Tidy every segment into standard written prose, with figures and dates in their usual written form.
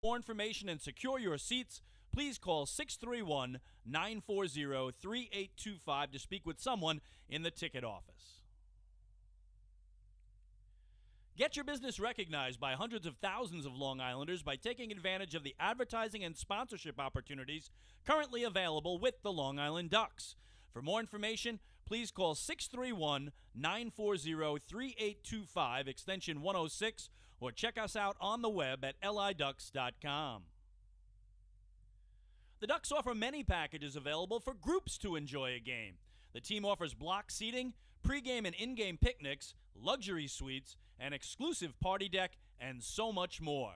For more information and secure your seats, please call 631-940-3825 to speak with someone in the ticket office. Get your business recognized by hundreds of thousands of Long Islanders by taking advantage of the advertising and sponsorship opportunities currently available with the Long Island Ducks. For more information, please call 631-940-3825, extension 106, or check us out on the web at liducks.com. The Ducks offer many packages available for groups to enjoy a game. The team offers block seating, pregame and in-game picnics, luxury suites, an exclusive party deck, and so much more.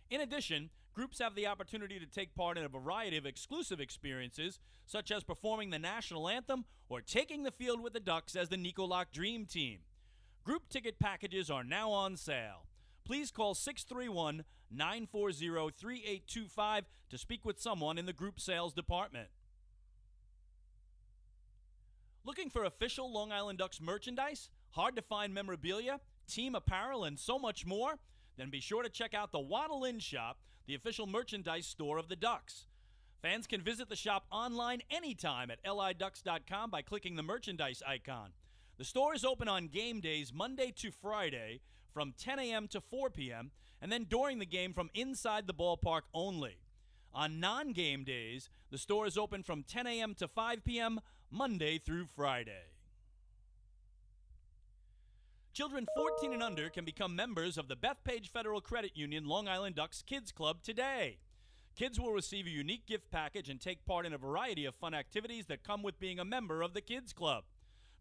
In addition, groups have the opportunity to take part in a variety of exclusive experiences, such as performing the national anthem or taking the field with the Ducks as the Nicolak Dream Team. Group ticket packages are now on sale. Please call 631-940-3825 to speak with someone in the group sales department. Looking for official Long Island Ducks merchandise, hard-to-find memorabilia, team apparel, and so much more? Then be sure to check out the Waddle Inn Shop, the official merchandise store of the Ducks. Fans can visit the shop online anytime at liducks.com by clicking the merchandise icon. The store is open on game days Monday to Friday from 10 a.m. to 4 p.m. and then during the game from inside the ballpark only. On non-game days, the store is open from 10 a.m. to 5 p.m. Monday through Friday. Children 14 and under can become members of the Bethpage Federal Credit Union Long Island Ducks Kids Club today. Kids will receive a unique gift package and take part in a variety of fun activities that come with being a member of the Kids Club.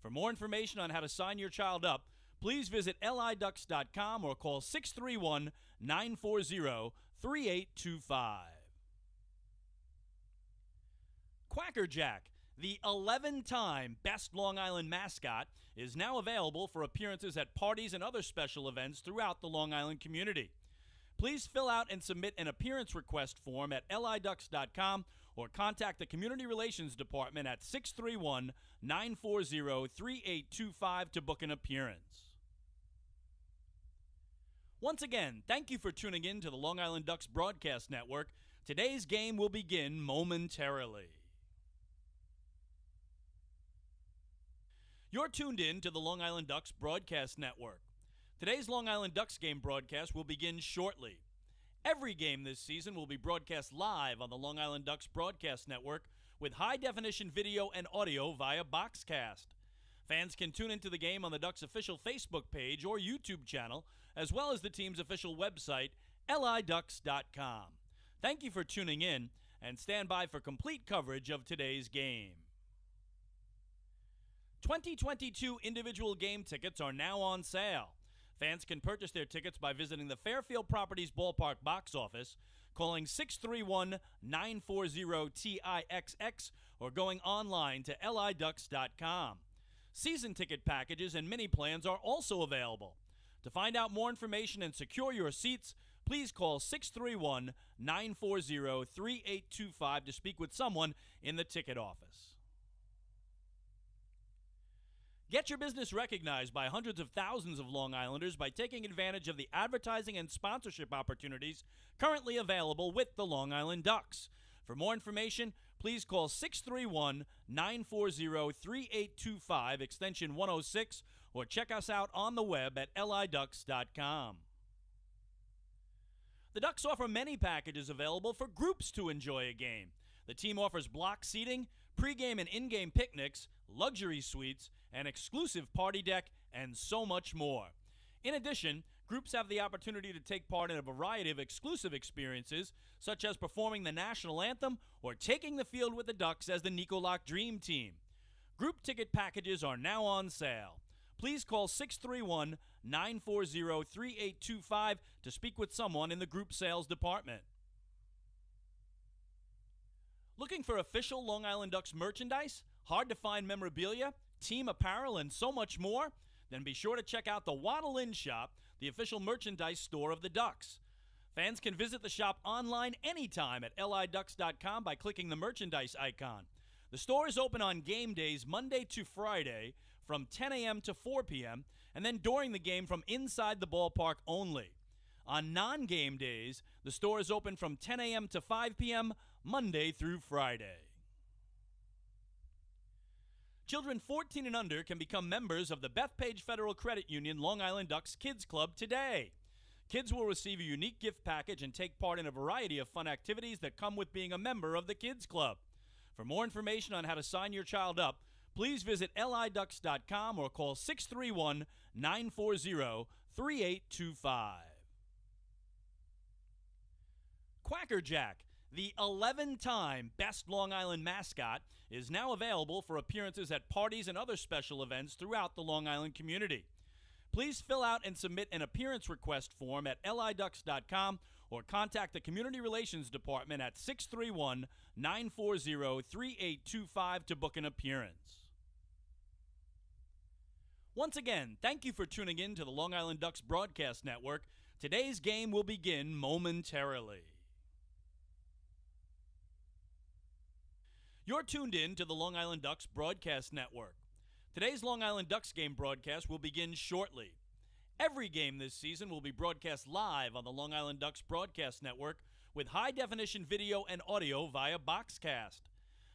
For more information on how to sign your child up, please visit liducks.com or call 631-940-3825. Quacker Jack, the 11-time Best Long Island mascot, is now available for appearances at parties and other special events throughout the Long Island community. Please fill out and submit an appearance request form at liducks.com or contact the Community Relations Department at 631-940-3825 to book an appearance. Once again, thank you for tuning in to the Long Island Ducks Broadcast Network. Today's game will begin momentarily. You're tuned in to the Long Island Ducks Broadcast Network. Today's Long Island Ducks game broadcast will begin shortly. Every game this season will be broadcast live on the Long Island Ducks Broadcast Network with high-definition video and audio via Boxcast. Fans can tune into the game on the Ducks' official Facebook page or YouTube channel, as well as the team's official website, liducks.com. Thank you for tuning in, and stand by for complete coverage of today's game. 2022 individual game tickets are now on sale. Fans can purchase their tickets by visiting the Fairfield Properties Ballpark box office, calling 631-940-TIXX, or going online to liducks.com. Season ticket packages and mini plans are also available. To find out more information and secure your seats, please call 631-940-3825 to speak with someone in the ticket office. Get your business recognized by hundreds of thousands of Long Islanders by taking advantage of the advertising and sponsorship opportunities currently available with the Long Island Ducks. For more information, please call 631-940-3825, extension 106, or check us out on the web at liducks.com. The Ducks offer many packages available for groups to enjoy a game. The team offers block seating, pregame and in-game picnics, luxury suites, an exclusive party deck, and so much more. In addition, groups have the opportunity to take part in a variety of exclusive experiences, such as performing the national anthem or taking the field with the Ducks as the Nicolak Dream Team. Group ticket packages are now on sale. Please call 631-940-3825 to speak with someone in the group sales department. Looking for official Long Island Ducks merchandise, hard-to-find memorabilia, team apparel, and so much more? Then be sure to check out the Waddle Inn Shop, the official merchandise store of the Ducks. Fans can visit the shop online anytime at liducks.com by clicking the merchandise icon. The store is open on game days Monday to Friday from 10 a.m. to 4 p.m. and then during the game from inside the ballpark only. On non-game days, the store is open from 10 a.m. to 5 p.m. Monday through Friday. Children 14 and under can become members of the Bethpage Federal Credit Union Long Island Ducks Kids Club today. Kids will receive a unique gift package and take part in a variety of fun activities that come with being a member of the Kids Club. For more information on how to sign your child up, please visit liducks.com or call 631-940-3825. Quacker Jack, the 11-time Best Long Island mascot, is now available for appearances at parties and other special events throughout the Long Island community. Please fill out and submit an appearance request form at liducks.com or contact the Community Relations Department at 631-940-3825 to book an appearance. Once again, thank you for tuning in to the Long Island Ducks Broadcast Network. Today's game will begin momentarily. You're tuned in to the Long Island Ducks Broadcast Network. Today's Long Island Ducks game broadcast will begin shortly. Every game this season will be broadcast live on the Long Island Ducks Broadcast Network with high-definition video and audio via Boxcast.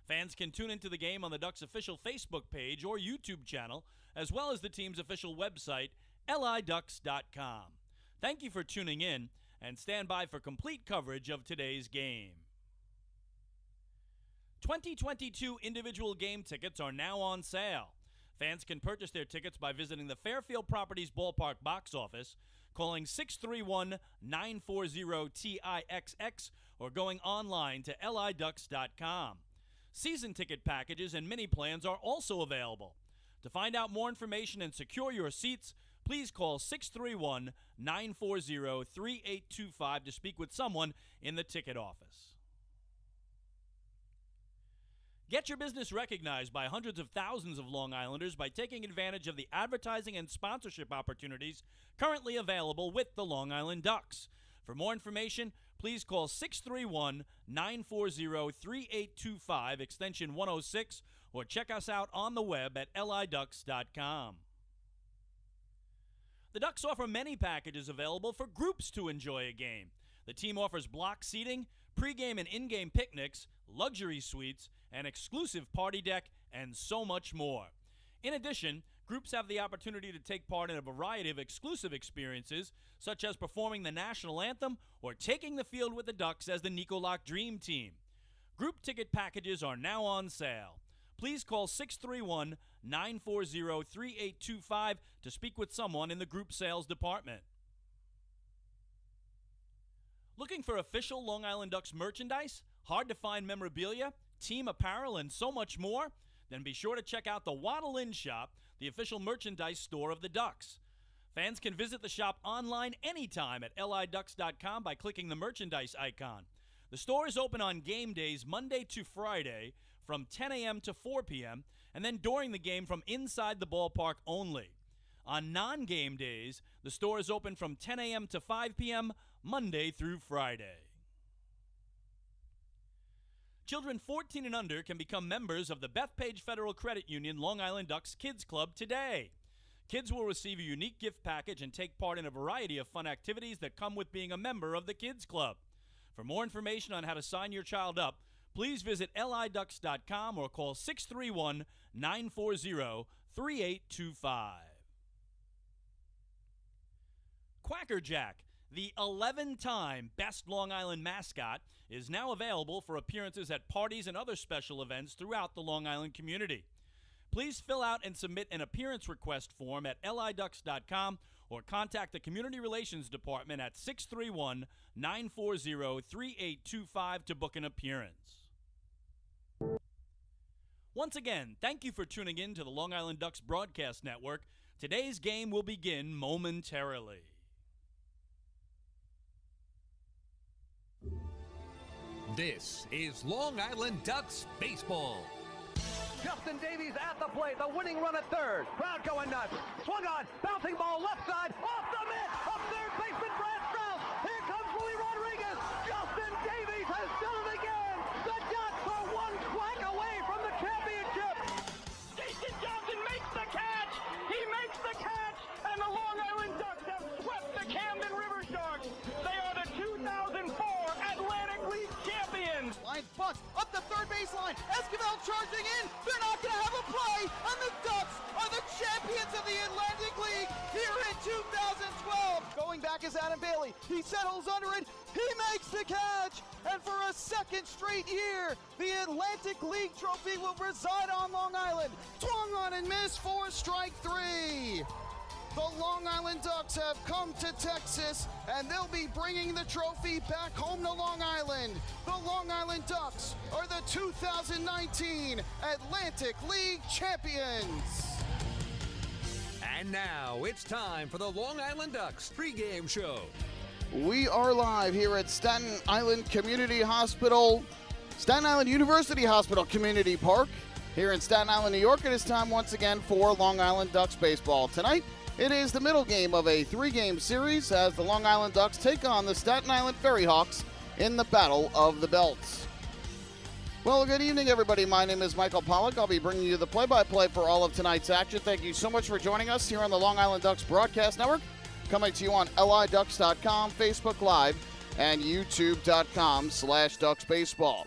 Fans can tune into the game on the Ducks' official Facebook page or YouTube channel, as well as the team's official website, liducks.com. Thank you for tuning in, and stand by for complete coverage of today's game. 2022 individual game tickets are now on sale. Fans can purchase their tickets by visiting the Fairfield Properties Ballpark box office, calling 631-940-TIXX, or going online to liducks.com. Season ticket packages and mini plans are also available. To find out more information and secure your seats, please call 631-940-3825 to speak with someone in the ticket office. Get your business recognized by hundreds of thousands of Long Islanders by taking advantage of the advertising and sponsorship opportunities currently available with the Long Island Ducks. For more information, please call 631-940-3825, extension 106, or check us out on the web at liducks.com. The Ducks offer many packages available for groups to enjoy a game. The team offers block seating, pregame and in-game picnics, luxury suites, an exclusive party deck, and so much more. In addition, groups have the opportunity to take part in a variety of exclusive experiences, such as performing the national anthem or taking the field with the Ducks as the Nicolak Dream Team. Group ticket packages are now on sale. Please call 631-940-3825 to speak with someone in the group sales department. Looking for official Long Island Ducks merchandise, hard-to-find memorabilia, team apparel, and so much more? Then be sure to check out the Waddle Inn Shop, the official merchandise store of the Ducks. Fans can visit the shop online anytime at liducks.com by clicking the merchandise icon. The store is open on game days Monday to Friday from 10 a.m. to 4 p.m., and then during the game from inside the ballpark only. On non-game days, the store is open from 10 a.m. to 5 p.m. Monday through Friday. Children 14 and under can become members of the Bethpage Federal Credit Union Long Island Ducks Kids Club today. Kids will receive a unique gift package and take part in a variety of fun activities that come with being a member of the Kids Club. For more information on how to sign your child up, please visit liducks.com or call 631-940-3825. Quacker Jack, the 11-time Best Long Island mascot, is now available for appearances at parties and other special events throughout the Long Island community. Please fill out and submit an appearance request form at liducks.com or contact the Community Relations Department at 631-940-3825 to book an appearance. Once again, thank you for tuning in to the Long Island Ducks Broadcast Network. Today's game will begin momentarily. This is Long Island Ducks baseball. Justin Davies at the plate, the winning run at third. Crowd going nuts. Swung on, bouncing ball left side, off the mitt, up third baseman Brad Strauss. Here comes Willie Rodriguez. Justin Davies has done it again. The Ducks are one quack away from the championship. Jason Johnson makes the catch. He makes the catch, and the Long Island Ducks have swept the Camden River Sharks. Lions bunts up the third baseline. Esquivel charging in. They're not going to have a play. And the Ducks are the champions of the Atlantic League here in 2012. Going back is Adam Bailey. He settles under it. He makes the catch. And for a second straight year, the Atlantic League trophy will reside on Long Island. Swung on and missed for strike three. The Long Island Ducks have come to Texas, and they'll be bringing the trophy back home to Long Island. The Long Island Ducks are the 2019 Atlantic League champions. And now it's time for the Long Island Ducks pregame show. We are live here at Staten Island Community Hospital, Staten Island University Hospital Community Park, here in Staten Island, New York. It is time once again for Long Island Ducks baseball. Tonight, it is the middle game of a three-game series as the Long Island Ducks take on the Staten Island FerryHawks in the Battle of the Belts. Well, good evening, everybody. My name is Michael Pollack. I'll be bringing you the play-by-play for all of tonight's action. Thank you so much for joining us here on the Long Island Ducks Broadcast Network, coming to you on liducks.com, Facebook Live, and youtube.com/DucksBaseball.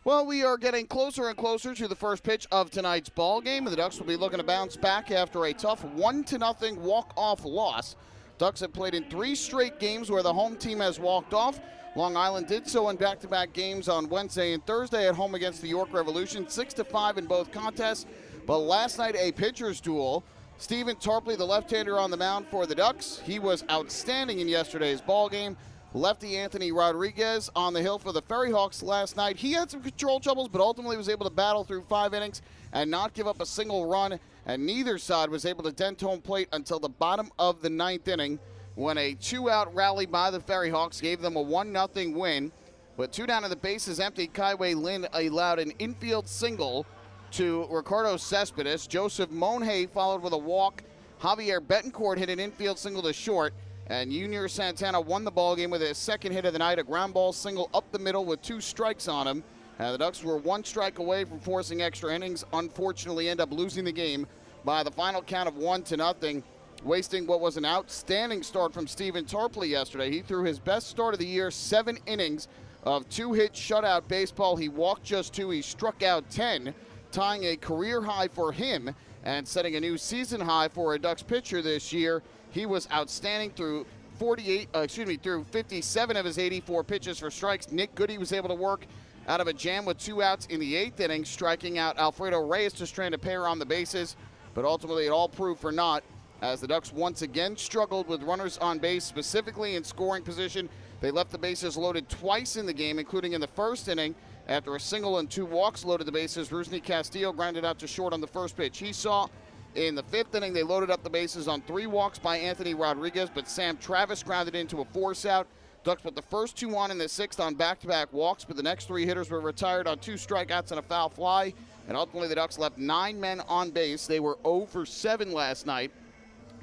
Well, we are getting closer and closer to the first pitch of tonight's ball game, and the Ducks will be looking to bounce back after a tough 1-0 walk-off loss. Ducks have played in 3 straight games where the home team has walked off. Long Island did so in back-to-back games on Wednesday and Thursday at home against the York Revolution, 6-5 in both contests. But last night, a pitcher's duel. Stephen Tarpley, the left-hander on the mound for the Ducks. He was outstanding in yesterday's ball game. Lefty Anthony Rodriguez on the hill for the FerryHawks last night. He had some control troubles, but ultimately was able to battle through 5 innings and not give up a single run. And neither side was able to dent home plate until the bottom of the 9th inning, when a 2-out rally by the FerryHawks gave them a 1-0 win. With 2 down and the bases empty, Kaiwei Lin allowed an infield single to Ricardo Cespedes. Joseph Monhay followed with a walk. Javier Betancourt hit an infield single to short. And Junior Santana won the ballgame with his second hit of the night, a ground ball single up the middle with 2 strikes on him. The Ducks were 1 strike away from forcing extra innings. Unfortunately, end up losing the game by the final count of 1-0, wasting what was an outstanding start from Stephen Tarpley yesterday. He threw his best start of the year, 7 innings of 2-hit shutout baseball. He walked just 2. He struck out 10, tying a career high for him and setting a new season high for a Ducks pitcher this year. He was outstanding through 57 of his 84 pitches for strikes. Nick Goody was able to work out of a jam with 2 outs in the 8th inning, striking out Alfredo Reyes to strand a pair on the bases. But ultimately, it all proved for naught as the Ducks once again struggled with runners on base, specifically in scoring position. They left the bases loaded twice in the game, including in the first inning. After a single and 2 walks loaded the bases, Rusney Castillo grounded out to short on the first pitch he saw. In the 5th inning, they loaded up the bases on 3 walks by Anthony Rodriguez, but Sam Travis grounded into a force out. Ducks put the first 2 on in the 6th on back-to-back walks, but the next 3 hitters were retired on 2 strikeouts and a foul fly. And ultimately, the Ducks left 9 men on base. They were 0 for 7 last night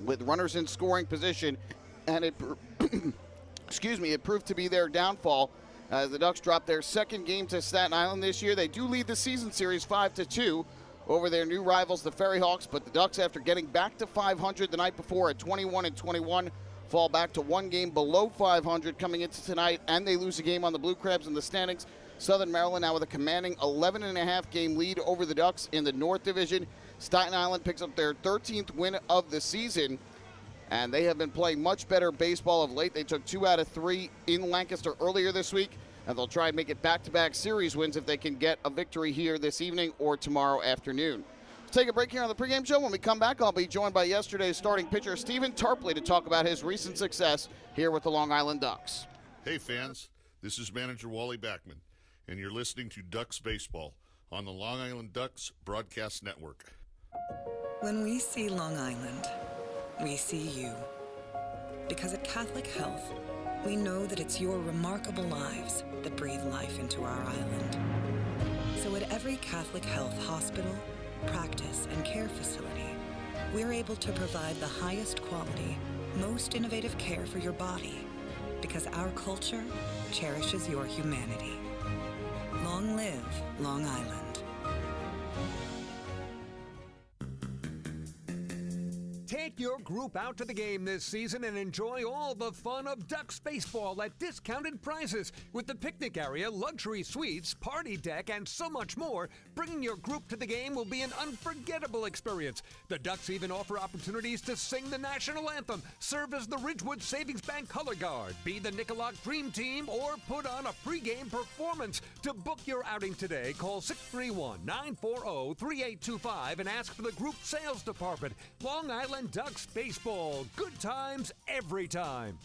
with runners in scoring position, and it proved to be their downfall as the Ducks dropped their second game to Staten Island this year. They do lead the season series 5-2 over their new rivals, the FerryHawks, but the Ducks, after getting back to 500 the night before at 21-21, fall back to 1 game below 500 coming into tonight, and they lose a game on the Blue Crabs in the standings. Southern Maryland now with a commanding 11.5 game lead over the Ducks in the North Division. Staten Island picks up their 13th win of the season, and they have been playing much better baseball of late. They took 2 out of 3 in Lancaster earlier this week, and they'll try and make it back-to-back series wins if they can get a victory here this evening or tomorrow afternoon. Let's take a break here on the pregame show. When we come back, I'll be joined by yesterday's starting pitcher, Stephen Tarpley, to talk about his recent success here with the Long Island Ducks. Hey, fans. This is manager Wally Backman, and you're listening to Ducks Baseball on the Long Island Ducks Broadcast Network. When we see Long Island, we see you. Because at Catholic Health, we know that it's your remarkable lives that breathe life into our island. So at every Catholic Health hospital, practice, and care facility, we're able to provide the highest quality, most innovative care for your body, because our culture cherishes your humanity. Long live Long Island. Take your group out to the game this season and enjoy all the fun of Ducks baseball at discounted prices with the picnic area, luxury suites, party deck, and so much more. Bringing your group to the game will be an unforgettable experience. The Ducks even offer opportunities to sing the national anthem, serve as the Ridgewood Savings Bank color guard, be the Nicolak Dream Team, or put on a pregame performance. To book your outing today, call 631-940-3825 and ask for the group sales department. Long Island Ducks baseball. Good times every time.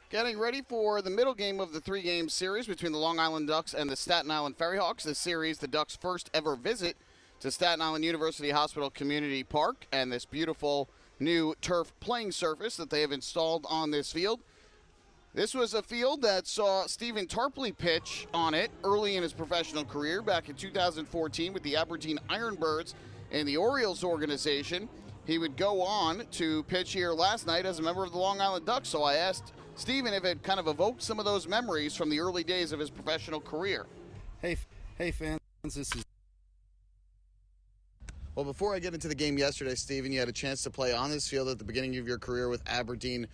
Getting ready for the middle game of the three-game series between the Long Island Ducks and the Staten Island FerryHawks. This series, the Ducks' first ever visit to Staten Island University Hospital Community Park and this beautiful new turf playing surface that they have installed on this field. This was a field that saw Stephen Tarpley pitch on it early in his professional career back in 2014 with the Aberdeen Ironbirds in the Orioles organization. He would go on to pitch here last night as a member of the Long Island Ducks, so I asked Stephen if it kind of evoked some of those memories from the early days of his professional career. Hey fans, this is... Well, before I get into the game yesterday, Stephen, you had a chance to play on this field at the beginning of your career with Aberdeen.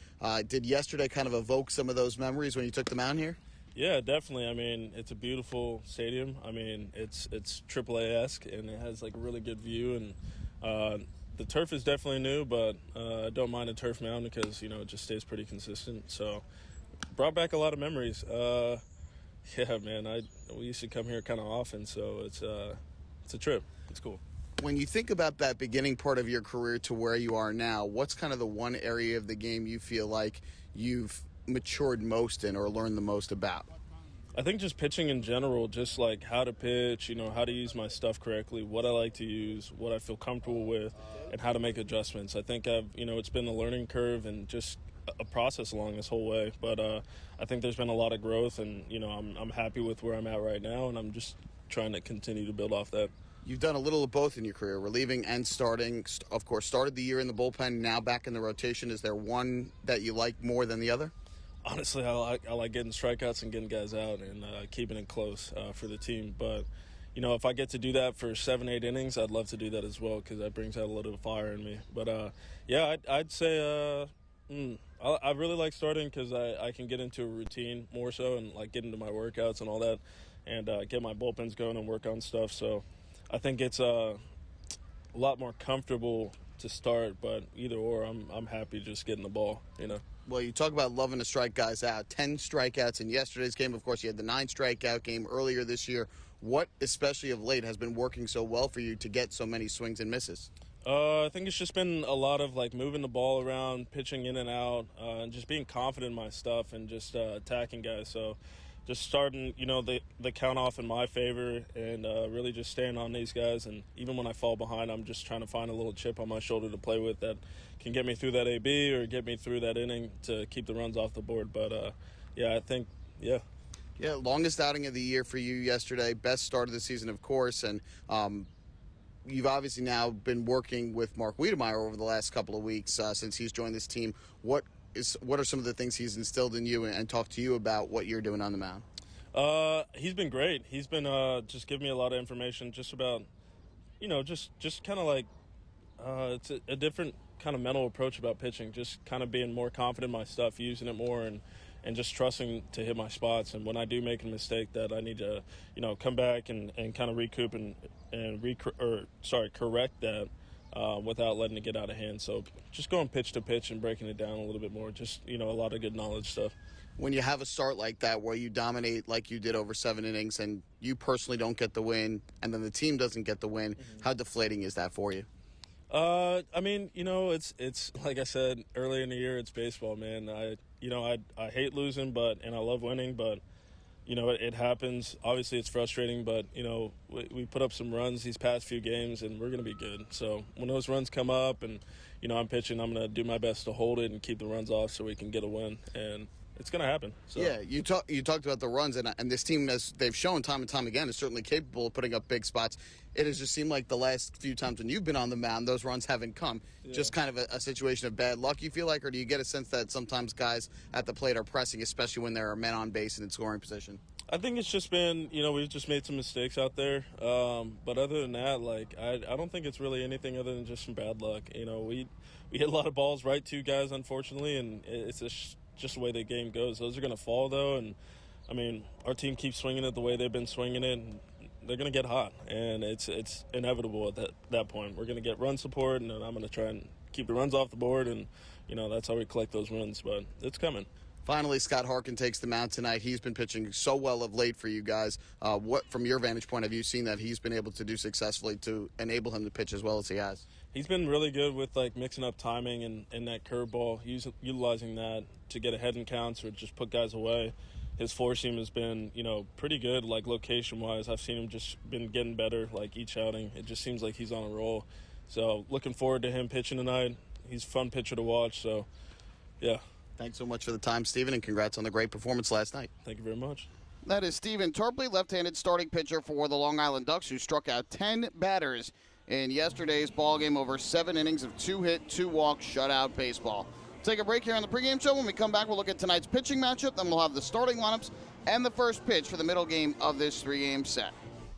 Did yesterday kind of evoke some of those memories when you took the mound here? Yeah, definitely. I mean, it's a beautiful stadium. I mean, it's AAA-esque, and it has like a really good view. And the turf is definitely new, but I don't mind a turf mound because, you know, it just stays pretty consistent. So brought back a lot of memories. Yeah, man, we used to come here kind of often, so it's a trip. It's cool. When you think about that beginning part of your career to where you are now, what's kind of the one area of the game you feel like you've matured most in or learned the most about? I think just pitching in general, just like how to pitch, you know, how to use my stuff correctly, what I like to use, what I feel comfortable with, and how to make adjustments. I think it's been a learning curve and just a process along this whole way. But I think there's been a lot of growth, and, you know, I'm happy with where I'm at right now, and I'm just trying to continue to build off that. You've done a little of both in your career, relieving and starting. Of course, started the year in the bullpen, now back in the rotation. Is there one that you like more than the other? Honestly, I like getting strikeouts and getting guys out and keeping it close for the team. But, you know, if I get to do that for 7-8 innings, I'd love to do that as well because that brings out a little fire in me. But, yeah, I'd say I really like starting because I can get into a routine more so and, like, get into my workouts and all that and get my bullpens going and work on stuff. So I think it's a lot more comfortable to start, but either or, I'm happy just getting the ball, you know. Well, you talk about loving to strike guys out. 10 strikeouts in yesterday's game. Of course, you had the 9 strikeout game earlier this year. What, especially of late, has been working so well for you to get so many swings and misses? I think it's just been a lot of, like, moving the ball around, pitching in and out, and just being confident in my stuff and just attacking guys. So just starting, you know, the count off in my favor and really just staying on these guys. And even when I fall behind, I'm just trying to find a little chip on my shoulder to play with that can get me through that AB or get me through that inning to keep the runs off the board. But, yeah, I think, yeah. Yeah, longest outing of the year for you yesterday, best start of the season, of course. And you've obviously now been working with Mark Wiedemeyer over the last couple of weeks since he's joined this team. What are some of the things he's instilled in you and talked to you about what you're doing on the mound? He's been great. He's been just giving me a lot of information just about, you know, just kind of like it's a different kind of mental approach about pitching, just kind of being more confident in my stuff, using it more and just trusting to hit my spots. And when I do make a mistake that I need to, you know, come back and kind of recoup and correct that. Without letting it get out of hand. So just going pitch to pitch and breaking it down a little bit more. Just, you know, a lot of good knowledge stuff. When you have a start like that where you dominate like you did over 7 innings and you personally don't get the win and then the team doesn't get the win, how deflating is that for you? I mean, you know, it's like I said earlier in the year, it's baseball, man. I hate losing, and I love winning, but you know, it happens. Obviously, it's frustrating, but, you know, we put up some runs these past few games, and we're going to be good. So when those runs come up and, you know, I'm pitching, I'm going to do my best to hold it and keep the runs off so we can get a win. And it's going to happen. So. Yeah, you talked about the runs, and this team, as they've shown time and time again, is certainly capable of putting up big spots. It has just seemed like the last few times when you've been on the mound, those runs haven't come. Yeah. Just kind of a situation of bad luck, you feel like, or do you get a sense that sometimes guys at the plate are pressing, especially when there are men on base and in scoring position? I think it's just been, we've just made some mistakes out there. But other than that, I don't think it's really anything other than just some bad luck. We hit a lot of balls right to guys, unfortunately, and it's just the way the game goes. Those are going to fall, though, and, our team keeps swinging it the way they've been swinging it, and they're going to get hot, and it's inevitable at that point. We're going to get run support, and I'm going to try and keep the runs off the board, and, that's how we collect those wins, but it's coming. Finally, Scott Harkin takes the mound tonight. He's been pitching so well of late for you guys. What, from your vantage point, have you seen that he's been able to do successfully to enable him to pitch as well as he has? He's been really good with mixing up timing and that curveball, utilizing that to get ahead in counts or just put guys away. His four seam has been, pretty good, location-wise. I've seen him just been getting better, each outing. It just seems like he's on a roll. So looking forward to him pitching tonight. He's a fun pitcher to watch, so, yeah. Thanks so much for the time, Stephen, and congrats on the great performance last night. Thank you very much. That is Stephen Tarpley, left-handed starting pitcher for the Long Island Ducks, who struck out 10 batters in yesterday's ballgame over 7 innings of 2-hit, 2-walk shutout baseball. Take a break here on the pregame show. When we come back, we'll look at tonight's pitching matchup. Then we'll have the starting lineups and the first pitch for the middle game of this 3-game set.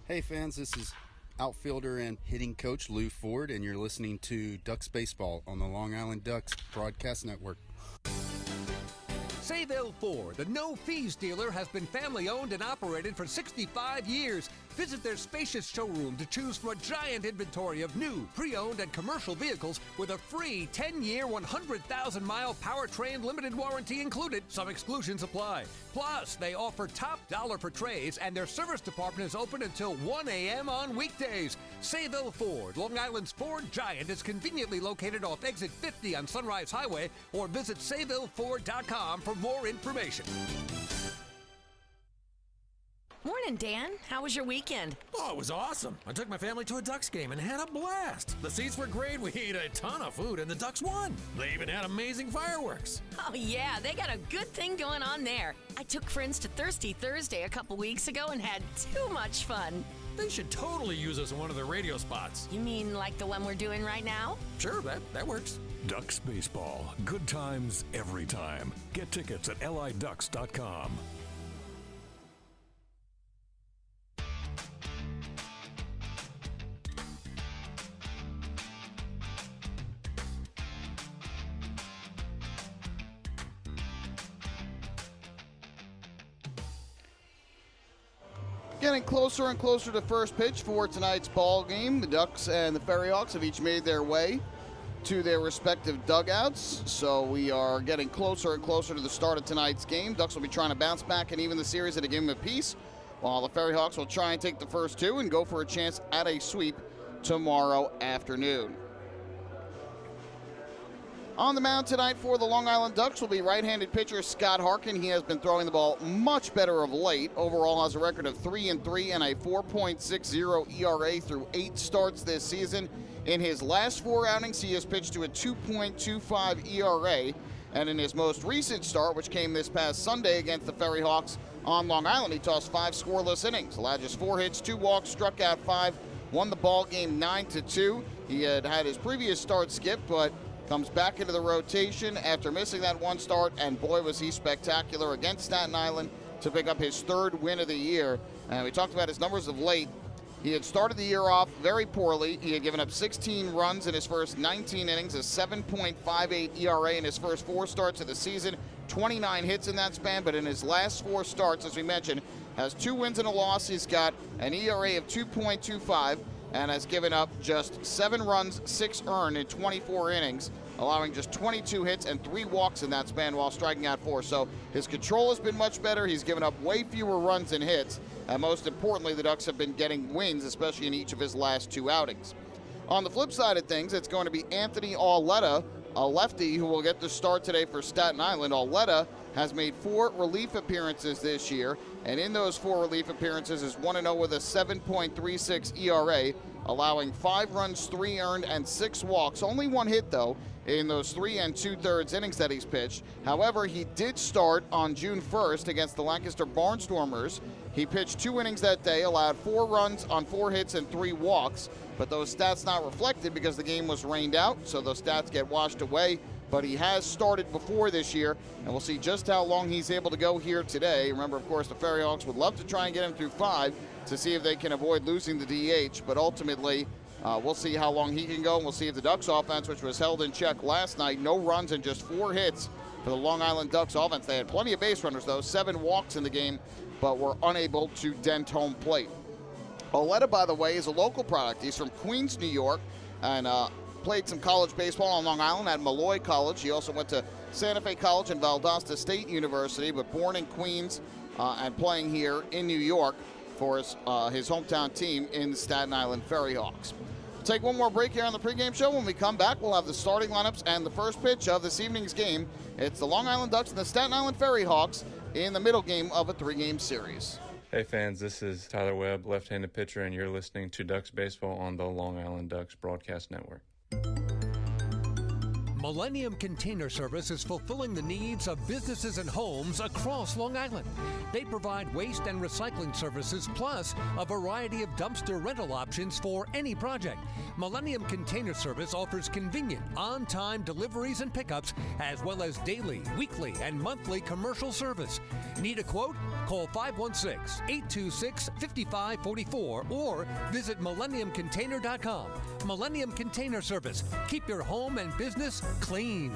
Hey, fans, this is outfielder and hitting coach Lou Ford, and you're listening to Ducks Baseball on the Long Island Ducks Broadcast Network. Sayville Ford, the no-fees dealer, has been family-owned and operated for 65 years. Visit their spacious showroom to choose from a giant inventory of new, pre-owned, and commercial vehicles with a free 10-year, 100,000-mile powertrain limited warranty included. Some exclusions apply. Plus, they offer top dollar for trades, and their service department is open until 1 a.m. on weekdays. Sayville Ford, Long Island's Ford giant, is conveniently located off Exit 50 on Sunrise Highway, or visit SayvilleFord.com for more information. Morning, Dan. How was your weekend? Oh, it was awesome. I took my family to a Ducks game and had a blast. The seats were great. We ate a ton of food, and the Ducks won. They even had amazing fireworks. Oh, yeah. They got a good thing going on there. I took friends to Thirsty Thursday a couple weeks ago and had too much fun. They should totally use us in one of their radio spots. You mean like the one we're doing right now? Sure, that works. Ducks Baseball. Good times every time. Get tickets at liducks.com. Getting closer and closer to first pitch for tonight's ball game. The Ducks and the FerryHawks have each made their way to their respective dugouts. So we are getting closer and closer to the start of tonight's game. Ducks will be trying to bounce back and even the series at a game apiece, while the FerryHawks will try and take the first two and go for a chance at a sweep tomorrow afternoon. On the mound tonight for the Long Island Ducks will be right-handed pitcher Scott Harkin. He has been throwing the ball much better of late. Overall has a record of 3-3 and a 4.60 ERA through 8 starts this season. In his last 4 outings, he has pitched to a 2.25 ERA. And in his most recent start, which came this past Sunday against the FerryHawks on Long Island, he tossed 5 scoreless innings, allowed just 4 hits, 2 walks, struck out 5, won the ball game 9-2. He had his previous start skipped, but comes back into the rotation after missing that one start, and boy was he spectacular against Staten Island to pick up his 3rd win of the year. And we talked about his numbers of late. He had started the year off very poorly. He had given up 16 runs in his first 19 innings, a 7.58 ERA in his first 4 starts of the season, 29 hits in that span, but in his last 4 starts, as we mentioned, has 2 wins and a loss. He's got an ERA of 2.25 and has given up just 7 runs, 6 earned in 24 innings, allowing just 22 hits and 3 walks in that span while striking out 4. So his control has been much better. He's given up way fewer runs and hits. And most importantly, the Ducks have been getting wins, especially in each of his last 2 outings. On the flip side of things, it's going to be Anthony Auletta, a lefty who will get the start today for Staten Island. Auletta has made 4 relief appearances this year, and in those 4 relief appearances is 1-0 with a 7.36 ERA, allowing 5 runs, 3 earned, and 6 walks. Only 1 hit, though, in those 3 2/3 innings that he's pitched. However, he did start on June 1st against the Lancaster Barnstormers. He pitched 2 innings that day, allowed 4 runs on 4 hits and 3 walks, but those stats not reflected because the game was rained out, so those stats get washed away. But he has started before this year, and we'll see just how long he's able to go here today. Remember, of course, the FerryHawks would love to try and get him through 5 to see if they can avoid losing the DH, but ultimately we'll see how long he can go, and we'll see if the Ducks offense, which was held in check last night, no runs and just 4 hits for the Long Island Ducks offense. They had plenty of base runners, though, 7 walks in the game, but were unable to dent home plate. Oleta, by the way, is a local product. He's from Queens, New York, and played some college baseball on Long Island at Malloy College. He also went to Santa Fe College and Valdosta State University, but born in Queens and playing here in New York for his hometown team in the Staten Island FerryHawks. We'll take one more break here on the pregame show. When we come back, we'll have the starting lineups and the first pitch of this evening's game. It's the Long Island Ducks and the Staten Island FerryHawks in the middle game of a 3-game series. Hey fans, this is Tyler Webb, left-handed pitcher, and you're listening to Ducks Baseball on the Long Island Ducks Broadcast Network. Millennium Container Service is fulfilling the needs of businesses and homes across Long Island. They provide waste and recycling services plus a variety of dumpster rental options for any project. Millennium Container Service offers convenient, on-time deliveries and pickups, as well as daily, weekly, and monthly commercial service. Need a quote? Call 516-826-5544 or visit millenniumcontainer.com. Millennium Container Service. Keep your home and business clean.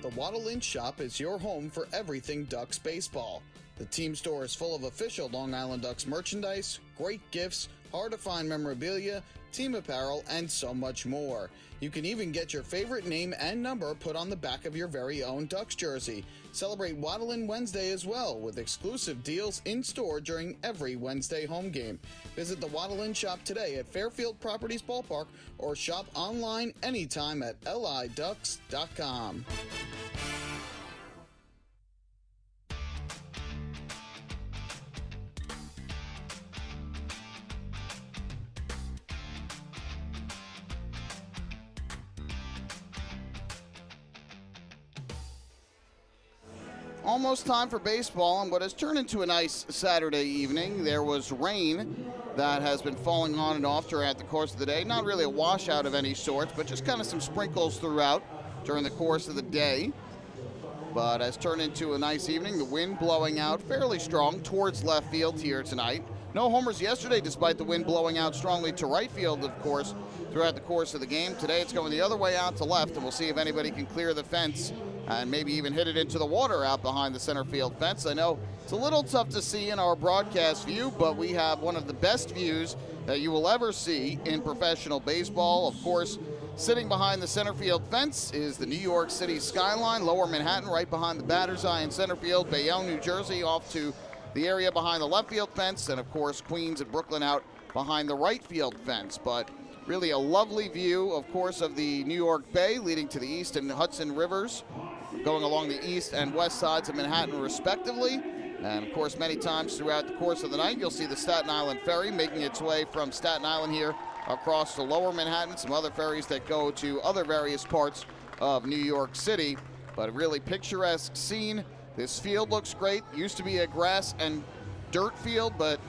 The Waddle Inn Shop is your home for everything Ducks baseball. The team store is full of official Long Island Ducks merchandise, great gifts, hard-to-find memorabilia, team apparel, and so much more. You can even get your favorite name and number put on the back of your very own Ducks jersey. Celebrate Waddle Inn Wednesday as well, with exclusive deals in store during every Wednesday home game. Visit the Waddle Inn Shop today at Fairfield Properties Ballpark or shop online anytime at liducks.com. Almost time for baseball on what has turned into a nice Saturday evening. There was rain that has been falling on and off throughout the course of the day. Not really a washout of any sort, but just kind of some sprinkles throughout during the course of the day. But has turned into a nice evening. The wind blowing out fairly strong towards left field here tonight. No homers yesterday, despite the wind blowing out strongly to right field, of course, throughout the course of the game. Today it's going the other way out to left, and we'll see if anybody can clear the fence and maybe even hit it into the water out behind the center field fence. I know it's a little tough to see in our broadcast view, but we have one of the best views that you will ever see in professional baseball. Of course, sitting behind the center field fence is the New York City skyline, lower Manhattan, right behind the batter's eye in center field, Bayonne, New Jersey, off to the area behind the left field fence, and of course Queens and Brooklyn out behind the right field fence. But really a lovely view, of course, of the New York Bay leading to the east and Hudson Rivers going along the east and west sides of Manhattan respectively. And of course many times throughout the course of the night you'll see the Staten Island Ferry making its way from Staten Island here across to lower Manhattan, some other ferries that go to other various parts of New York City. But a really picturesque scene. This field looks great. Used to be a grass and dirt field, but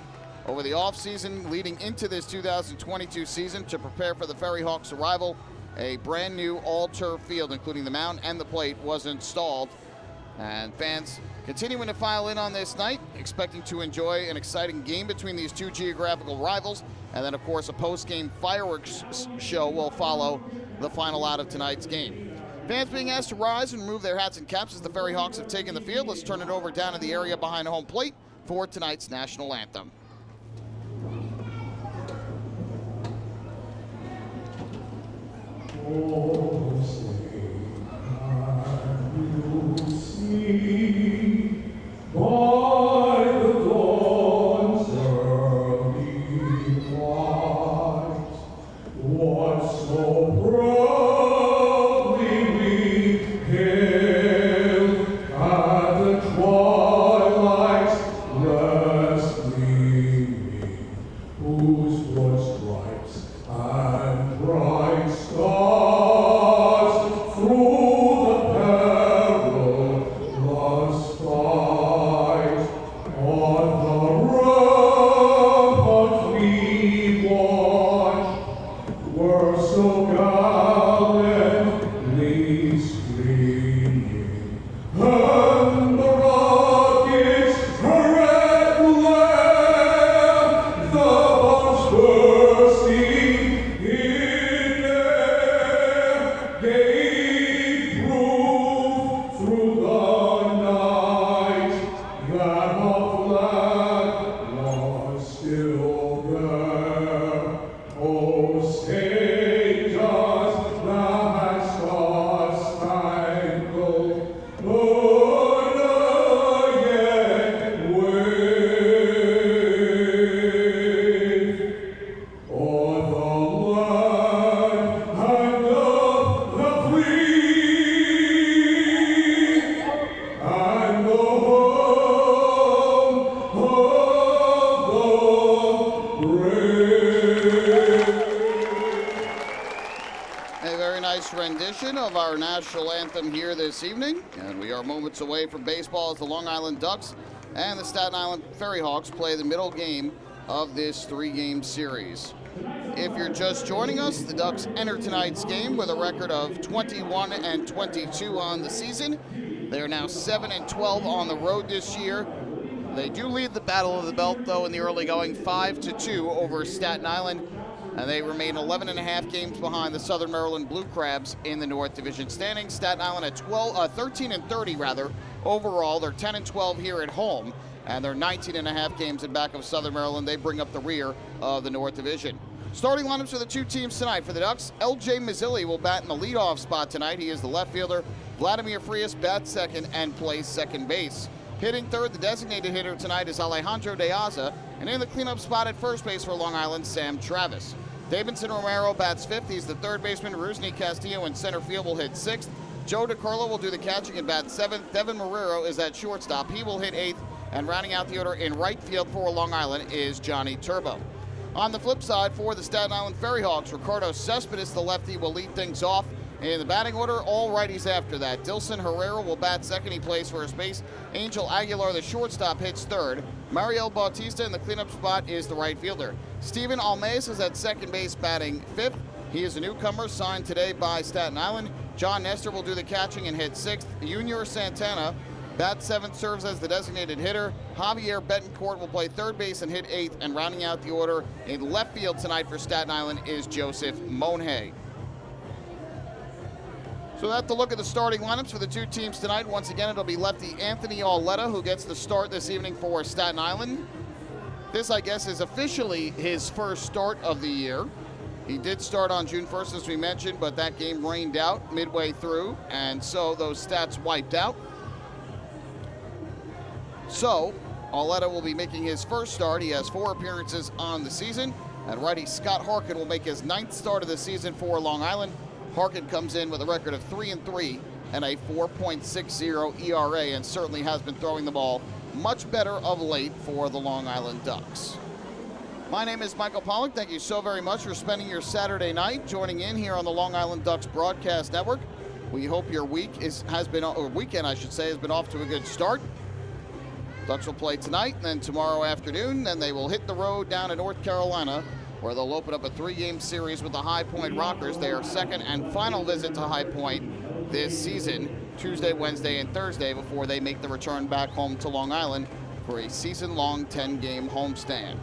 over the offseason leading into this 2022 season to prepare for the FerryHawks' arrival, a brand new all-turf field, including the mound and the plate, was installed. And fans continuing to file in on this night, expecting to enjoy an exciting game between these two geographical rivals. And then, of course, a post-game fireworks show will follow the final out of tonight's game. Fans being asked to rise and remove their hats and caps as the FerryHawks have taken the field. Let's turn it over down to the area behind home plate for tonight's national anthem. Oh, say, can you see by the dawn's early light what so proudly we hailed at the twilight's last gleam? edition of our national anthem here this evening. And we are moments away from baseball as the Long Island Ducks and the Staten Island FerryHawks play the middle game of this 3-game series. If you're just joining us, the Ducks enter tonight's game with a record of 21-22 on the season. They are now 7-12 on the road this year. They do lead the Battle of the Belt, though, in the early going 5-2 over Staten Island, and they remain 11.5 games behind the Southern Maryland Blue Crabs in the North Division standings. Staten Island at 13-30 overall. They're 10-12 here at home, and they're 19.5 games in back of Southern Maryland. They bring up the rear of the North Division. Starting lineups for the two teams tonight. For the Ducks, L.J. Mazzilli will bat in the leadoff spot tonight. He is the left fielder. Vladimir Frias bats second and plays second base. Hitting third, the designated hitter tonight is Alejandro De Aza, and in the cleanup spot at first base for Long Island, Sam Travis. Davidson Romero bats fifth. He's the third baseman. Rusney Castillo in center field will hit sixth. Joe DiCarlo will do the catching and bat seventh. Devin Marrero is at shortstop. He will hit eighth. And rounding out the order in right field for Long Island is Johnny Turbo. On the flip side for the Staten Island FerryHawks, Ricardo Cespedes, the lefty, will lead things off. In the batting order, all righties after that. Dilson Herrera will bat second. He plays first base. Angel Aguilar, the shortstop, hits third. Mariel Bautista in the cleanup spot is the right fielder. Steven Almaez is at second base batting fifth. He is a newcomer signed today by Staten Island. John Nestor will do the catching and hit sixth. Junior Santana bats seventh, serves as the designated hitter. Javier Betancourt will play third base and hit eighth. And rounding out the order in left field tonight for Staten Island is Joseph Monhay. So that's the look at the starting lineups for the two teams tonight. Once again, it'll be lefty Anthony Auletta who gets the start this evening for Staten Island. This, I guess, is officially his first start of the year. He did start on June 1st, as we mentioned, but that game rained out midway through, and so those stats wiped out. So, Auletta will be making his first start. He has 4 appearances on the season, and righty Scott Harkin will make his 9th start of the season for Long Island. Harkin comes in with a record of 3-3 and a 4.60 ERA, and certainly has been throwing the ball much better of late for the Long Island Ducks. My name is Michael Pollock. Thank you so very much for spending your Saturday night joining in here on the Long Island Ducks Broadcast Network. We hope your weekend, has been off to a good start. Ducks will play tonight, and then tomorrow afternoon. Then they will hit the road down to North Carolina, where they'll open up a 3-game series with the High Point Rockers. Their second and final visit to High Point this season, Tuesday, Wednesday, and Thursday, before they make the return back home to Long Island for a season-long 10-game homestand.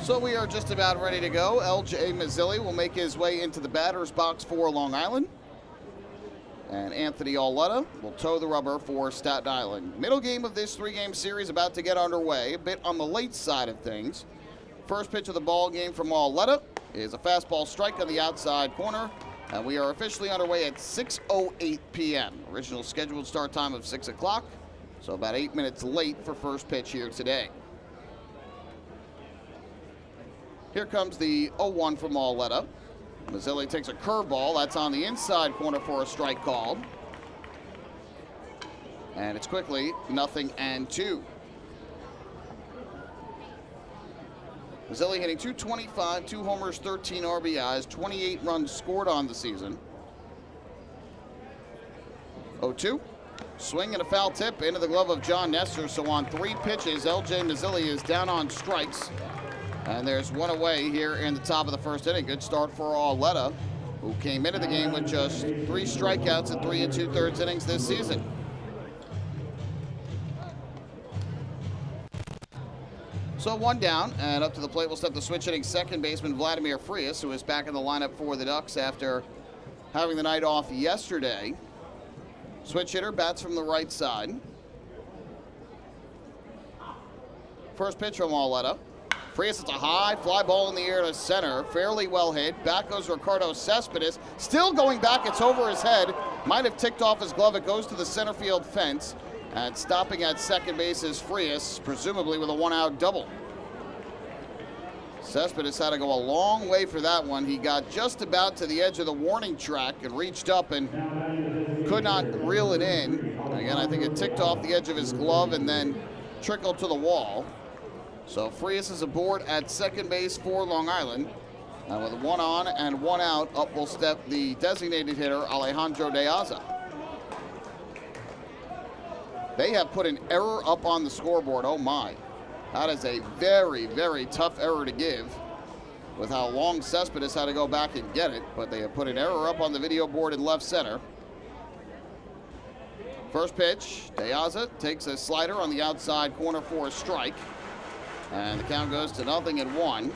So we are just about ready to go. L.J. Mazzilli will make his way into the batter's box for Long Island. And Anthony Auletta will toe the rubber for Staten Island. Middle game of this 3-game series about to get underway, a bit on the late side of things. First pitch of the ball game from Auletta is a fastball strike on the outside corner, and we are officially underway at 6:08 p.m. Original scheduled start time of 6 o'clock, so about 8 minutes late for first pitch here today. Here comes the 0-1 from Auletta. Mazzilli takes a curveball. That's on the inside corner for a strike called. And it's quickly 0-2. Mazzilli hitting .225, 2 homers, 13 RBIs, 28 runs scored on the season. 0-2. Swing and a foul tip into the glove of John Nestor. So on 3 pitches, L.J. Mazzilli is down on strikes. And there's one away here in the top of the first inning. Good start for Auletta, who came into the game with just 3 strikeouts in 3 2/3 innings this season. So 1 down, and up to the plate will step the switch hitting second baseman Vladimir Frias, who is back in the lineup for the Ducks after having the night off yesterday. Switch hitter bats from the right side. First pitch from Auletta. Frias hits a high fly ball in the air to center. Fairly well hit. Back goes Ricardo Cespedes. Still going back. It's over his head. Might have ticked off his glove. It goes to the center field fence. And stopping at second base is Frias, presumably with a 1-out double. Cespedes had to go a long way for that one. He got just about to the edge of the warning track and reached up and could not reel it in. Again, I think it ticked off the edge of his glove and then trickled to the wall. So Frias is aboard at second base for Long Island. And with 1 on and 1 out, up will step the designated hitter, Alejandro De Aza. They have put an error up on the scoreboard. Oh, my. That is a very, very tough error to give with how long Cespedes had to go back and get it. But they have put an error up on the video board in left center. First pitch, De Aza takes a slider on the outside corner for a strike. And the count goes to 0-1.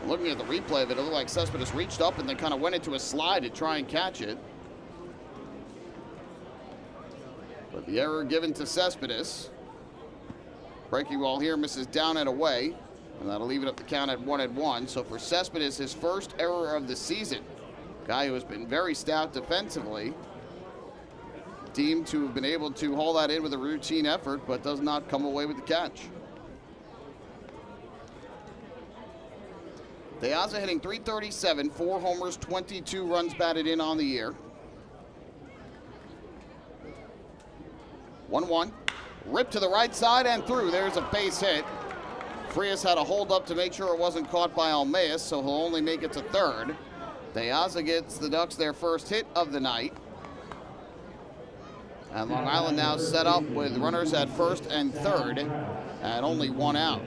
Looking at the replay of it, it looked like Cespedes reached up and then kind of went into a slide to try and catch it. But the error given to Cespedes. Breaking ball here misses down and away, and that'll leave it up the count at 1-1. So for Cespedes, his first error of the season. Guy who has been very stout defensively. Deemed to have been able to haul that in with a routine effort, but does not come away with the catch. De Aza hitting .337, 4 homers, 22 runs batted in on the year. 1-1. Ripped to the right side and through. There's a base hit. Frias had a hold up to make sure it wasn't caught by Almeas, so he'll only make it to third. De Aza gets the Ducks their first hit of the night. And Long Island now set up with runners at first and third and only 1 out.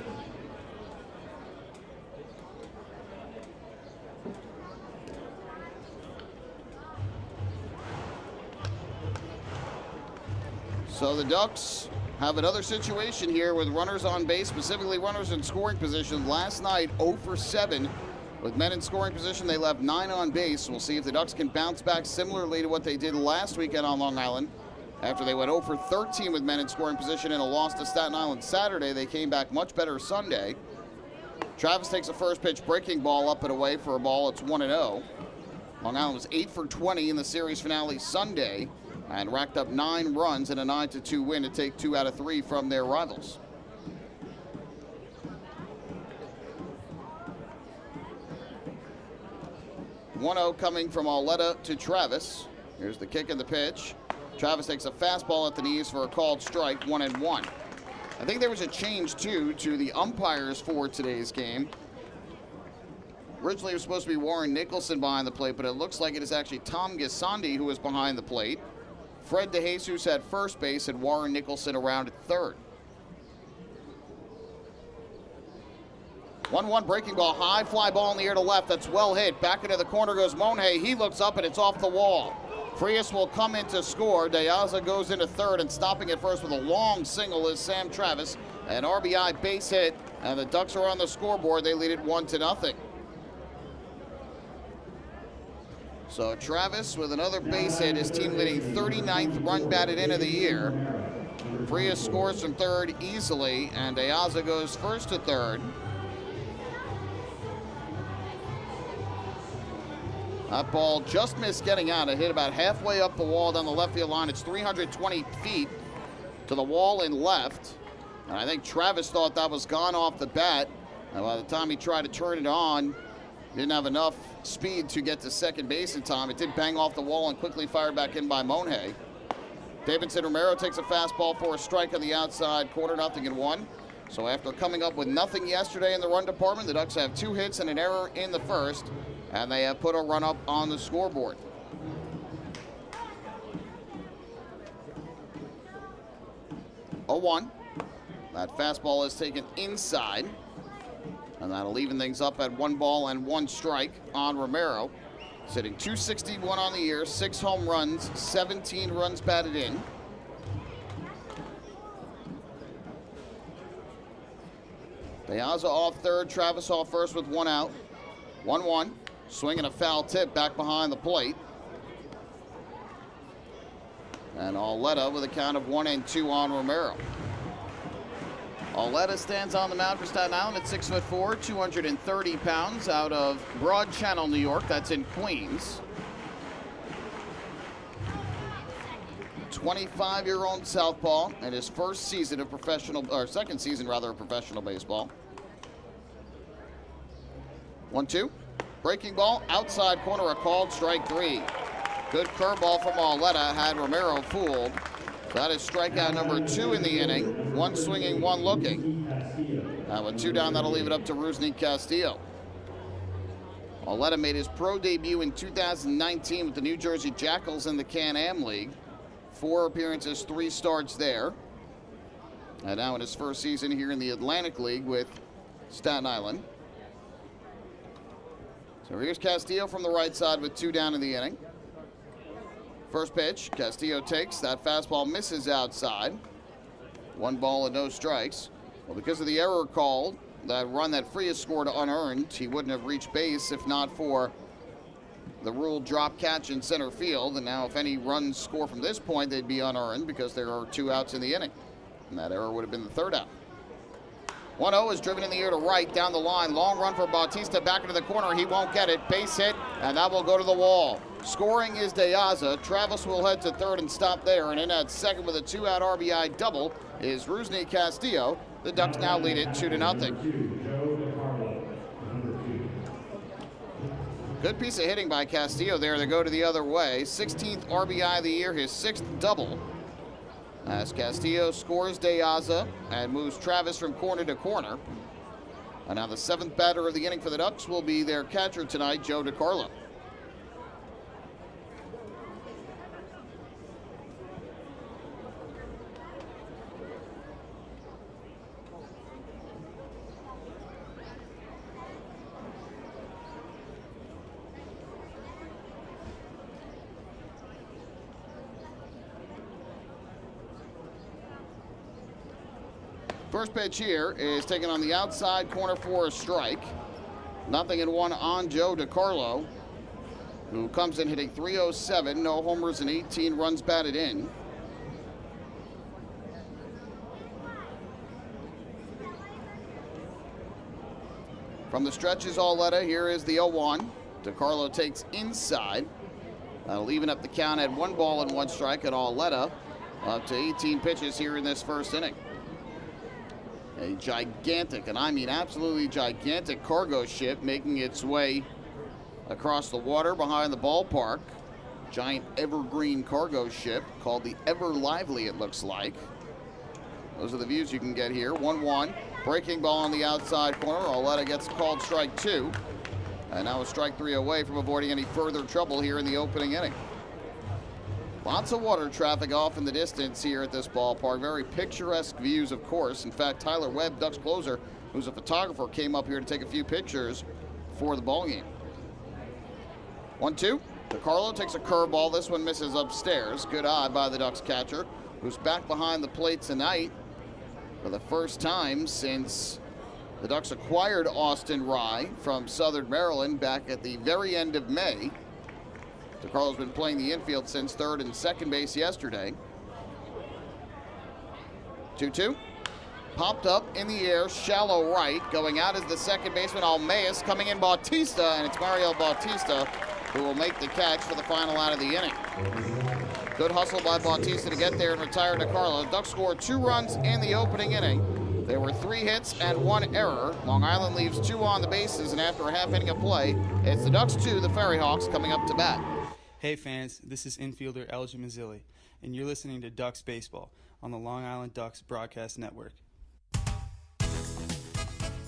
So the Ducks have another situation here with runners on base, specifically runners in scoring position. Last night, 0 for 7 with men in scoring position. They left 9 on base. We'll see if the Ducks can bounce back similarly to what they did last weekend on Long Island. After they went 0 for 13 with men in scoring position in a loss to Staten Island Saturday, they came back much better Sunday. Travis takes a first pitch breaking ball up and away for a ball. It's 1-0. Long Island was 8 for 20 in the series finale Sunday, and racked up 9 runs in a 9-2 win to take 2 out of 3 from their rivals. .1-0 coming from Auletta to Travis. Here's the kick and the pitch. Travis takes a fastball at the knees for a called strike, 1-1. I think there was a change, too, to the umpires for today's game. Originally, it was supposed to be Warren Nicholson behind the plate, but it looks like it is actually Tom Gisandi who is behind the plate. Fred DeJesus at first base and Warren Nicholson around at third. 1-1 breaking ball, high fly ball in the air to left. That's well hit. Back into the corner goes Monhe. He looks up and it's off the wall. Frias will come in to score. De Aza goes into third, and stopping at first with a long single is Sam Travis. An RBI base hit, and the Ducks are on the scoreboard. They lead it 1-0. So Travis with another base hit, his team leading 39th run batted in of the year. Frias scores from third easily, and De Aza goes first to third. That ball just missed getting out. It hit about halfway up the wall down the left field line. It's 320 feet to the wall in left. And I think Travis thought that was gone off the bat. And by the time he tried to turn it on, didn't have enough speed to get to second base in time. It did bang off the wall and quickly fired back in by Monhe. Davidson Romero takes a fastball for a strike on the outside corner, 0-1. So after coming up with nothing yesterday in the run department, the Ducks have 2 hits and an error in the first, and they have put a run up on the scoreboard. A 1. That fastball is taken inside, and that'll even things up at 1 ball and 1 strike on Romero. Sitting .261 on the year, 6 home runs, 17 runs batted in. De Aza off third, Travis off first with 1 out. 1-1, swinging a foul tip back behind the plate. And Auletta with a count of 1-2 on Romero. Auletta stands on the mound for Staten Island at 6'4", 230 pounds, out of Broad Channel, New York. That's in Queens. 25-year-old southpaw in his first season of professional, or second season rather, of professional baseball. 1-2, breaking ball, outside corner, a called strike 3. Good curveball from Auletta had Romero fooled. That is strikeout number 2 in the inning. 1 swinging, 1 looking. With 2 down, that'll leave it up to Rusney Castillo. Arletta made his pro debut in 2019 with the New Jersey Jackals in the Can-Am League. 4 appearances, 3 starts there. And now in his first season here in the Atlantic League with Staten Island. So here's Castillo from the right side with 2 down in the inning. First pitch, Castillo takes. That fastball misses outside. 1 ball and no strikes. Well, because of the error called, that run that Frias scored unearned, he wouldn't have reached base if not for the ruled drop catch in center field. And now if any runs score from this point, they'd be unearned because there are 2 outs in the inning. And that error would have been the 3rd out. 1-0 is driven in the air to right, down the line. Long run for Bautista, back into the corner. He won't get it. Base hit, and that will go to the wall. Scoring is De Aza. Travis will head to 3rd and stop there. And in at 2nd with a 2-out RBI double is Rusney Castillo. The Ducks now lead it 2-0. Good piece of hitting by Castillo there to go to the other way. 16th RBI of the year, his 6th double. As Castillo scores De Aza and moves Travis from corner to corner. And now the 7th batter of the inning for the Ducks will be their catcher tonight, Joe DiCarlo. First pitch here is taken on the outside corner for a strike. 0-1 on Joe DiCarlo, who comes in hitting .307, no homers and 18 runs batted in. From the stretches, Arletta, here is the 0-1. DiCarlo takes inside. That'll even up the count at 1 ball and 1 strike at Arletta. Up to 18 pitches here in this first inning. A gigantic, and I mean absolutely gigantic, cargo ship making its way across the water behind the ballpark. Giant evergreen cargo ship called the Ever Lively, it looks like. Those are the views you can get here. 1-1, breaking ball on the outside corner. Arletta gets called strike 2. And now a strike 3 away from avoiding any further trouble here in the opening inning. Lots of water traffic off in the distance here at this ballpark. Very picturesque views, of course. In fact, Tyler Webb, Ducks closer, who's a photographer, came up here to take a few pictures for the ballgame. 1-2. DiCarlo takes a curveball. This one misses upstairs. Good eye by the Ducks catcher, who's back behind the plate tonight for the first time since the Ducks acquired Austin Rye from Southern Maryland back at the very end of May. DiCarlo's been playing the infield since 3rd and 2nd base yesterday. 2-2. Popped up in the air, shallow right. Going out is the second baseman, Almeas. Coming in, Bautista, and it's Mario Bautista who will make the catch for the final out of the inning. Good hustle by Bautista to get there and retire DiCarlo. Ducks scored 2 runs in the opening inning. There were 3 hits and 1 error. Long Island leaves 2 on the bases, and after a half inning of play, it's the Ducks 2, the FerryHawks coming up to bat. Hey fans, this is infielder Elgin Mazzilli, and you're listening to Ducks Baseball on the Long Island Ducks Broadcast Network.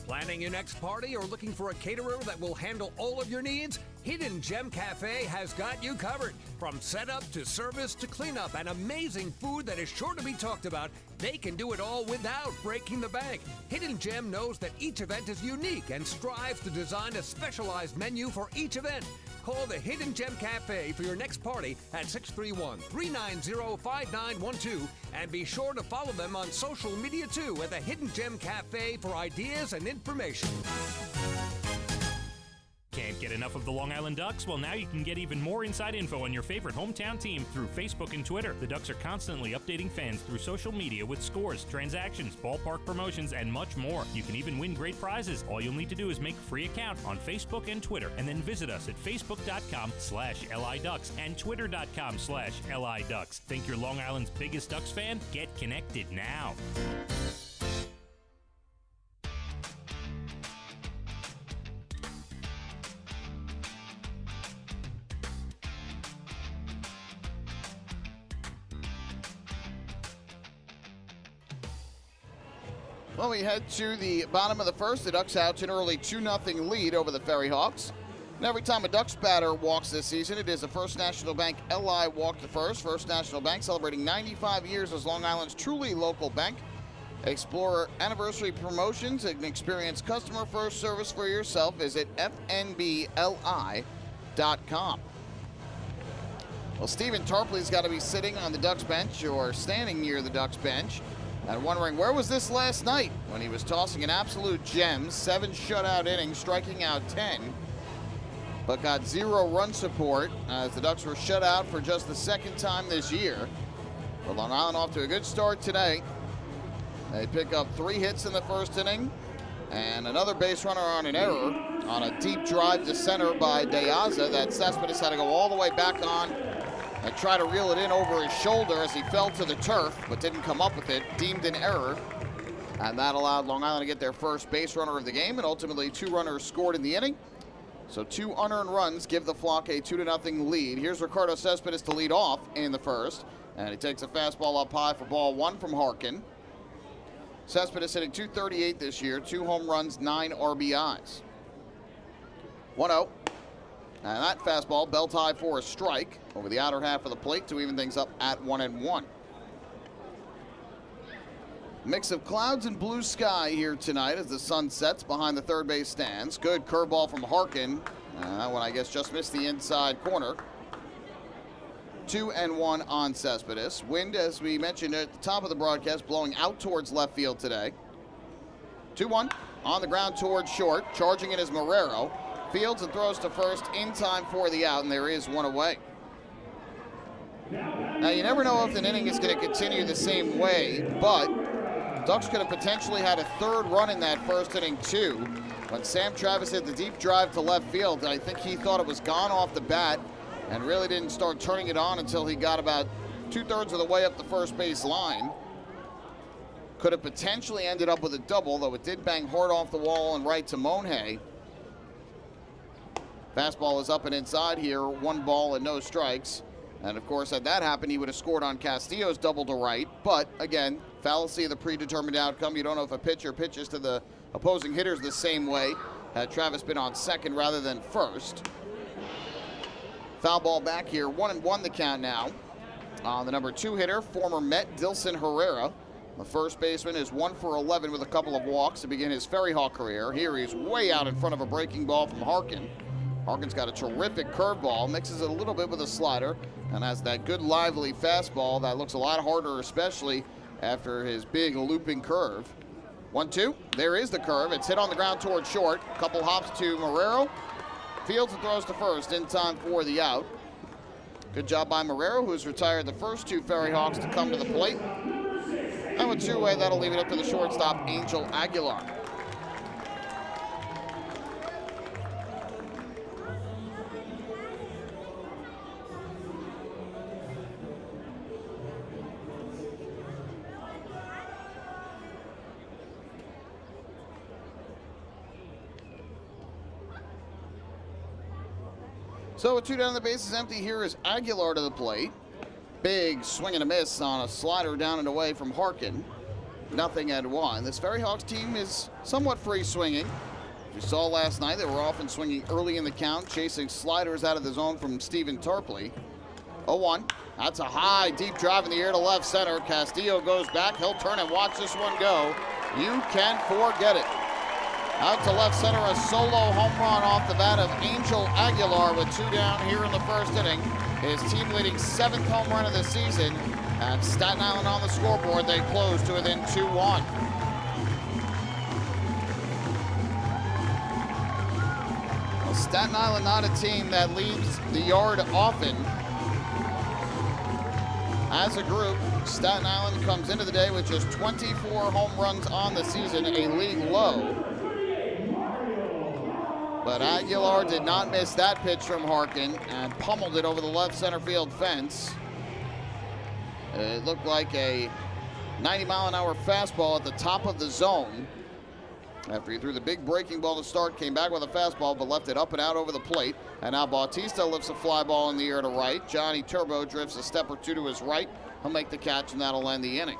Planning your next party or looking for a caterer that will handle all of your needs? Hidden Gem Cafe has got you covered. From setup to service to cleanup and amazing food that is sure to be talked about, they can do it all without breaking the bank. Hidden Gem knows that each event is unique and strives to design a specialized menu for each event. Call the Hidden Gem Cafe for your next party at 631-390-5912 and be sure to follow them on social media too at the Hidden Gem Cafe for ideas and information. Can't get enough of the Long Island Ducks? Well, now you can get even more inside info on your favorite hometown team through Facebook and Twitter. The Ducks are constantly updating fans through social media with scores, transactions, ballpark promotions, and much more. You can even win great prizes. All you'll need to do is make a free account on Facebook and Twitter, and then visit us at facebook.com/LIDucks and twitter.com/LIDucks. Think you're Long Island's biggest Ducks fan? Get connected now. Well, we head to the bottom of the first. The Ducks out to an early 2-0 lead over the FerryHawks. And every time a Ducks batter walks this season, it is a First National Bank LI walk to first. First National Bank celebrating 95 years as Long Island's truly local bank. Explore anniversary promotions and experience customer first service for yourself. Visit fnbli.com. Well, Stephen Tarpley's got to be sitting on the Ducks bench or standing near the Ducks bench and wondering where was this last night when he was tossing an absolute gem, 7 shutout innings, striking out 10, but got 0 run support as the Ducks were shut out for just the second time this year. But Long Island off to a good start today. They pick up 3 hits in the first inning and another base runner on an error on a deep drive to center by Deaza that Cespedes had to go all the way back on and try to reel it in over his shoulder as he fell to the turf, but didn't come up with it, deemed an error. And that allowed Long Island to get their first base runner of the game, and ultimately 2 runners scored in the inning. So 2 unearned runs give the Flock a 2-0 lead. Here's Ricardo Cespedes to lead off in the first, and he takes a fastball up high for ball 1 from Harkin. Cespedes hitting .238 this year, 2 home runs, 9 RBIs. 1-0. And that fastball, belt high for a strike over the outer half of the plate to even things up at 1-1. Mix of clouds and blue sky here tonight as the sun sets behind the third base stands. Good curveball from Harkin. That one, I guess, just missed the inside corner. 2-1 on Cespedes. Wind, as we mentioned at the top of the broadcast, blowing out towards left field today. 2-1 on the ground towards short. Charging it is Marrero. Fields and throws to first in time for the out, and there is 1 away. Now, you never know if an inning is going to continue the same way, but Ducks could have potentially had a 3rd run in that first inning, too. When Sam Travis hit the deep drive to left field, I think he thought it was gone off the bat and really didn't start turning it on until he got about 2/3 of the way up the first base line. Could have potentially ended up with a double, though it did bang hard off the wall and right to Monhay. Fastball is up and inside here, 1 ball and no strikes. And of course, had that happened, he would have scored on Castillo's double to right. But again, fallacy of the predetermined outcome. You don't know if a pitcher pitches to the opposing hitters the same way. Had Travis been on second rather than first. Foul ball back here, 1-1 the count now. On the number 2 hitter, former Met Dilson Herrera. The first baseman is 1 for 11 with a couple of walks to begin his FerryHawk career. Here he's way out in front of a breaking ball from Harkin. Harkin's got a terrific curveball, mixes it a little bit with a slider, and has that good lively fastball that looks a lot harder, especially after his big looping curve. 1-2, there is the curve. It's hit on the ground towards short. Couple hops to Marrero. Fields and throws to first in time for the out. Good job by Marrero, who's retired the first 2 FerryHawks to come to the plate. And with 2 away, that'll leave it up to the shortstop, Angel Aguilar. So with 2 down, the base is empty. Here is Aguilar to the plate. Big swing and a miss on a slider down and away from Harkin. 0-1. This FerryHawks team is somewhat free swinging. As you saw last night, they were often swinging early in the count, chasing sliders out of the zone from Stephen Tarpley. 0-1. That's a high, deep drive in the air to left center. Castillo goes back. He'll turn and watch this one go. You can forget it. Out to left center, a solo home run off the bat of Angel Aguilar with 2 down here in the first inning. His team leading 7th home run of the season. And Staten Island on the scoreboard, they close to within 2-1. Well, Staten Island not a team that leaves the yard often. As a group, Staten Island comes into the day with just 24 home runs on the season, a league low. But Aguilar did not miss that pitch from Harkin and pummeled it over the left center field fence. It looked like a 90-mile-an-hour fastball at the top of the zone. After he threw the big breaking ball to start, came back with a fastball, but left it up and out over the plate. And now Bautista lifts a fly ball in the air to right. Johnny Turbo drifts a step or 2 to his right. He'll make the catch, and that'll end the inning.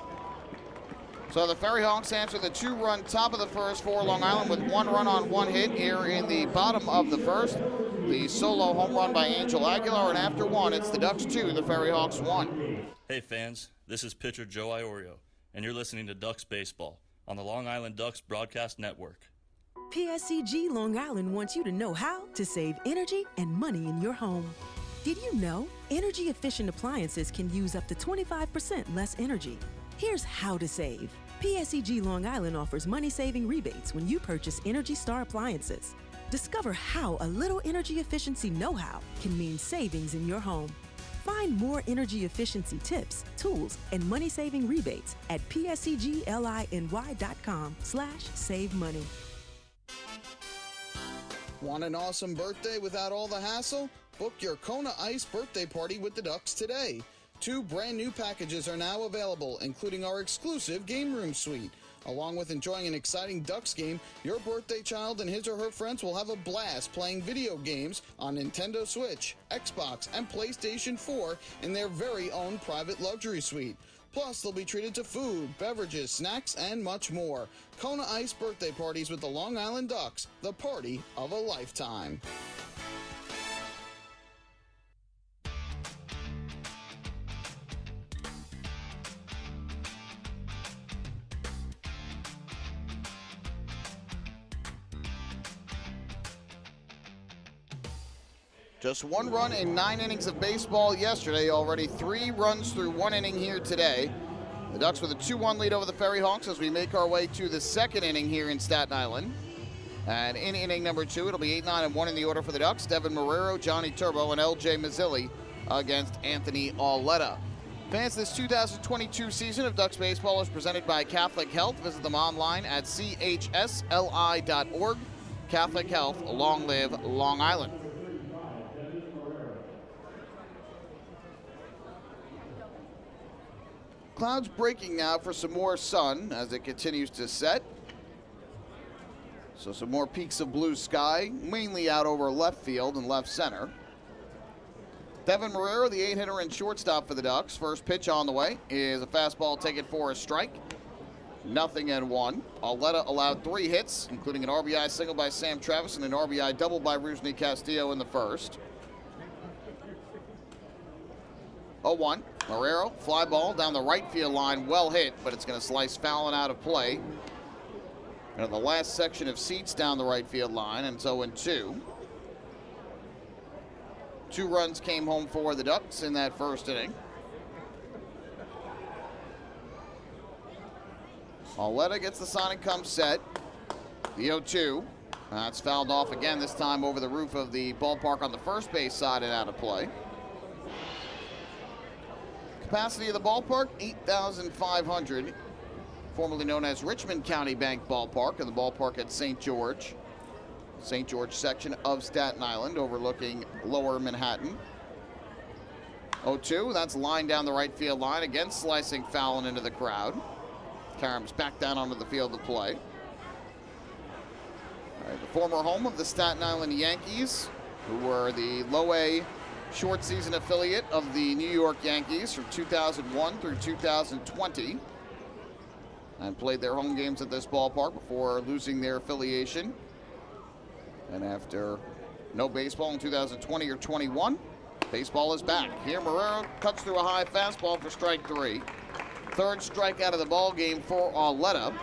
So the FerryHawks answer the 2-run top of the first for Long Island with 1 run on 1 hit here in the bottom of the first. The solo home run by Angel Aguilar, and after 1, it's the Ducks 2, the FerryHawks 1. Hey fans, this is pitcher Joe Iorio, and you're listening to Ducks Baseball on the Long Island Ducks Broadcast Network. PSCG Long Island wants you to know how to save energy and money in your home. Did you know energy-efficient appliances can use up to 25% less energy? Here's how to save. PSEG Long Island offers money-saving rebates when you purchase Energy Star appliances. Discover how a little energy efficiency know-how can mean savings in your home. Find more energy efficiency tips, tools, and money-saving rebates at pscgliny.com/save money. Want an awesome birthday without all the hassle? Book your Kona Ice birthday party with the Ducks today. 2 brand new packages are now available, including our exclusive game room suite. Along with enjoying an exciting Ducks game, your birthday child and his or her friends will have a blast playing video games on Nintendo Switch, Xbox, and PlayStation 4 in their very own private luxury suite. Plus, they'll be treated to food, beverages, snacks, and much more. Kona Ice birthday parties with the Long Island Ducks, the party of a lifetime. Just 1 run in 9 innings of baseball yesterday. Already 3 runs through 1 inning here today. The Ducks with a 2-1 lead over the FerryHawks as we make our way to the 2nd inning here in Staten Island. And in inning number 2, it'll be 8-9-1 in the order for the Ducks. Devin Marrero, Johnny Turbo, and L.J. Mazzilli against Anthony Auletta. Fans, this 2022 season of Ducks Baseball is presented by Catholic Health. Visit them online at chsli.org. Catholic Health, long live Long Island. Clouds breaking now for some more sun as it continues to set. So some more peaks of blue sky, mainly out over left field and left center. Devin Marrero, the 8-hitter and shortstop for the Ducks. First pitch on the way is a fastball taken for a strike. 0-1. Auletta allowed 3 hits, including an RBI single by Sam Travis and an RBI double by Rusney Castillo in the first. 0-1. Marrero, fly ball down the right field line, well hit, but it's going to slice foul and out of play. And the last section of seats down the right field line, and it's 0-2. 2 runs came home for the Ducks in that first inning. Auletta gets the sign and comes set. The 0-2. That's fouled off again, this time over the roof of the ballpark on the first base side and out of play. Capacity of the ballpark, 8,500, formerly known as Richmond County Bank Ballpark, and the ballpark at St. George section of Staten Island, overlooking lower Manhattan. 0-2, that's line down the right field line, again slicing foul and into the crowd. Karam's back down onto the field to play. All right, the former home of the Staten Island Yankees, who were the low-A short season affiliate of the New York Yankees from 2001 through 2020, and played their home games at this ballpark before losing their affiliation. And after no baseball in 2020 or 21, baseball is back. Here Marrero cuts through a high fastball for strike 3. 3rd strikeout of the ball game for Auletta.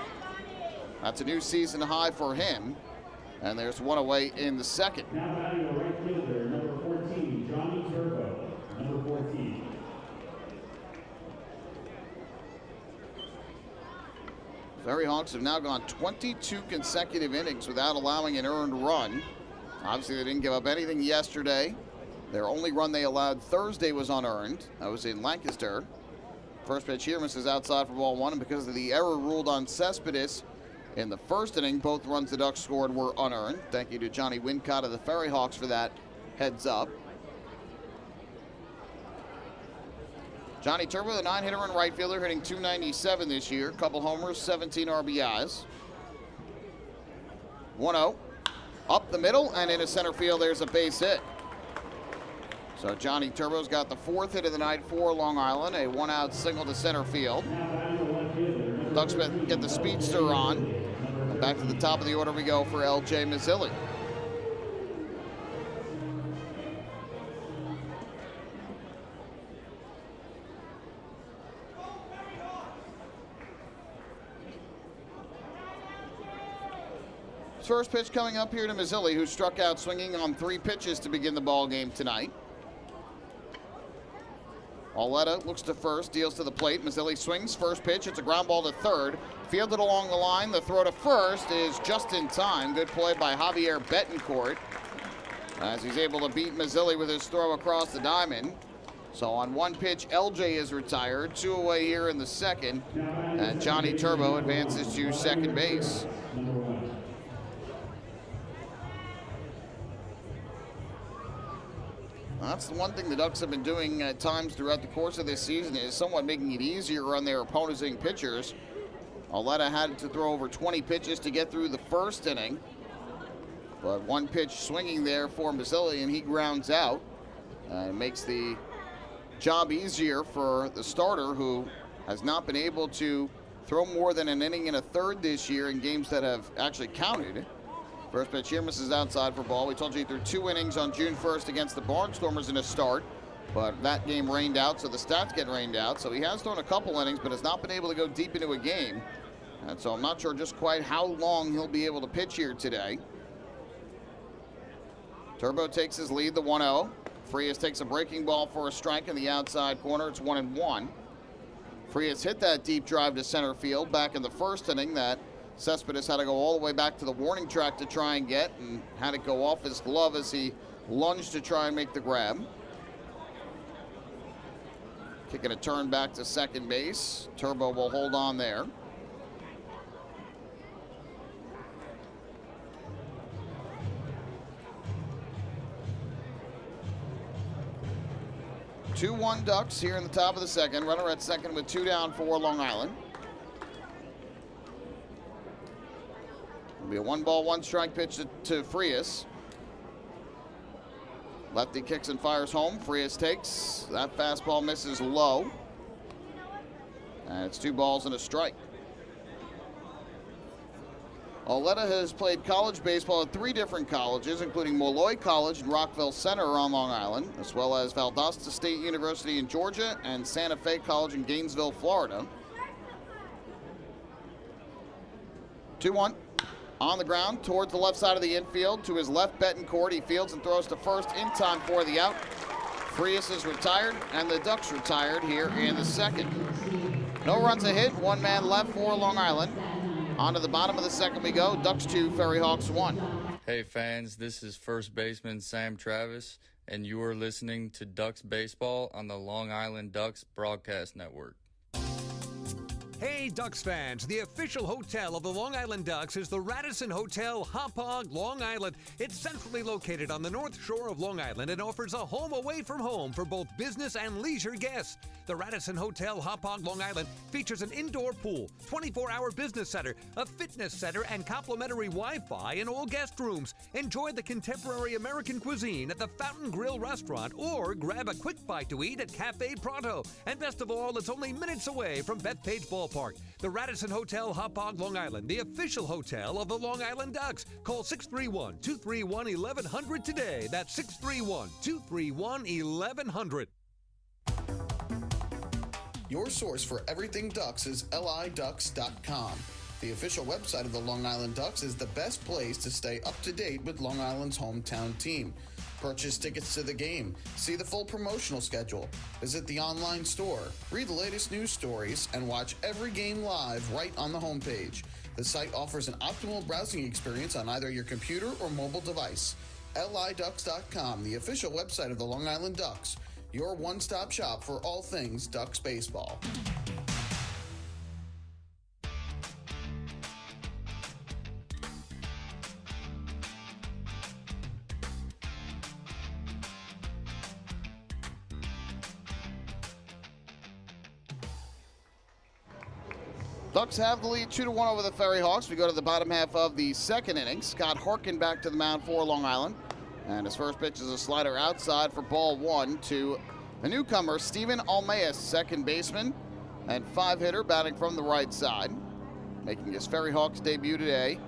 That's a new season high for him. And there's 1 away in the 2nd. Now batting the right fielder, number 14, Johnny Turbo, number 14. FerryHawks have now gone 22 consecutive innings without allowing an earned run. Obviously, they didn't give up anything yesterday. Their only run they allowed Thursday was unearned. That was in Lancaster. First pitch here misses outside for ball 1, and because of the error ruled on Cespedes in the first inning, both runs the Ducks scored were unearned. Thank you to Johnny Wincott of the FerryHawks for that heads up. Johnny Turbo, the 9-hitter and right fielder, hitting .297 this year. Couple homers, 17 RBIs. 1-0. Up the middle and into center field, there's a base hit. So Johnny Turbo's got the 4th hit of the night for Long Island, a 1-out single to center field. Now batting the left fielder, number Ducks get the speedster on. And back to the top of the order we go for L.J. Mazzilli. First pitch coming up here to Mazzilli, who struck out swinging on 3 pitches to begin the ball game tonight. Auletta looks to first, deals to the plate. Mazzilli swings, first pitch. It's a ground ball to third. Fielded along the line. The throw to first is just in time. Good play by Javier Betancourt as he's able to beat Mazzilli with his throw across the diamond. So on 1 pitch, LJ is retired. 2 away here in the second. And Johnny Turbo advances to second base. That's the one thing the Ducks have been doing at times throughout the course of this season, is somewhat making it easier on their opposing pitchers. Auletta had to throw over 20 pitches to get through the first inning. But 1 pitch swinging there for Mazzilli, and he grounds out. It makes the job easier for the starter, who has not been able to throw more than an inning and a third this year in games that have actually counted. First pitch here misses outside for ball. We told you he threw 2 innings on June 1st against the Barnstormers in a start, but that game rained out, so the stats get rained out. So he has thrown a couple innings, but has not been able to go deep into a game. And so I'm not sure just quite how long he'll be able to pitch here today. Turbo takes his lead, the 1-0. Frias takes a breaking ball for a strike in the outside corner. It's 1-1. Frias hit that deep drive to center field back in the first inning that Cespedes had to go all the way back to the warning track to try and get, and had it go off his glove as he lunged to try and make the grab. Kicking a turn back to second base. Turbo will hold on there. Two-1 Ducks here in the top of the second. Runner at second with 2 down for Long Island. It'll be a 1-ball, 1-strike pitch to Frias. Lefty kicks and fires home. Frias takes. That fastball misses low. And it's 2 balls and a strike. Auletta has played college baseball at 3 different colleges, including Molloy College and Rockville Center on Long Island, as well as Valdosta State University in Georgia and Santa Fe College in Gainesville, Florida. 2-1. On the ground towards the left side of the infield. To his left, Betancourt. He fields and throws to first in time for the out. Frias is retired, and the Ducks retired here in the second. No runs a hit, 1 man left for Long Island. On to the bottom of the second we go. Ducks 2, FerryHawks 1. Hey fans, this is first baseman Sam Travis, and you are listening to Ducks Baseball on the Long Island Ducks Broadcast Network. Hey, Ducks fans, the official hotel of the Long Island Ducks is the Radisson Hotel, Hauppauge, Long Island. It's centrally located on the north shore of Long Island and offers a home away from home for both business and leisure guests. The Radisson Hotel, Hauppauge, Long Island features an indoor pool, 24-hour business center, a fitness center, and complimentary Wi-Fi in all guest rooms. Enjoy the contemporary American cuisine at the Fountain Grill restaurant or grab a quick bite to eat at Cafe Pronto. And best of all, it's only minutes away from Bethpage Ballpark. The Radisson Hotel, Hauppauge, Long Island, the official hotel of the Long Island Ducks. Call 631-231-1100 today. That's 631-231-1100. Your source for everything Ducks is liducks.com. The official website of the Long Island Ducks is the best place to stay up to date with Long Island's hometown team. Purchase tickets to the game, see the full promotional schedule, visit the online store, read the latest news stories, and watch every game live right on the homepage. The site offers an optimal browsing experience on either your computer or mobile device. liducks.com, the official website of the Long Island Ducks, your one-stop shop for all things Ducks baseball. Ducks have the lead 2-1 over the FerryHawks. We go to the bottom half of the second inning. Scott Harkin back to the mound for Long Island. And his first pitch is a slider outside for ball 1 to the newcomer, Steven Almeas, second baseman and 5-hitter batting from the right side. making his FerryHawks debut today.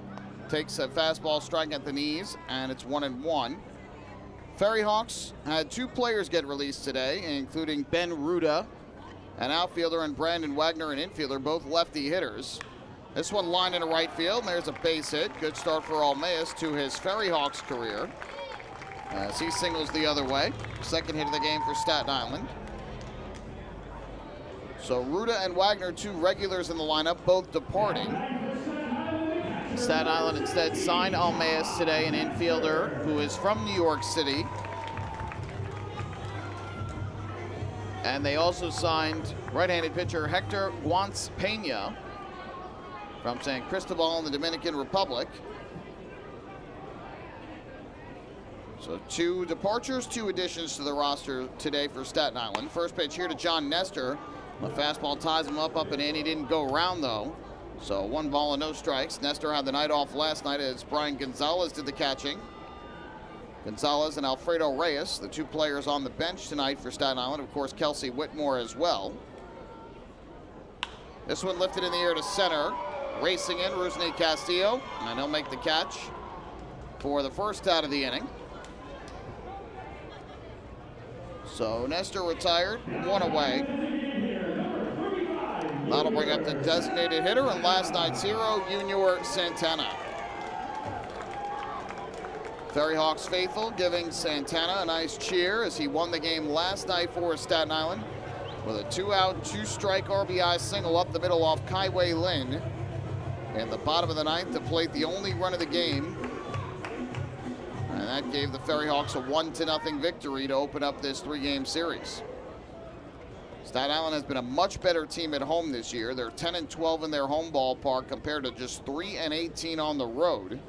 Takes a fastball strike at the knees, and it's 1-1. FerryHawks had 2 players get released today, including Ben Ruda, an outfielder, and Brandon Wagner, an infielder, both lefty hitters. This one lined into right field, and there's a base hit. Good start for Almeas to his FerryHawks career, as he singles the other way. Second hit of the game for Staten Island. So Ruda and Wagner, 2 regulars in the lineup, both departing. Staten Island instead signed Almeas today, an infielder who is from New York City. And they also signed right-handed pitcher Hector Guantz Pena from San Cristobal in the Dominican Republic. So 2 departures, 2 additions to the roster today for Staten Island. First pitch here to John Nestor. The fastball ties him up and in. He didn't go around, though. So 1 ball and no strikes. Nestor had the night off last night as Brian Gonzalez did the catching. Gonzalez and Alfredo Reyes, the 2 players on the bench tonight for Staten Island. Of course, Kelsey Whitmore as well. This one lifted in the air to center. Racing in, Rusney Castillo, and he'll make the catch for the first out of the inning. So Nestor retired, 1 away. That'll bring up the designated hitter and last night's hero, Junior Santana. FerryHawks faithful giving Santana a nice cheer as he won the game last night for Staten Island with a 2-out, 2-strike RBI single up the middle off Kaiwei Lin in the bottom of the 9th to plate the only run of the game. And that gave the FerryHawks a 1-0 victory to open up this 3-game series. Staten Island has been a much better team at home this year. They're 10-12 in their home ballpark compared to just 3-18 on the road.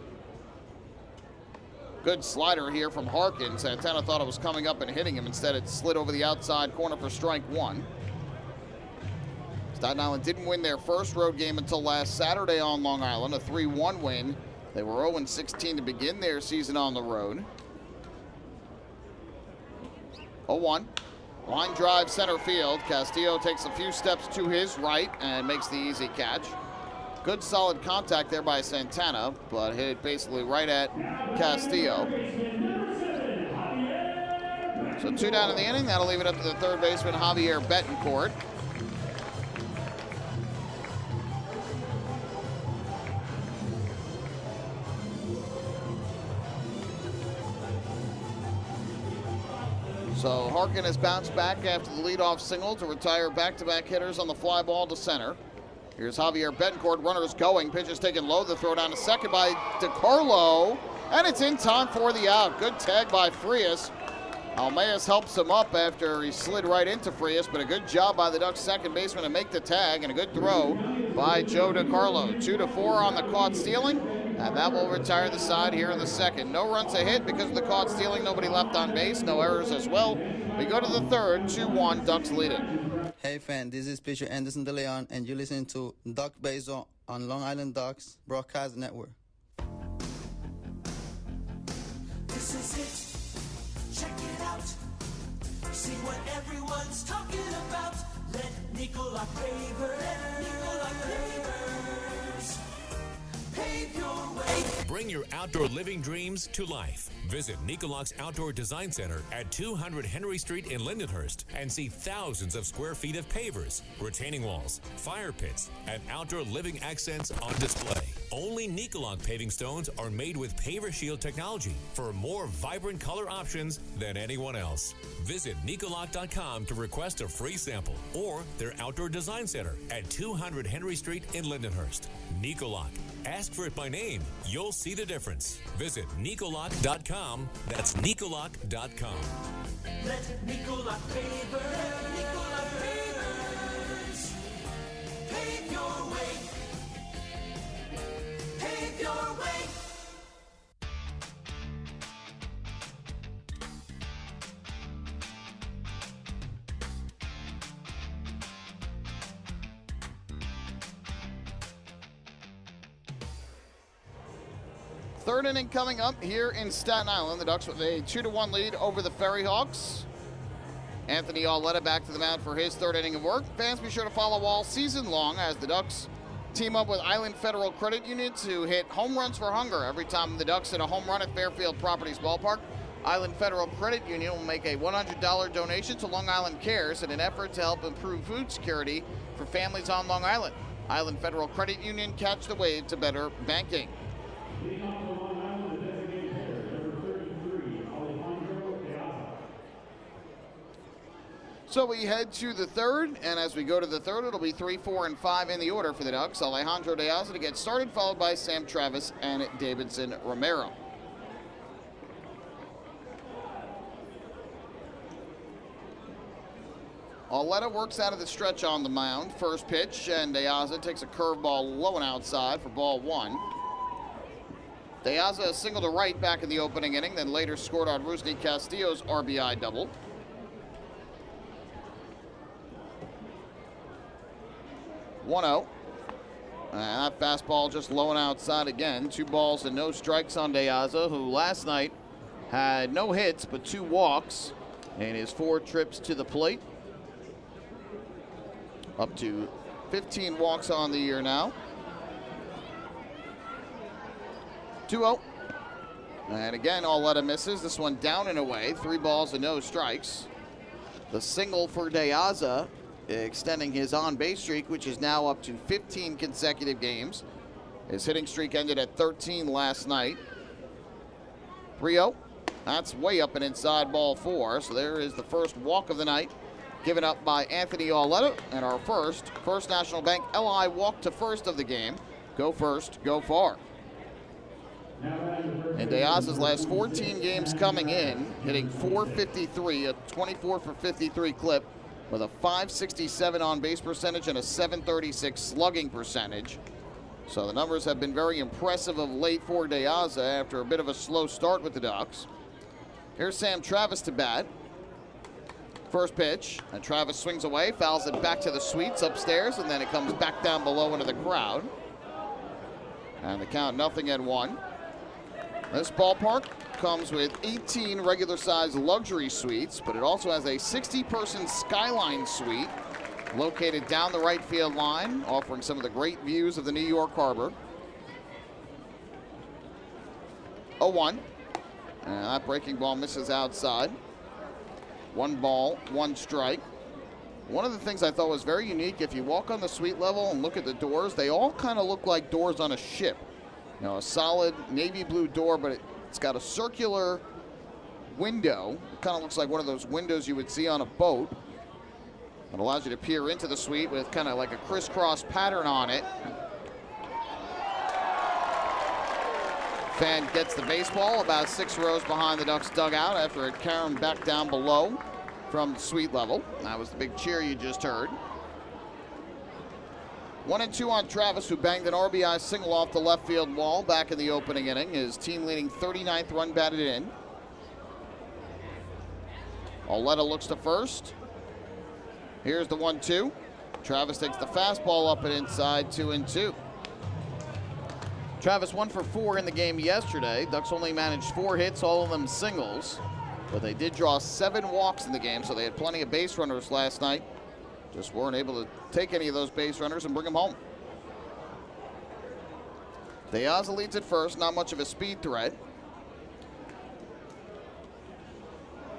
Good slider here from Harkin. Santana thought it was coming up and hitting him. Instead, it slid over the outside corner for strike 1. Staten Island didn't win their first road game until last Saturday on Long Island, a 3-1 win. They were 0-16 to begin their season on the road. 0-1. Line drive center field. Castillo takes a few steps to his right and makes the easy catch. Good solid contact there by Santana, but hit it basically right at Castillo. So 2 down in the inning. That'll leave it up to the third baseman, Javier Betancourt. So Harkin has bounced back after the leadoff single to retire back-to-back hitters on the fly ball to center. Here's Javier Betancourt, runners going. Pitch is taken low. The throw down to second by DiCarlo. And it's in time for the out. Good tag by Frias. Almeas helps him up after he slid right into Frias, but a good job by the Ducks second baseman to make the tag, and a good throw by Joe DiCarlo. 2-4 on the caught stealing, and that will retire the side here in the second. No runs a hit because of the caught stealing. Nobody left on base. No errors as well. We go to the third. 2-1. Ducks lead it. Hey fan, this is pitcher Anderson De Leon, and you're listening to Duck Baseball on Long Island Ducks Broadcast Network. This is it. Check it out. See what everyone's talking about. Let Nicolak Pavers pave your way. Bring your outdoor living dreams to life. Visit Nicolak's Outdoor Design Center at 200 Henry Street in Lindenhurst and see thousands of square feet of pavers, retaining walls, fire pits, and outdoor living accents on display. Only Nicolak paving stones are made with Paver Shield technology for more vibrant color options than anyone else. Visit Nicolak.com to request a free sample or their Outdoor Design Center at 200 Henry Street in Lindenhurst. Nicolak. Ask for it by name. You'll see the difference. Visit Nicolak.com. That's Nicolak.com. Let Nicolak Pavers pave your way. Pave your way. Third inning coming up here in Staten Island. The Ducks with a 2-1 lead over the FerryHawks. Anthony Auletta back to the mound for his third inning of work. Fans, be sure to follow all season long as the Ducks team up with Island Federal Credit Union to hit home runs for hunger. Every time the Ducks hit a home run at Fairfield Properties Ballpark, Island Federal Credit Union will make a $100 donation to Long Island Cares in an effort to help improve food security for families on Long Island. Island Federal Credit Union, catch the wave to better banking. Leading off the Long Island, the designated hitter, number 33, Alejandro de Asa. So we head to the third, and as we go to the third, it'll be 3, 4, and 5 in the order for the Ducks. Alejandro de Asa to get started, followed by Sam Travis and Davidson Romero. Auletta works out of the stretch on the mound. First pitch, and De Asa takes a curveball low and outside for ball 1. De Asa singled to right back in the opening inning, then later scored on Rusney Castillo's RBI double. (1-0). And that fastball just low and outside again. 2 balls and no strikes on De Asa, who last night had no hits but 2 walks in his 4 trips to the plate. Up to 15 walks on the year now. 2-0. And again, Auletta misses. This one down and away. 3 balls and no strikes. The single for De Asa, extending his on-base streak, which is now up to 15 consecutive games. His hitting streak ended at 13 last night. 3-0. That's way up and inside ball 4. So there is the first walk of the night, given up by Anthony Auletta, and our first First National Bank LI walk to first of the game. Go first, go far. In De Asa's last 14 games coming in, hitting .453, a 24 for 53 clip, with a .567 on-base percentage and a .736 slugging percentage. So the numbers have been very impressive of late for De Asa after a bit of a slow start with the Ducks. Here's Sam Travis to bat. First pitch, and Travis swings away, fouls it back to the suites upstairs, and then it comes back down below into the crowd. And the count 0-1. This ballpark comes with 18 regular-sized luxury suites, but it also has a 60-person Skyline suite located down the right field line, offering some of the great views of the New York Harbor. 0-1. And that breaking ball misses outside. 1 ball, 1 strike. One of the things I thought was very unique, if you walk on the suite level and look at the doors, they all kind of look like doors on a ship. You know, a solid navy blue door, but it's got a circular window. It kind of looks like one of those windows you would see on a boat. It allows you to peer into the suite with kind of like a crisscross pattern on it. Fan gets the baseball about 6 rows behind the Ducks dugout after it caromed back down below from the suite level. That was the big cheer you just heard. 1-2 on Travis, who banged an RBI single off the left field wall back in the opening inning. His team-leading 39th run batted in. Auletta looks to first. Here's the 1-2. Travis takes the fastball up and inside, 2-2. Travis 1 for 4 in the game yesterday. Ducks only managed 4 hits, all of them singles. But they did draw 7 walks in the game, so they had plenty of base runners last night. Just weren't able to take any of those base runners and bring them home. De Asa leads at first, not much of a speed threat.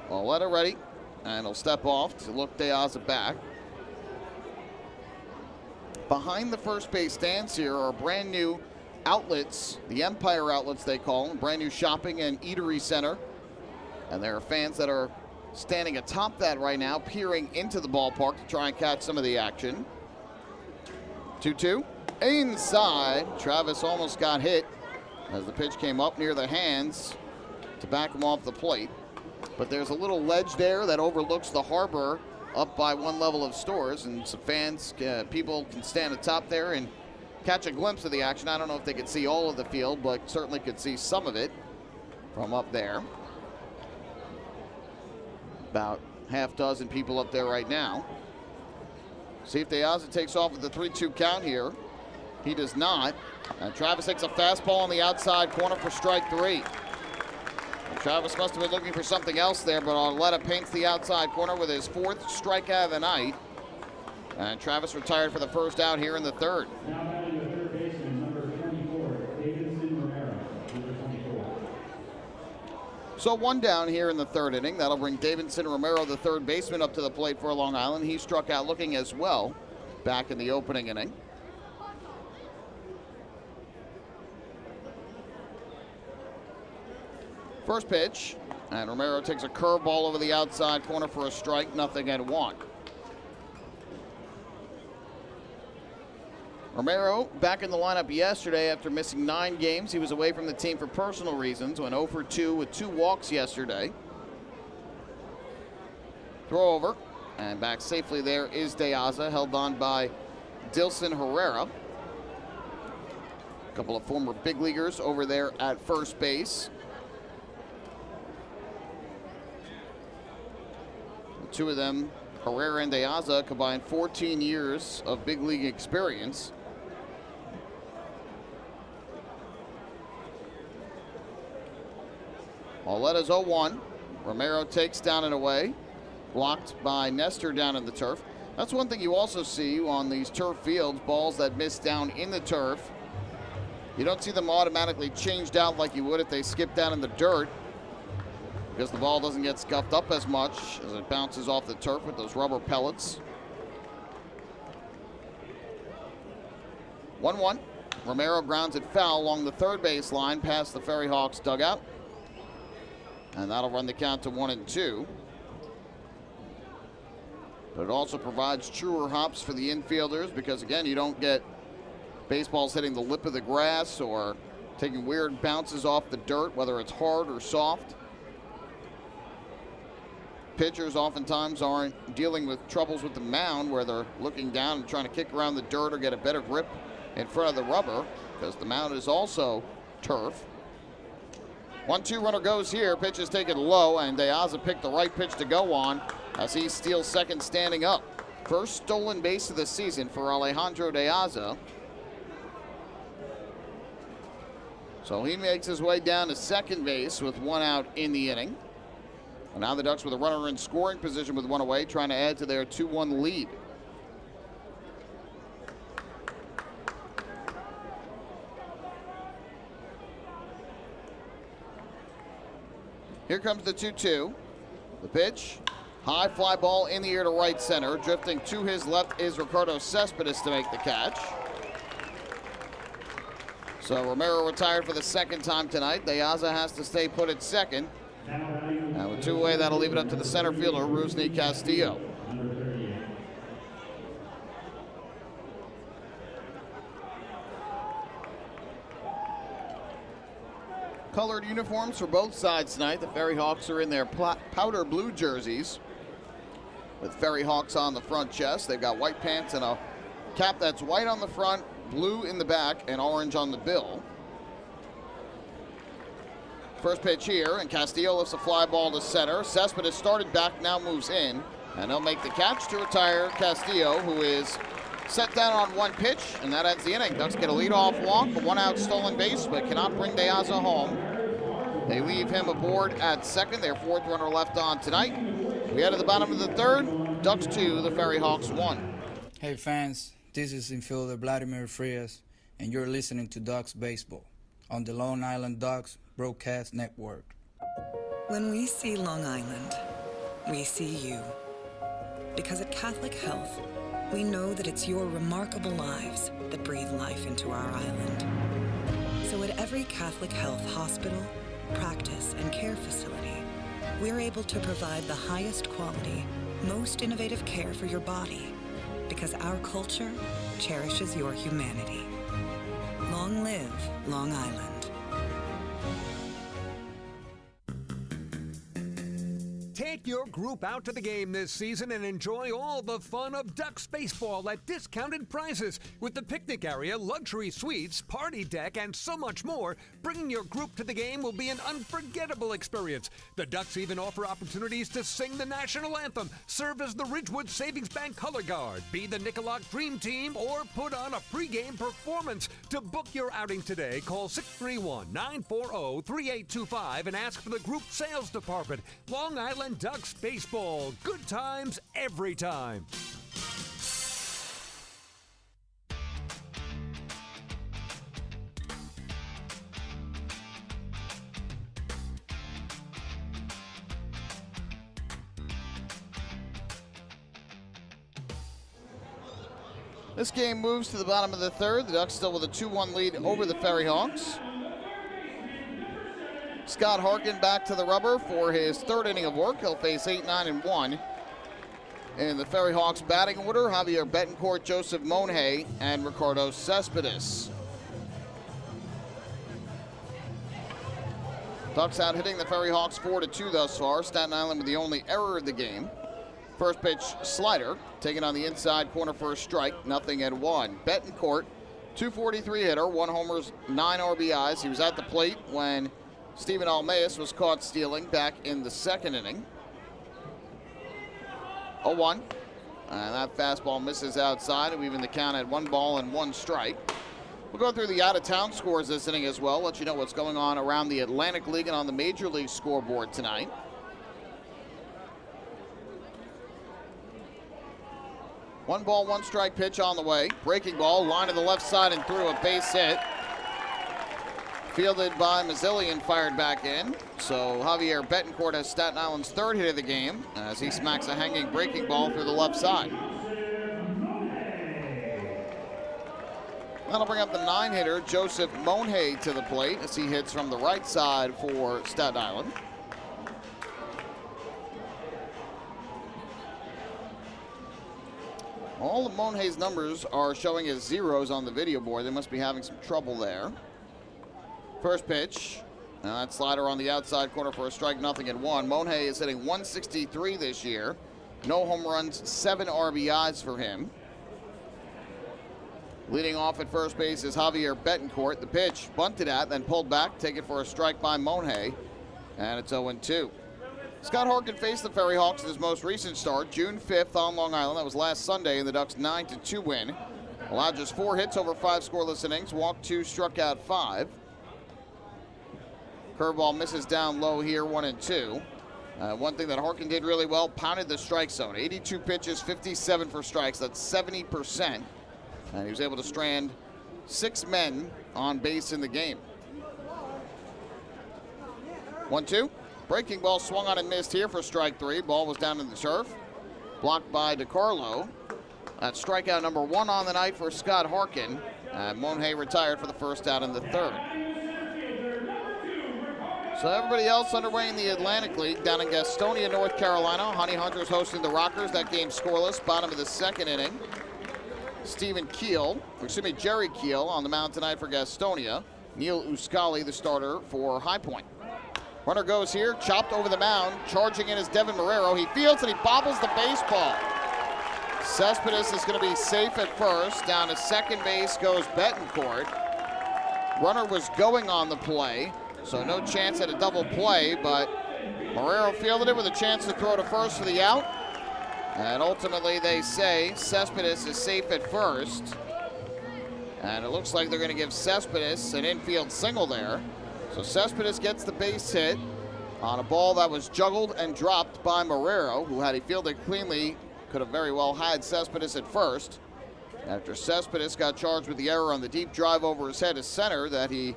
Auletta ready, and he'll step off to look De Asa back. Behind the first base stands here are brand new outlets, the Empire outlets they call them, brand new shopping and eatery center. And there are fans that are standing atop that right now, peering into the ballpark to try and catch some of the action. 2-2. Inside. Travis almost got hit as the pitch came up near the hands to back him off the plate. But there's a little ledge there that overlooks the harbor up by one level of stores, and some fans, people can stand atop there and catch a glimpse of the action. I don't know if they could see all of the field, but certainly could see some of it from up there. About half dozen people up there right now. See if De Asa takes off with the 3-2 count here. He does not. And Travis takes a fastball on the outside corner for strike 3. And Travis must have been looking for something else there, but Auletta paints the outside corner with his 4th strikeout of the night. And Travis retired for the first out here in the 3rd. Now batting the So one down here in the third inning. That'll bring Davidson Romero, the third baseman, up to the plate for Long Island. He struck out looking as well back in the opening inning. First pitch, and Romero takes a curveball over the outside corner for a strike, 0-1. Romero back in the lineup yesterday after missing 9 games. He was away from the team for personal reasons, went 0 for 2 with 2 walks yesterday. Throw over, and back safely there is De Aza, held on by Dilson Herrera. A couple of former big leaguers over there at first base. The two of them, Herrera and De Aza, combined 14 years of big league experience. Pauleta's 0-1. Romero takes down and away. Blocked by Nestor down in the turf. That's one thing you also see on these turf fields, balls that miss down in the turf. You don't see them automatically changed out like you would if they skip down in the dirt, because the ball doesn't get scuffed up as much as it bounces off the turf with those rubber pellets. 1-1. Romero grounds it foul along the third base line past the FerryHawks dugout. And that'll run the count to 1-2. But it also provides truer hops for the infielders because, again, you don't get baseballs hitting the lip of the grass or taking weird bounces off the dirt, whether it's hard or soft. Pitchers oftentimes aren't dealing with troubles with the mound where they're looking down and trying to kick around the dirt or get a better grip in front of the rubber because the mound is also turf. 1-2 runner goes here. Pitch is taken low, and De Aza picked the right pitch to go on as he steals second standing up. First stolen base of the season for Alejandro De Aza. So he makes his way down to second base with 1 out in the inning. And now the Ducks with a runner in scoring position with 1 away, trying to add to their 2-1 lead. Here comes the 2-2. The pitch, high fly ball in the air to right center. Drifting to his left is Ricardo Cespedes to make the catch. So Romero retired for the second time tonight. De Aza has to stay put at second. And with 2 away, that'll leave it up to the center fielder, Rusney Castillo. Colored uniforms for both sides tonight. The FerryHawks are in their powder blue jerseys with FerryHawks on the front chest. They've got white pants and a cap that's white on the front, blue in the back, and orange on the bill. First pitch here, and Castillo lifts a fly ball to center. Cespedes started back, now moves in, and they'll make the catch to retire Castillo, who is set down on 1 pitch, and that ends the inning. Ducks get a leadoff walk, a 1-out stolen base, but cannot bring De Aza home. They leave him aboard at second, their 4th runner left on tonight. We head to the bottom of the 3rd. Ducks 2, the FerryHawks 1. Hey fans, this is infielder Vladimir Frias, and you're listening to Ducks Baseball on the Long Island Ducks Broadcast Network. When we see Long Island, we see you. Because at Catholic Health, we know that it's your remarkable lives that breathe life into our island. So at every Catholic Health hospital, practice, and care facility, we're able to provide the highest quality, most innovative care for your body, because our culture cherishes your humanity. Long live Long Island. Take your group out to the game this season and enjoy all the fun of Ducks baseball at discounted prices with the picnic area, luxury suites, party deck, and so much more. Bringing your group to the game will be an unforgettable experience. The Ducks even offer opportunities to sing the national anthem, serve as the Ridgewood Savings Bank color guard, be the Nickolock Dream Team, or put on a pregame performance. To book your outing today, call 631-940-3825 and ask for the group sales department. Long Island Ducks baseball. Good times every time. This game moves to the bottom of the third. The Ducks still with a 2-1 lead over the FerryHawks. Scott Harkin back to the rubber for his third inning of work. He'll face 8, 9, and 1. In the FerryHawks batting order, Javier Betancourt, Joseph Monhay, and Ricardo Cespedes. Ducks out hitting the FerryHawks 4-2 thus far. Staten Island with the only error of the game. First pitch slider, taken on the inside corner for a strike, 0-1. Betancourt, 243 hitter, 1 homers, 9 RBIs. He was at the plate when Steven Almeas was caught stealing back in the second inning. 0-1, and that fastball misses outside, and we've in the count at 1 ball and 1 strike. We'll go through the out-of-town scores this inning as well, let you know what's going on around the Atlantic League and on the Major League scoreboard tonight. One ball, 1 strike pitch on the way. Breaking ball, line to the left side and through, a base hit. Fielded by Mazzilli and fired back in. So Javier Betancourt has Staten Island's third hit of the game as he smacks a hanging breaking ball through the left side. That'll bring up the 9-hitter, Joseph Monhay, to the plate as he hits from the right side for Staten Island. All of Monhay's numbers are showing as zeros on the video board. They must be having some trouble there. First pitch, and that slider on the outside corner for a strike, 0-1. Monhay is hitting 163 this year. No home runs, 7 RBIs for him. Leading off at first base is Javier Betancourt. The pitch bunted at, then pulled back, taken for a strike by Monhay, and it's 0-2. Scott Harkin faced the FerryHawks in his most recent start, June 5th on Long Island. That was last Sunday in the Ducks' 9-2 win. Allowed just 4 hits over 5 scoreless innings, walked 2, struck out 5. Curveball misses down low here, 1-2. One thing that Harkin did really well, pounded the strike zone. 82 pitches, 57 for strikes. That's 70%. And he was able to strand 6 men on base in the game. 1-2. Breaking ball swung on and missed here for strike 3. Ball was down in the turf. Blocked by DiCarlo. That's strikeout number 1 on the night for Scott Harkin. Monhay retired for the first out in the third. So everybody else underway in the Atlantic League down in Gastonia, North Carolina. Honey Hunters hosting the Rockers. That game scoreless, bottom of the second inning. Jerry Keel on the mound tonight for Gastonia. Neil Uscali, the starter for High Point. Runner goes here, chopped over the mound. Charging in is Devin Marrero. He fields and he bobbles the baseball. Cespedes is going to be safe at first. Down to second base goes Betancourt. Runner was going on the play, so no chance at a double play, but Marrero fielded it with a chance to throw to first for the out. And ultimately they say Cespedes is safe at first. And it looks like they're going to give Cespedes an infield single there. So Cespedes gets the base hit on a ball that was juggled and dropped by Marrero, who, had he fielded cleanly, could have very well had Cespedes at first. After Cespedes got charged with the error on the deep drive over his head to center that he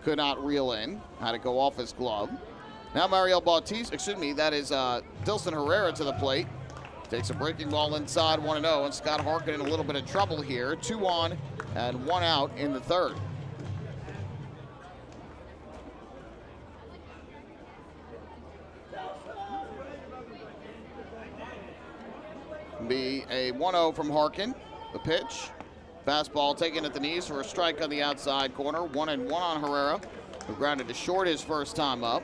could not reel in, had to go off his glove. Now that is Dilson Herrera to the plate. Takes a breaking ball inside, 1-0, and Scott Harkin in a little bit of trouble here. 2 on and 1 out in the third. Be a 1-0 from Harkin. The pitch. Fastball taken at the knees for a strike on the outside corner. 1-1 on Herrera, who grounded to short his first time up.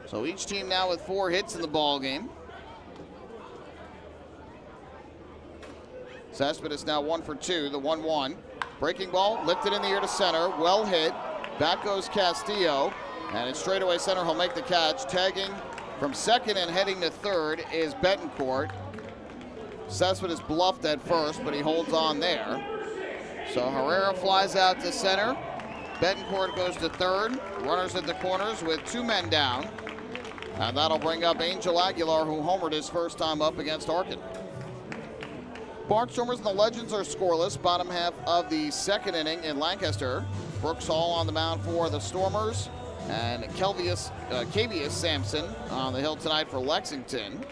So each team now with 4 hits in the ball game. Cespedes now 1 for 2, the 1-1. Breaking ball, lifted in the air to center, well hit. Back goes Castillo, and in straightaway center, he'll make the catch. Tagging from second and heading to third is Betancourt. Cespedes bluffed at first, but he holds on there. So Herrera flies out to center. Betancourt goes to third. Runners at the corners with 2 men down. And that'll bring up Angel Aguilar, who homered his first time up against Harkin. Barnstormers and the Legends are scoreless. Bottom half of the second inning in Lancaster. Brooks Hall on the mound for the Stormers. And Cavius Sampson on the hill tonight for Lexington.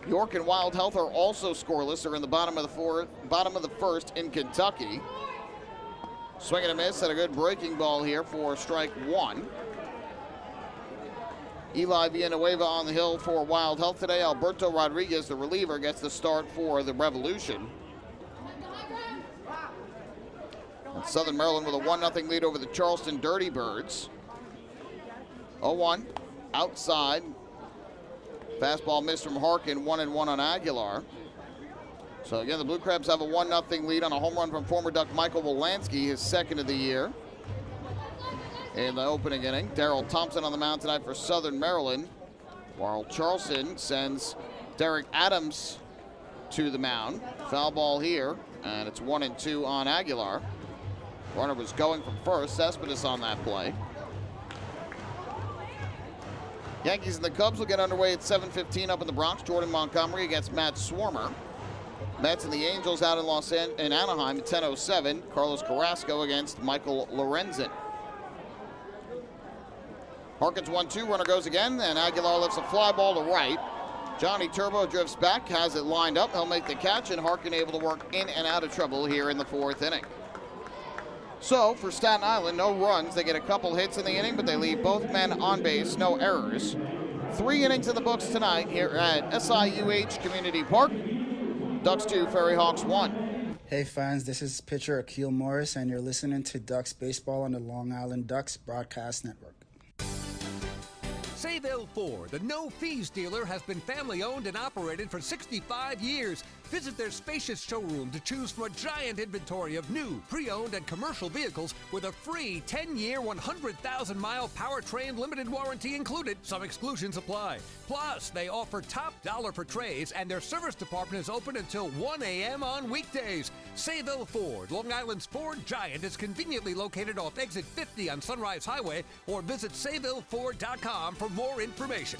York and Wild Health are also scoreless. They're in the bottom of the first in Kentucky. Swing and a miss, and a good breaking ball here for strike one. Eli Villanueva on the hill for Wild Health today. Alberto Rodriguez, the reliever, gets the start for the Revolution. And Southern Maryland with a 1-0 lead over the Charleston Dirty Birds. 0-1 outside. Fastball missed from Harkin, 1-1 on Aguilar. So again, the Blue Crabs have a 1-0 lead on a home run from former Duck Michael Wolanski, his second of the year. In the opening inning, Darrell Thompson on the mound tonight for Southern Maryland, while Charleston sends Derek Adams to the mound. Foul ball here, and it's 1-2 on Aguilar. Runner was going from first. Cespedes on that play. Yankees and the Cubs will get underway at 7:15 up in the Bronx. Jordan Montgomery against Matt Swarmer. Mets and the Angels out in Anaheim at 10:07. Carlos Carrasco against Michael Lorenzen. Harkins 1-2, runner goes again, and Aguilar lifts a fly ball to right. Johnny Turbo drifts back, has it lined up. He'll make the catch, and Harkin able to work in and out of trouble here in the fourth inning. So for Staten Island, no runs. They get a couple hits in the inning, but they leave both men on base, no errors. 3 innings in the books tonight here at SIUH Community Park. Ducks 2, FerryHawks 1. Hey fans, this is pitcher Akil Morris, and you're listening to Ducks Baseball on the Long Island Ducks Broadcast Network. Sayville Ford, the no-fees dealer, has been family-owned and operated for 65 years. Visit their spacious showroom to choose from a giant inventory of new, pre-owned, and commercial vehicles with a free 10-year, 100,000-mile powertrain limited warranty included. Some exclusions apply. Plus, they offer top dollar for trades, and their service department is open until 1 a.m. on weekdays. Sayville Ford, Long Island's Ford giant, is conveniently located off exit 50 on Sunrise Highway, or visit SayvilleFord.com for more information.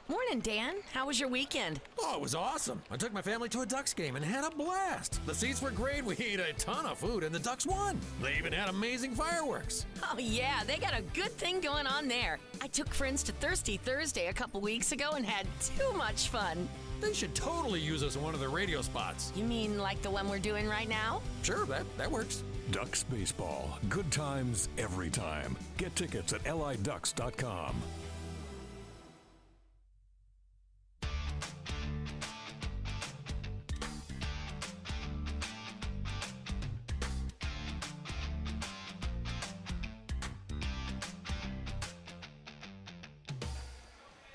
Morning, Dan. How was your weekend? Oh, it was awesome. I took my family to a Ducks game and had a blast. The seats were great. We ate a ton of food, and the Ducks won. They even had amazing fireworks. Oh, yeah, they got a good thing going on there. I took friends to Thirsty Thursday a couple weeks ago and had too much fun. They should totally use us in one of their radio spots. You mean like the one we're doing right now? Sure, that works. Ducks Baseball. Good times every time. Get tickets at liducks.com.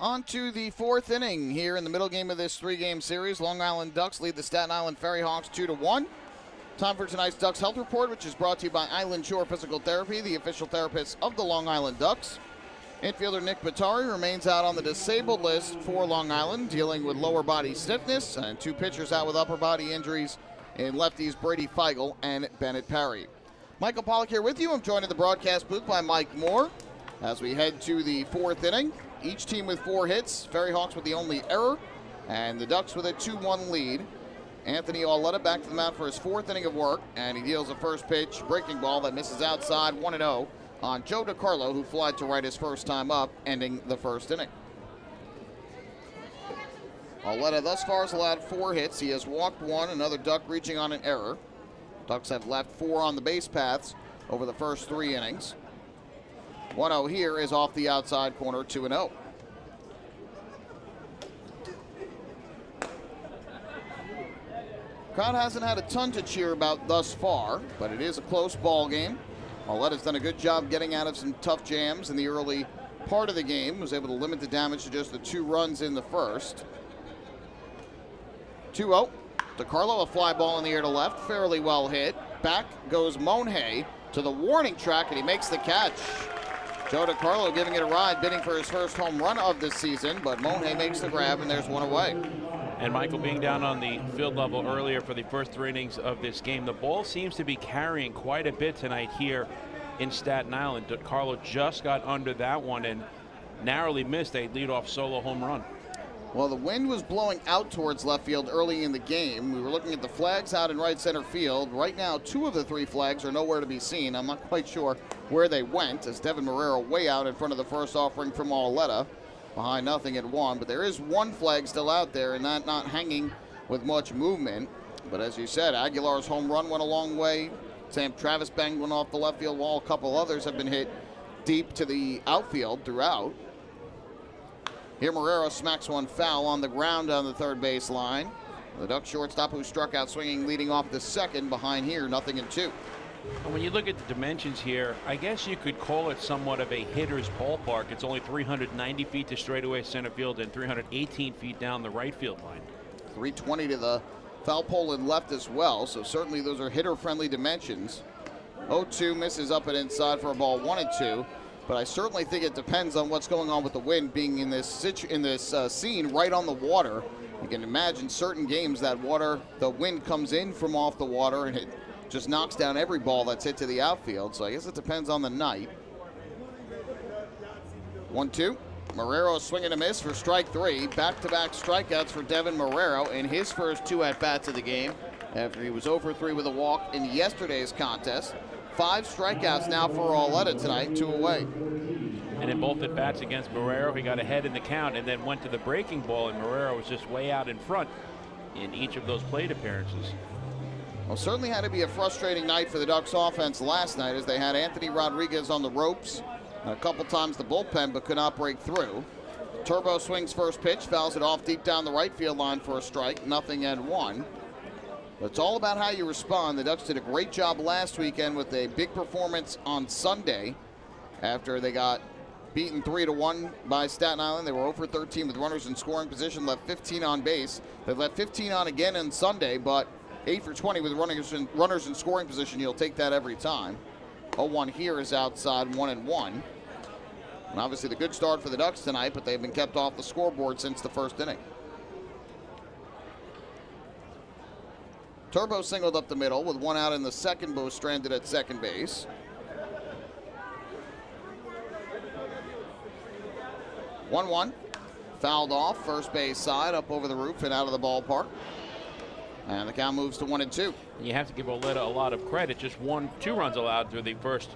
On to the fourth inning here in the middle game of this 3-game series. Long Island Ducks lead the Staten Island FerryHawks 2-1. Time for tonight's Ducks Health Report, which is brought to you by Island Shore Physical Therapy, the official therapist of the Long Island Ducks. Infielder Nick Batari remains out on the disabled list for Long Island, dealing with lower body stiffness, and 2 pitchers out with upper body injuries in lefties Brady Feigl and Bennett Parry. Michael Pollock here with you. I'm joined in the broadcast booth by Mike Moore as we head to the fourth inning. Each team with 4 hits, FerryHawks with the only error, and the Ducks with a 2-1 lead. Anthony Auletta back to the mound for his 4th inning of work, and he deals a first pitch breaking ball that misses outside 1-0 on Joe DiCarlo, who flied to right his first time up, ending the first inning. Auletta thus far has allowed 4 hits. He has walked 1, another Duck reaching on an error. Ducks have left 4 on the base paths over the first 3 innings. 1-0 here is off the outside corner, 2-0. Crowd hasn't had a ton to cheer about thus far, but it is a close ball game. Auletta's done a good job getting out of some tough jams in the early part of the game. Was able to limit the damage to just the 2 runs in the first. 2-0. DiCarlo, a fly ball in the air to left, fairly well hit. Back goes Monhay to the warning track, and he makes the catch. Joe DiCarlo giving it a ride, bidding for his first home run of this season, but Monhay makes the grab, and there's 1 away. And Michael, being down on the field level earlier for the first 3 innings of this game, the ball seems to be carrying quite a bit tonight here in Staten Island. DiCarlo just got under that one and narrowly missed a leadoff solo home run. Well, the wind was blowing out towards left field early in the game. We were looking at the flags out in right center field. Right now, 2 of the 3 flags are nowhere to be seen. I'm not quite sure where they went, as Devin Marrero way out in front of the first offering from Arletta, behind nothing at 1. But there is 1 flag still out there, and that not hanging with much movement. But as you said, Aguilar's home run went a long way. Sam Travis banged one off the left field wall. A couple others have been hit deep to the outfield throughout. Here Marrero smacks one foul on the ground on the third base line. The Ducks shortstop, who struck out swinging leading off the second, behind here, 0-2. And when you look at the dimensions here, I guess you could call it somewhat of a hitter's ballpark. It's only 390 feet to straightaway center field and 318 feet down the right field line. 320 to the foul pole and left as well, so certainly those are hitter-friendly dimensions. 0-2 misses up and inside for a ball, 1-2. But I certainly think it depends on what's going on with the wind being in this scene right on the water. You can imagine certain games that the wind comes in from off the water and it just knocks down every ball that's hit to the outfield. So I guess it depends on the night. 1-2. Marrero swinging a miss for strike 3. Back-to-back strikeouts for Devin Marrero in his first 2 at-bats of the game after he was 0-3 with a walk in yesterday's contest. 5 strikeouts now for Arletta tonight, 2 away. And in both at-bats against Marrero, he got ahead in the count and then went to the breaking ball, and Marrero was just way out in front in each of those plate appearances. Well, certainly had to be a frustrating night for the Ducks offense last night, as they had Anthony Rodriguez on the ropes and a couple times the bullpen, but could not break through. Turbo swings first pitch, fouls it off deep down the right field line for a strike, 0-1. But it's all about how you respond. The Ducks did a great job last weekend with a big performance on Sunday after they got beaten 3-1 by Staten Island. They were 0-13 with runners in scoring position, left 15 on base. They left 15 on again on Sunday, but 8-for-20 with runners in scoring position. You'll take that every time. 0-1 here is outside, 1-1. And obviously the good start for the Ducks tonight, but they've been kept off the scoreboard since the first inning. Turbo singled up the middle with 1 out in the second, but was stranded at second base. One, fouled off, first base side, up over the roof and out of the ballpark. And the count moves to 1-2. You have to give Arletta a lot of credit. Just 2 runs allowed through the first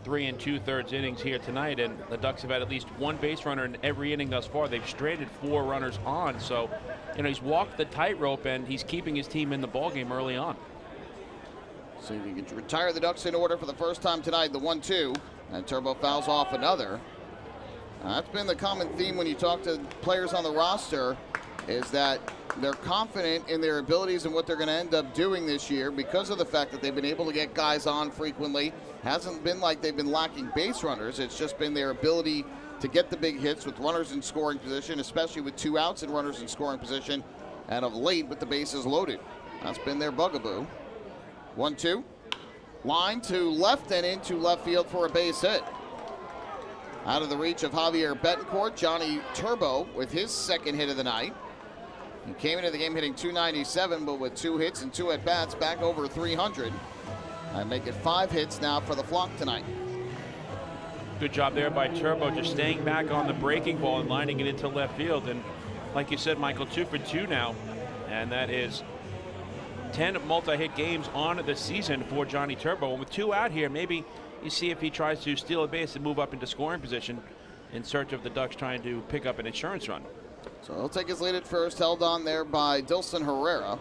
3 2/3 innings here tonight, and the Ducks have had at least 1 base runner in every inning thus far. They've stranded 4 runners on, so he's walked the tightrope and he's keeping his team in the ballgame early on. So you can retire the Ducks in order for the first time tonight, the 1-2, and Turbo fouls off another. That's been the common theme when you talk to players on the roster, is that they're confident in their abilities and what they're going to end up doing this year because of the fact that they've been able to get guys on frequently. Hasn't been like they've been lacking base runners. It's just been their ability to get the big hits with runners in scoring position, especially with 2 outs and runners in scoring position, and of late with the bases loaded. That's been their bugaboo. 1-2. Line to left and into left field for a base hit. Out of the reach of Javier Betancourt, Johnny Turbo with his second hit of the night. He came into the game hitting .297, but with 2 hits and 2 at-bats, back over 300. And make it 5 hits now for the Flock tonight. Good job there by Turbo, just staying back on the breaking ball and lining it into left field. And like you said, Michael, 2 for 2 now. And that is 10 multi-hit games on the season for Johnny Turbo. And with 2 out here, maybe you see if he tries to steal a base and move up into scoring position in search of the Ducks trying to pick up an insurance run. So he'll take his lead at first, held on there by Dilson Herrera.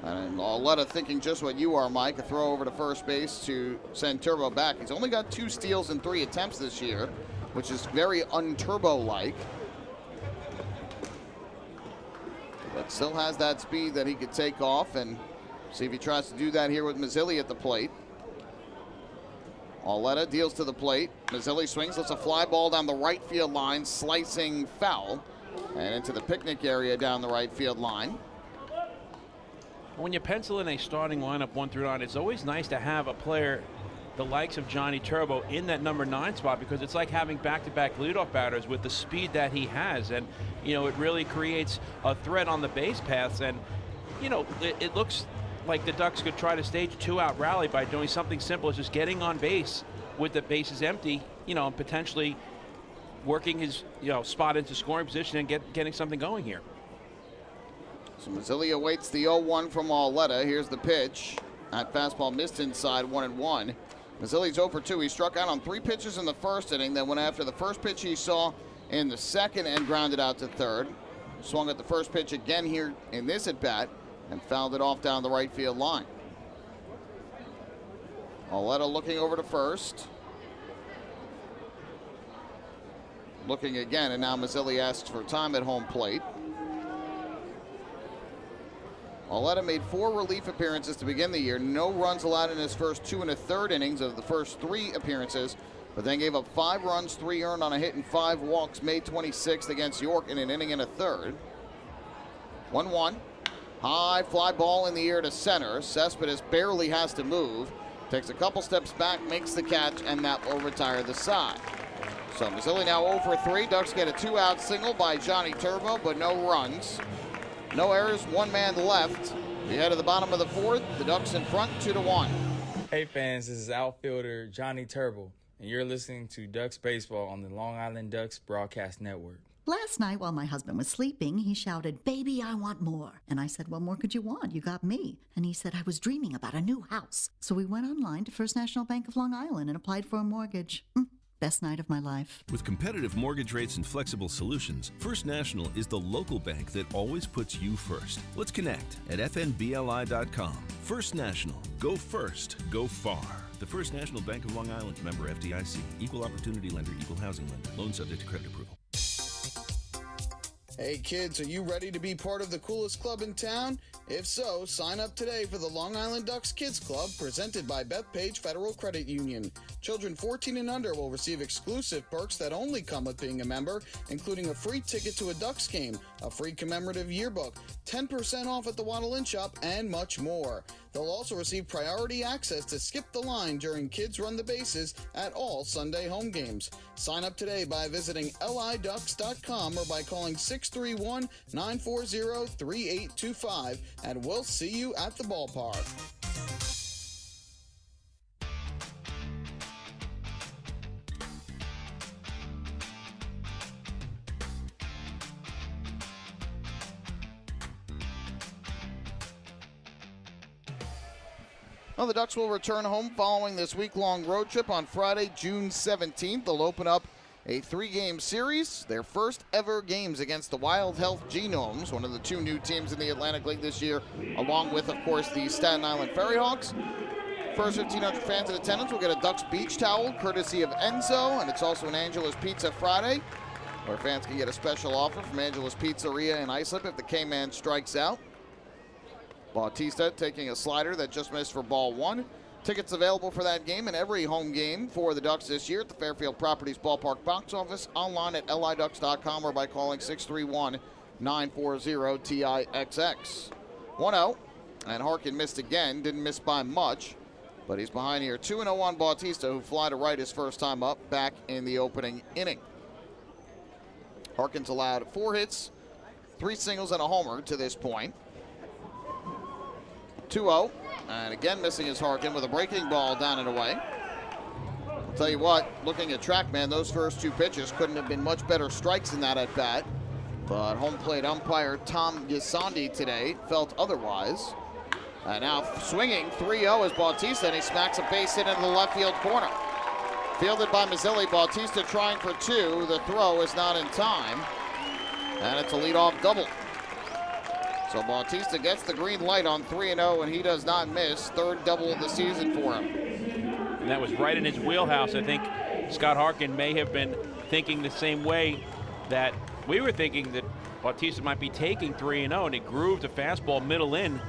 And Arletta thinking just what you are, Mike, a throw over to first base to send Turbo back. He's only got 2 steals in 3 attempts this year, which is very un-Turbo-like. But still has that speed that he could take off, and see if he tries to do that here with Mazzilli at the plate. Arletta deals to the plate. Mazzilli swings, lets a fly ball down the right field line, slicing foul, and into the picnic area down the right field line. When you pencil in a starting lineup 1 through 9, it's always nice to have a player the likes of Johnny Turbo in that number 9 spot, because it's like having back-to-back leadoff batters with the speed that he has. And, it really creates a threat on the base paths. And, it looks like the Ducks could try to stage a 2-out rally by doing something simple as just getting on base with the bases empty, and potentially working his spot into scoring position and getting something going here. So Mazzilli awaits the 0-1 from Auletta. Here's the pitch. That fastball missed inside, 1-1. Mazzilli's 0 for 2. He struck out on 3 pitches in the first inning, then went after the first pitch he saw in the second and grounded out to third. Swung at the first pitch again here in this at-bat and fouled it off down the right field line. Auletta looking over to first. Looking again, and now Mazzilli asks for time at home plate. Auletta made 4 relief appearances to begin the year. No runs allowed in his first 2 1/3 innings of the first 3 appearances, but then gave up 5 runs, 3 earned on a hit, and 5 walks. May 26th against York in an inning and a third. 1-1. High fly ball in the air to center. Cespedes barely has to move. Takes a couple steps back, makes the catch, and that will retire the side. So Mazzilli now 0 for 3. Ducks get a 2-out single by Johnny Turbo, but no runs. No errors, 1 man left. We head to the bottom of the 4th. The Ducks in front, 2-1. Hey fans, this is outfielder Johnny Turbo, and you're listening to Ducks Baseball on the Long Island Ducks Broadcast Network. Last night while my husband was sleeping, he shouted, "Baby, I want more." And I said, "What more could you want? You got me." And he said, "I was dreaming about a new house." So we went online to First National Bank of Long Island and applied for a mortgage. Best night of my life. With competitive mortgage rates and flexible solutions, First National is the local bank that always puts you first. Let's connect at fnbli.com. First National. Go first. Go far. The First National Bank of Long Island. Member FDIC. Equal opportunity lender. Equal housing lender. Loan subject to credit approval. Hey kids, are you ready to be part of the coolest club in town? If so, sign up today for the Long Island Ducks Kids Club presented by Bethpage Federal Credit Union. Children 14 and under will receive exclusive perks that only come with being a member, including a free ticket to a Ducks game, a free commemorative yearbook, 10% off at the Waddle Inn Shop, and much more. They'll also receive priority access to skip the line during Kids Run the Bases at all Sunday home games. Sign up today by visiting liducks.com or by calling 631-940-3825, and we'll see you at the ballpark. Well, the Ducks will return home following this week-long road trip on Friday, June 17th. They'll open up a 3-game series, their first ever games against the Wild Health Genomes, one of the 2 new teams in the Atlantic League this year, along with, of course, the Staten Island FerryHawks. First 1,500 fans in attendance will get a Ducks beach towel, courtesy of Enzo, and it's also an Angela's Pizza Friday, where fans can get a special offer from Angela's Pizzeria in Islip if the K-Man strikes out. Bautista taking a slider that just missed for ball 1. Tickets available for that game and every home game for the Ducks this year at the Fairfield Properties Ballpark box office, online at liducks.com or by calling 631-940-TIXX. 1-0, and Harkin missed again, didn't miss by much, but he's behind here. 2-0 on Bautista, who fly to right his first time up back in the opening inning. Harkin's allowed 4 hits, 3 singles, and a homer to this point. 2-0, and again missing is Harkin with a breaking ball down and away. I'll tell you what, looking at TrackMan, those first 2 pitches couldn't have been much better strikes in that at-bat, but home plate umpire Tom Gisandi today felt otherwise. And now swinging 3-0 is Bautista, and he smacks a base hit into the left field corner. Fielded by Mazzilli, Bautista trying for 2. The throw is not in time, and it's a leadoff double. So Bautista gets the green light on 3-0, and he does not miss. 3rd double of the season for him. And that was right in his wheelhouse. I think Scott Harkin may have been thinking the same way that we were thinking, that Bautista might be taking 3-0, and he grooved a fastball middle in.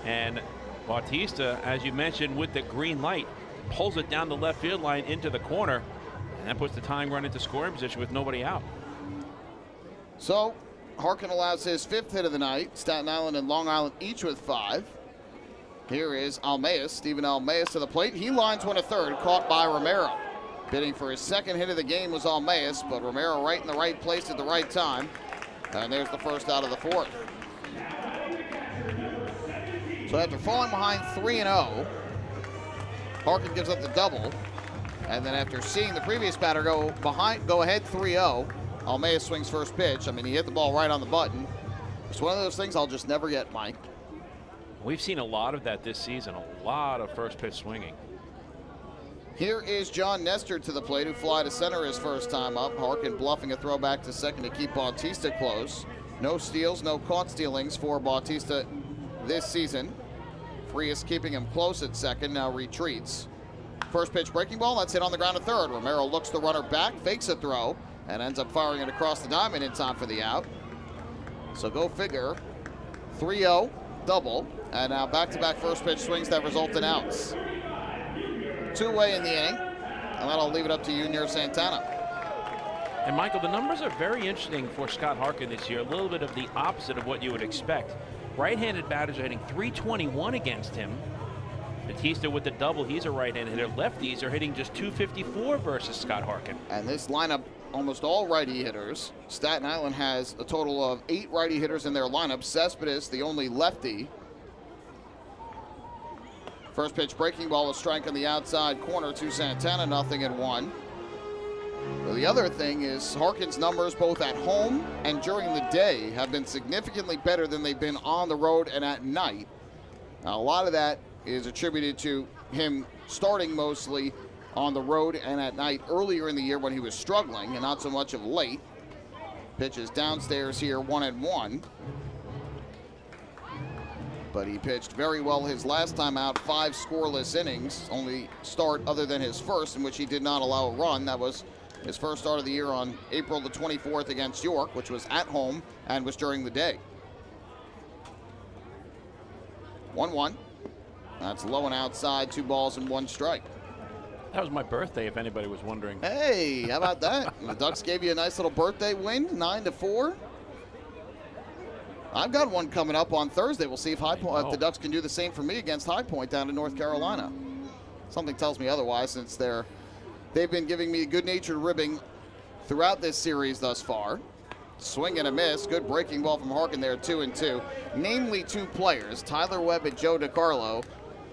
And Bautista, as you mentioned, with the green light, pulls it down the left field line into the corner, and that puts the tying run into scoring position with nobody out. So Harkin allows his 5th hit of the night. Staten Island and Long Island each with 5. Here is Almeas, Stephen Almeas to the plate. He lines one to third, caught by Romero. Bidding for his 2nd hit of the game was Almeas, but Romero right in the right place at the right time. And there's the first out of the 4th. So after falling behind 3-0, Harkin gives up the double. And then after seeing the previous batter go ahead 3-0, Almea swings first pitch. I mean, he hit the ball right on the button. It's one of those things I'll just never get, Mike. We've seen a lot of that this season, a lot of first pitch swinging. Here is John Nestor to the plate, who fly to center his first time up. Harkin bluffing a throw back to second to keep Bautista close. No steals, no caught stealings for Bautista this season. Frias keeping him close at second, now retreats. First pitch breaking ball, that's hit on the ground to third. Romero looks the runner back, fakes a throw, and ends up firing it across the diamond in time for the out. So go figure, 3-0, double, and now back-to-back first pitch swings that result in outs. Two-way in the inning, and that'll leave it up to Junior Santana. And Michael, the numbers are very interesting for Scott Harkin this year, a little bit of the opposite of what you would expect. Right-handed batters are hitting .321 against him. Bautista with the double, he's a right-handed hitter. Lefties are hitting just .254 versus Scott Harkin. And this lineup, almost all righty hitters. Staten Island has a total of 8 righty hitters in their lineup. Cespedes, the only lefty. First pitch breaking ball, a strike on the outside corner to Santana, 0-1. Well, the other thing is Harkin's numbers both at home and during the day have been significantly better than they've been on the road and at night. Now, a lot of that is attributed to him starting mostly on the road and at night earlier in the year when he was struggling, and not so much of late. Pitches downstairs here, 1-1. But he pitched very well his last time out, 5 scoreless innings, only start other than his first in which he did not allow a run. That was his first start of the year on April the 24th against York, which was at home and was during the day. 1-1. That's low and outside, 2 balls and 1 strike. That was my birthday, if anybody was wondering. Hey, how about that? The Ducks gave you a nice little birthday win, 9-4. I've got one coming up on Thursday. We'll see if if the Ducks can do the same for me against High Point down in North Carolina. Something tells me otherwise, since they've been giving me a good-natured ribbing throughout this series thus far. Swing and a miss. Good breaking ball from Harkin there, 2-2. Namely 2 players, Tyler Webb and Joe DiCarlo,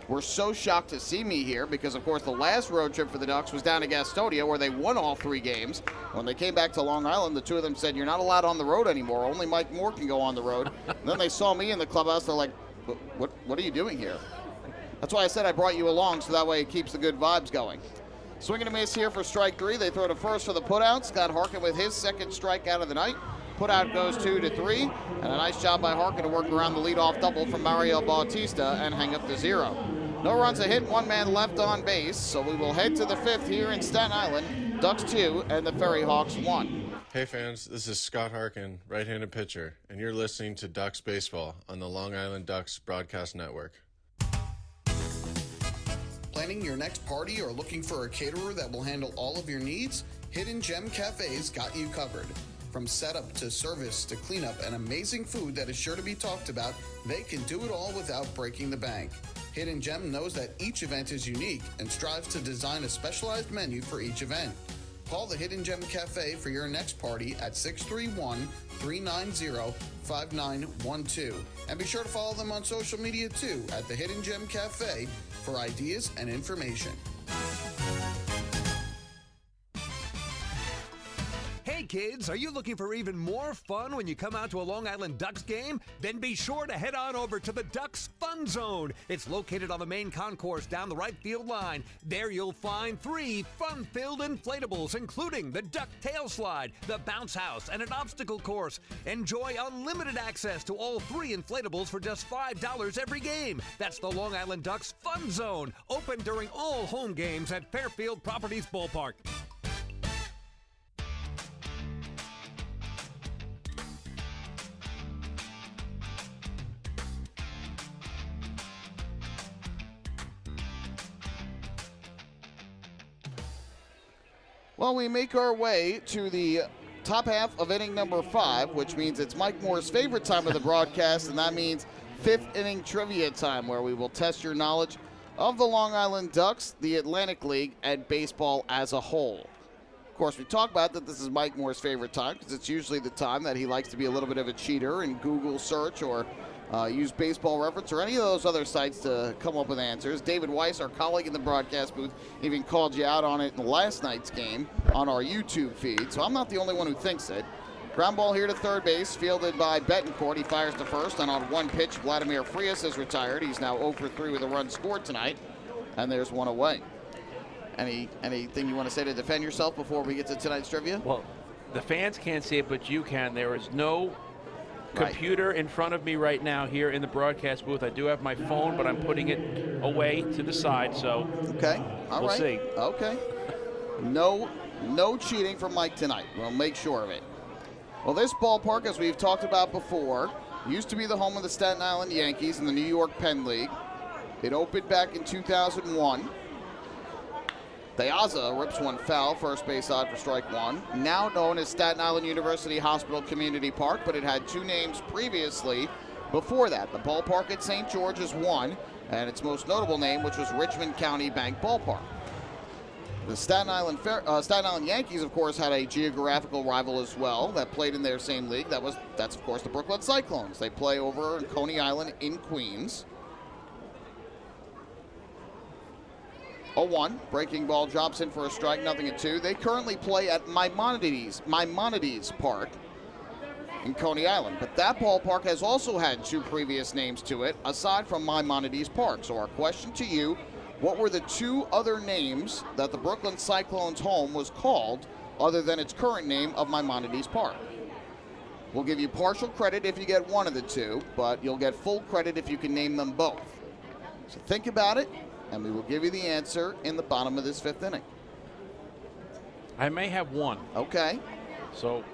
were so shocked to see me here because, of course, the last road trip for the Ducks was down to Gastonia, where they won all 3 games. When they came back to Long Island, the 2 of them said, "You're not allowed on the road anymore. Only Mike Moore can go on the road." And then they saw me in the clubhouse. They're like, what are you doing here? That's why I said I brought you along, so that way it keeps the good vibes going. Swing and a miss here for strike 3. They throw to first for the putout. Scott Harkin with his second strikeout of the night. Putout goes 2-3, and a nice job by Harkin to work around the leadoff double from Mario Bautista and hang up to 0. No runs, a hit, 1 man left on base, so we will head to the 5th here in Staten Island. Ducks 2 and the FerryHawks 1. Hey fans, this is Scott Harkin, right-handed pitcher, and you're listening to Ducks Baseball on the Long Island Ducks Broadcast Network. Planning your next party or looking for a caterer that will handle all of your needs? Hidden Gem Cafe's got you covered. From setup to service to cleanup and amazing food that is sure to be talked about, they can do it all without breaking the bank. Hidden Gem knows that each event is unique and strives to design a specialized menu for each event. Call the Hidden Gem Cafe for your next party at 631-390-5912. And be sure to follow them on social media too at the Hidden Gem Cafe for ideas and information. Hey kids, are you looking for even more fun when you come out to a Long Island Ducks game? Then be sure to head on over to the Ducks Fun Zone. It's located on the main concourse down the right field line. There you'll find 3 fun-filled inflatables, including the Duck Tail Slide, the Bounce House, and an obstacle course. Enjoy unlimited access to all 3 inflatables for just $5 every game. That's the Long Island Ducks Fun Zone, open during all home games at Fairfield Properties Ballpark. Well, we make our way to the top half of inning number 5, which means it's Mike Moore's favorite time of the broadcast, and that means 5th inning trivia time, where we will test your knowledge of the Long Island Ducks, the Atlantic League, and baseball as a whole. Of course, we talk about that this is Mike Moore's favorite time because it's usually the time that he likes to be a little bit of a cheater and Google search or Use Baseball Reference or any of those other sites to come up with answers. David Weiss, our colleague in the broadcast booth, even called you out on it in last night's game on our YouTube feed, so I'm not the only one who thinks it. Ground ball here to third base, fielded by Betancourt. He fires to first, and on one pitch, Vladimir Frias is retired. He's now 0 for 3 with a run scored tonight, and there's one away. Anything you want to say to defend yourself before we get to tonight's trivia? Well, the fans can't see it, but you can. There is no computer in front of me right now here in the broadcast booth. I do have my phone, but I'm putting it away to the side, so okay, we'll see. Okay. No cheating from Mike tonight. We'll make sure of it. Well, this ballpark, as we've talked about before, used to be the home of the Staten Island Yankees in the New York Penn League. It opened back in 2001. Deaza rips one foul, first base side for strike one. Now known as Staten Island University Hospital Community Park, but it had two names previously before that. The ballpark at St. George is one, and its most notable name, which was Richmond County Bank Ballpark. The Staten Island Yankees, of course, had a geographical rival as well that played in their same league. That's of course, the Brooklyn Cyclones. They play over in Coney Island in Queens. 0-1. Breaking ball drops in for a strike, 0-2. They currently play at Maimonides Park in Coney Island. But that ballpark has also had two previous names to it, aside from Maimonides Park. So our question to you, what were the two other names that the Brooklyn Cyclones home was called other than its current name of Maimonides Park? We'll give you partial credit if you get one of the two, but you'll get full credit if you can name them both. So think about it, and we will give you the answer in the bottom of this fifth inning. I may have one. Okay. So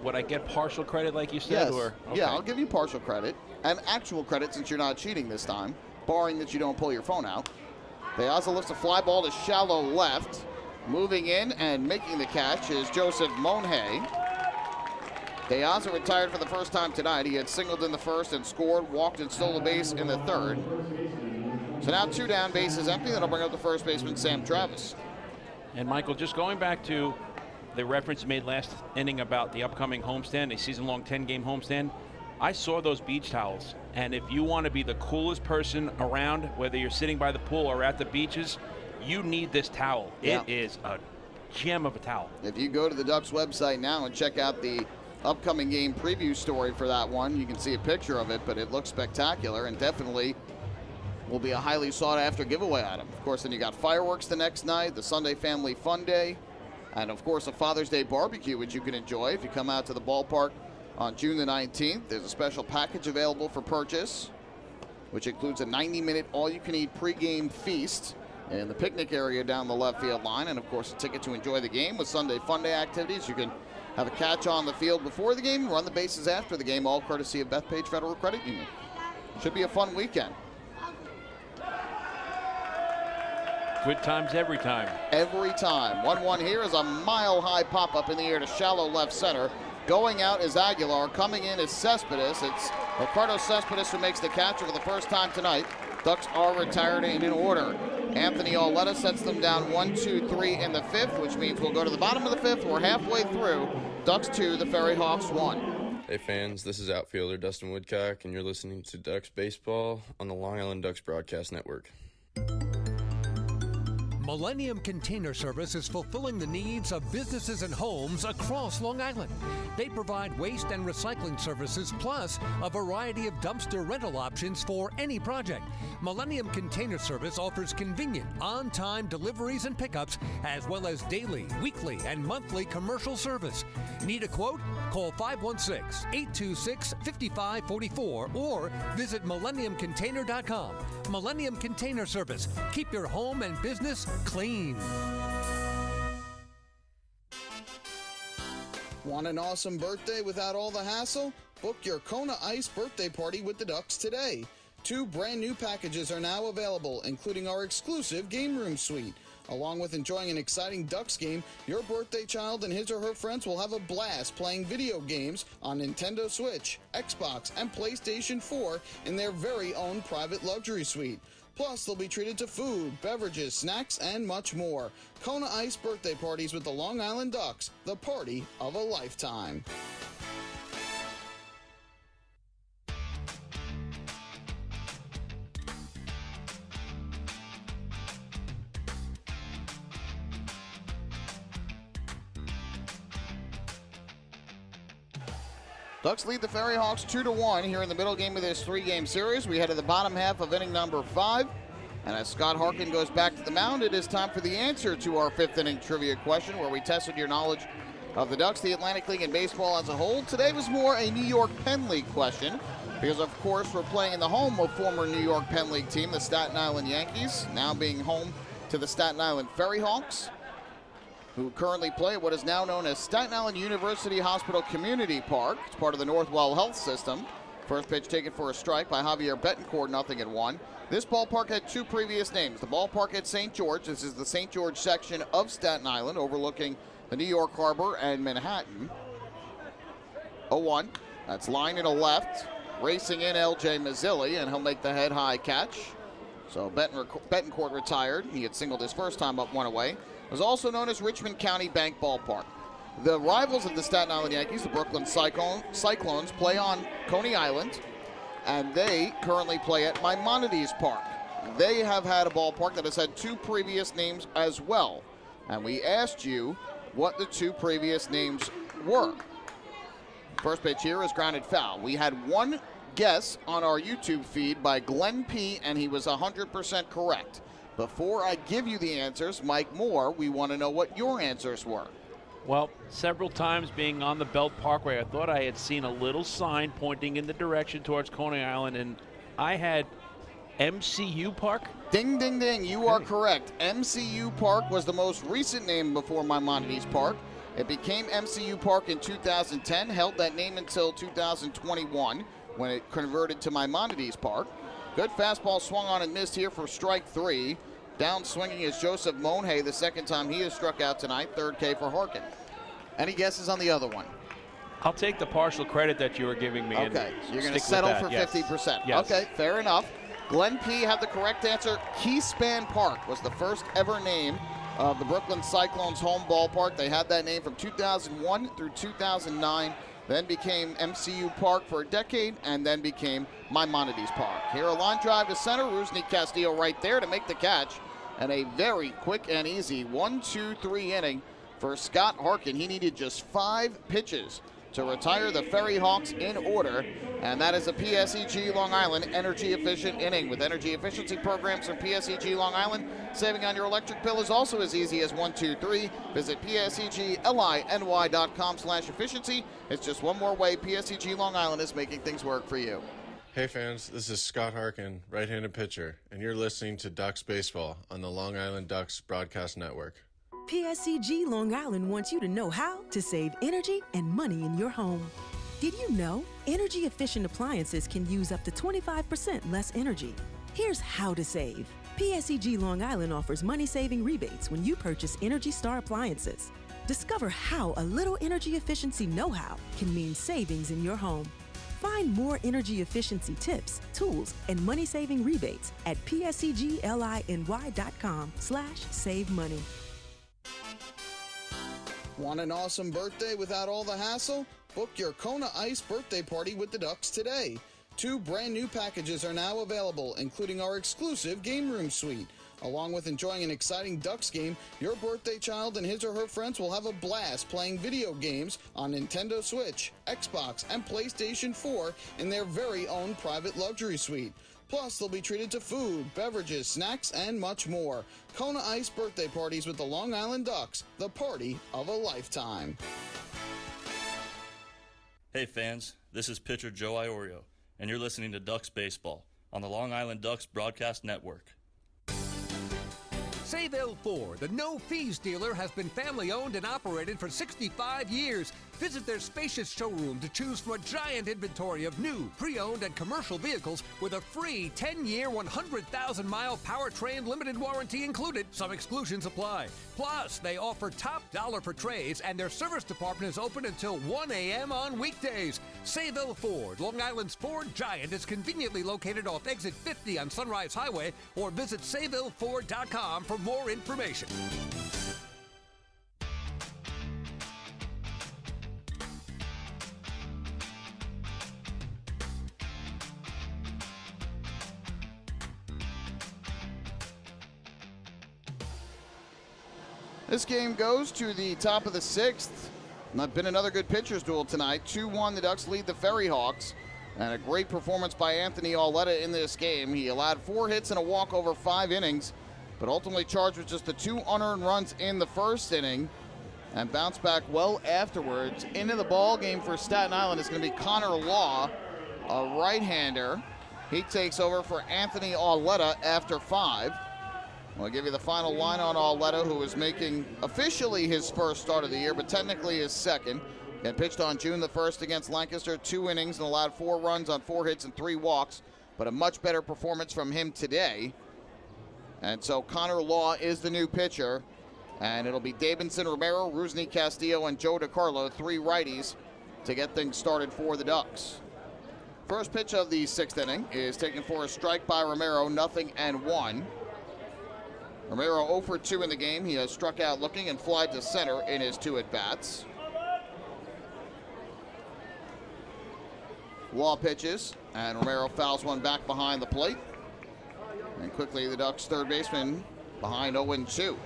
would I get partial credit like you said? Yes. Or? Okay. Yeah, I'll give you partial credit and actual credit since you're not cheating this time, barring that you don't pull your phone out. Deaza lifts a fly ball to shallow left. Moving in and making the catch is Joseph Monhay. Deaza retired for the first time tonight. He had singled in the first and scored, walked and stole a base in the third. So now two down, bases empty. That'll bring up the first baseman, Sam Travis. And Michael, just going back to the reference you made last inning about the upcoming homestand, a season-long 10-game homestand, I saw those beach towels. And if you want to be the coolest person around, whether you're sitting by the pool or at the beaches, you need this towel. Yeah. It is a gem of a towel. If you go to the Ducks website now and check out the upcoming game preview story for that one, you can see a picture of it, but it looks spectacular and definitely will be a highly sought-after giveaway item. Of course, then you got fireworks the next night, the Sunday Family Fun Day, and of course a Father's Day barbecue, which you can enjoy if you come out to the ballpark on June the 19th. There's a special package available for purchase, which includes a 90-minute all-you-can-eat pregame feast in the picnic area down the left field line, and of course a ticket to enjoy the game with Sunday Fun Day activities. You can have a catch on the field before the game, run the bases after the game, all courtesy of Bethpage Federal Credit Union. Should be a fun weekend. Good times every time. Every time. 1-1 here is a mile-high pop-up in the air to shallow left center. Going out is Aguilar. Coming in is Cespedes. It's Ricardo Cespedes who makes the catch for the first time tonight. Ducks are retired and in order. Anthony Auletta sets them down 1-2-3 in the fifth, which means we'll go to the bottom of the fifth. We're halfway through. Ducks 2, the FerryHawks 1. Hey fans, this is outfielder Dustin Woodcock, and you're listening to Ducks Baseball on the Long Island Ducks Broadcast Network. Millennium Container Service is fulfilling the needs of businesses and homes across Long Island. They provide waste and recycling services, plus a variety of dumpster rental options for any project. Millennium Container Service offers convenient, on-time deliveries and pickups, as well as daily, weekly, and monthly commercial service. Need a quote? Call 516-826-5544 or visit millenniumcontainer.com. Millennium Container Service. Keep your home and business clean. Want an awesome birthday without all the hassle? Book your Kona Ice birthday party with the Ducks today. 2 brand new packages are now available, including our exclusive game room suite. Along with enjoying an exciting Ducks game, your birthday child and his or her friends will have a blast playing video games on Nintendo Switch, Xbox, and PlayStation 4 in their very own private luxury suite. Plus, they'll be treated to food, beverages, snacks, and much more. Kona Ice birthday parties with the Long Island Ducks, the party of a lifetime. Ducks lead the FerryHawks 2-1 here in the middle game of this 3-game series. We head to the bottom half of inning number 5. And as Scott Harkin goes back to the mound, it is time for the answer to our 5th inning trivia question, where we tested your knowledge of the Ducks, the Atlantic League, and baseball as a whole. Today was more a New York Penn League question, because of course we're playing in the home of former New York Penn League team, the Staten Island Yankees, now being home to the Staten Island FerryHawks, who currently play at what is now known as Staten Island University Hospital Community Park. It's part of the Northwell Health System. First pitch taken for a strike by Javier Betancourt, 0-1. This ballpark had 2 previous names. The ballpark at St. George. This is the St. George section of Staten Island, overlooking the New York Harbor and Manhattan. 0-1. That's line in a left. Racing in L.J. Mazzilli, and he'll make the head-high catch. So Betancourt retired. He had singled his first time up 1 away. It was also known as Richmond County Bank Ballpark. The rivals of the Staten Island Yankees, the Brooklyn Cyclones, play on Coney Island, and they currently play at Maimonides Park. They have had a ballpark that has had 2 previous names as well, and we asked you what the 2 previous names were. First pitch here is grounded foul. We had 1 guess on our YouTube feed by Glenn P., and he was 100% correct. Before I give you the answers, Mike Moore, we want to know what your answers were. Well, several times being on the Belt Parkway, I thought I had seen a little sign pointing in the direction towards Coney Island, and I had MCU Park. Ding, ding, ding. You are correct. MCU Park was the most recent name before Maimonides Park. It became MCU Park in 2010, held that name until 2021 when it converted to Maimonides Park. Good fastball swung on and missed here for strike 3. Down swinging is Joseph Monhay, the second time he has struck out tonight. 3rd K for Harkin. Any guesses on the other one? I'll take the partial credit that you were giving me. Okay, so you're going to settle for 50%. Yes. Okay, fair enough. Glenn P. had the correct answer. Keyspan Park was the first ever name of the Brooklyn Cyclones home ballpark. They had that name from 2001 through 2009, then became MCU Park for a decade, and then became Maimonides Park. Here a line drive to center. Rusney Castillo right there to make the catch. And a very quick and easy 1-2-3 inning for Scott Harkin. He needed just 5 pitches to retire the FerryHawks in order, and that is a PSEG Long Island energy efficient inning. With energy efficiency programs from PSEG Long Island, saving on your electric bill is also as easy as 1, 2, 3. Visit PSEGLINY.com/efficiency. It's just one more way PSEG Long Island is making things work for you. Hey fans, this is Scott Harkin, right-handed pitcher, and you're listening to Ducks Baseball on the Long Island Ducks Broadcast Network. PSCG Long Island wants you to know how to save energy and money in your home. Did you know energy-efficient appliances can use up to 25% less energy? Here's how to save. PSCG Long Island offers money-saving rebates when you purchase Energy Star appliances. Discover how a little energy efficiency know-how can mean savings in your home. Find more energy efficiency tips, tools, and money-saving rebates at pscgliny.com/save money. Want an awesome birthday without all the hassle? Book your Kona Ice birthday party with the Ducks today. 2 brand new packages are now available, including our exclusive game room suite. Along with enjoying an exciting Ducks game, your birthday child and his or her friends will have a blast playing video games on Nintendo Switch, Xbox, and PlayStation 4 in their very own private luxury suite. Plus, they'll be treated to food, beverages, snacks, and much more. Kona Ice birthday parties with the Long Island Ducks, the party of a lifetime. Hey fans, this is pitcher Joe Iorio, and you're listening to Ducks Baseball on the Long Island Ducks Broadcast Network. Sayville Ford, the no-fees dealer, has been family-owned and operated for 65 years. Visit their spacious showroom to choose from a giant inventory of new, pre-owned, and commercial vehicles with a free 10-year, 100,000-mile powertrain limited warranty included. Some exclusions apply. Plus, they offer top dollar for trades, and their service department is open until 1 a.m. on weekdays. Sayville Ford, Long Island's Ford giant, is conveniently located off exit 50 on Sunrise Highway, or visit SayvilleFord.com for more information. This game goes to the top of the 6th. Not been another good pitcher's duel tonight. 2-1, the Ducks lead the FerryHawks. And a great performance by Anthony Auletta in this game. He allowed 4 hits and a walk over 5 innings, but ultimately charged with just the 2 unearned runs in the first inning and bounced back well afterwards. Into the ball game for Staten Island is going to be Connor Law, a right-hander. He takes over for Anthony Auletta after 5. I'll give you the final line on Auletta, who is making officially his first start of the year, but technically his second. And pitched on June the 1st against Lancaster, 2 innings and allowed 4 runs on 4 hits and 3 walks, but a much better performance from him today. And so Connor Law is the new pitcher, and it'll be Davidson, Romero, Rusney, Castillo, and Joe DiCarlo, 3 righties to get things started for the Ducks. First pitch of the 6th inning is taken for a strike by Romero, 0-1. Romero 0 for 2 in the game. He has struck out looking and flied to center in his 2 at-bats. Law pitches, and Romero fouls one back behind the plate. And quickly the Ducks' third baseman behind 0-2.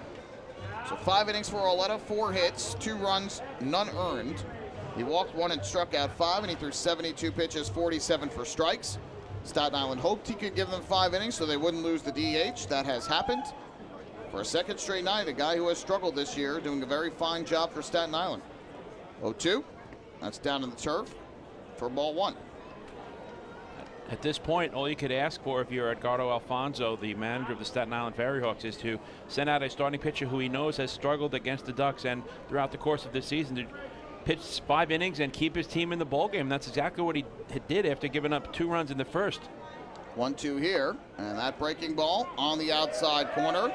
So 5 innings for Auletta, 4 hits, 2 runs, none earned. He walked 1 and struck out 5, and he threw 72 pitches, 47 for strikes. Staten Island hoped he could give them 5 innings so they wouldn't lose the DH. That has happened. For a second straight night, a guy who has struggled this year, doing a very fine job for Staten Island. 0-2, that's down in the turf for ball 1. At this point, all you could ask for if you're Edgardo Alfonso, the manager of the Staten Island FerryHawks, is to send out a starting pitcher who he knows has struggled against the Ducks and throughout the course of this season to pitch 5 innings and keep his team in the ballgame. That's exactly what he did after giving up 2 runs in the first. 1-2 here, and that breaking ball on the outside corner,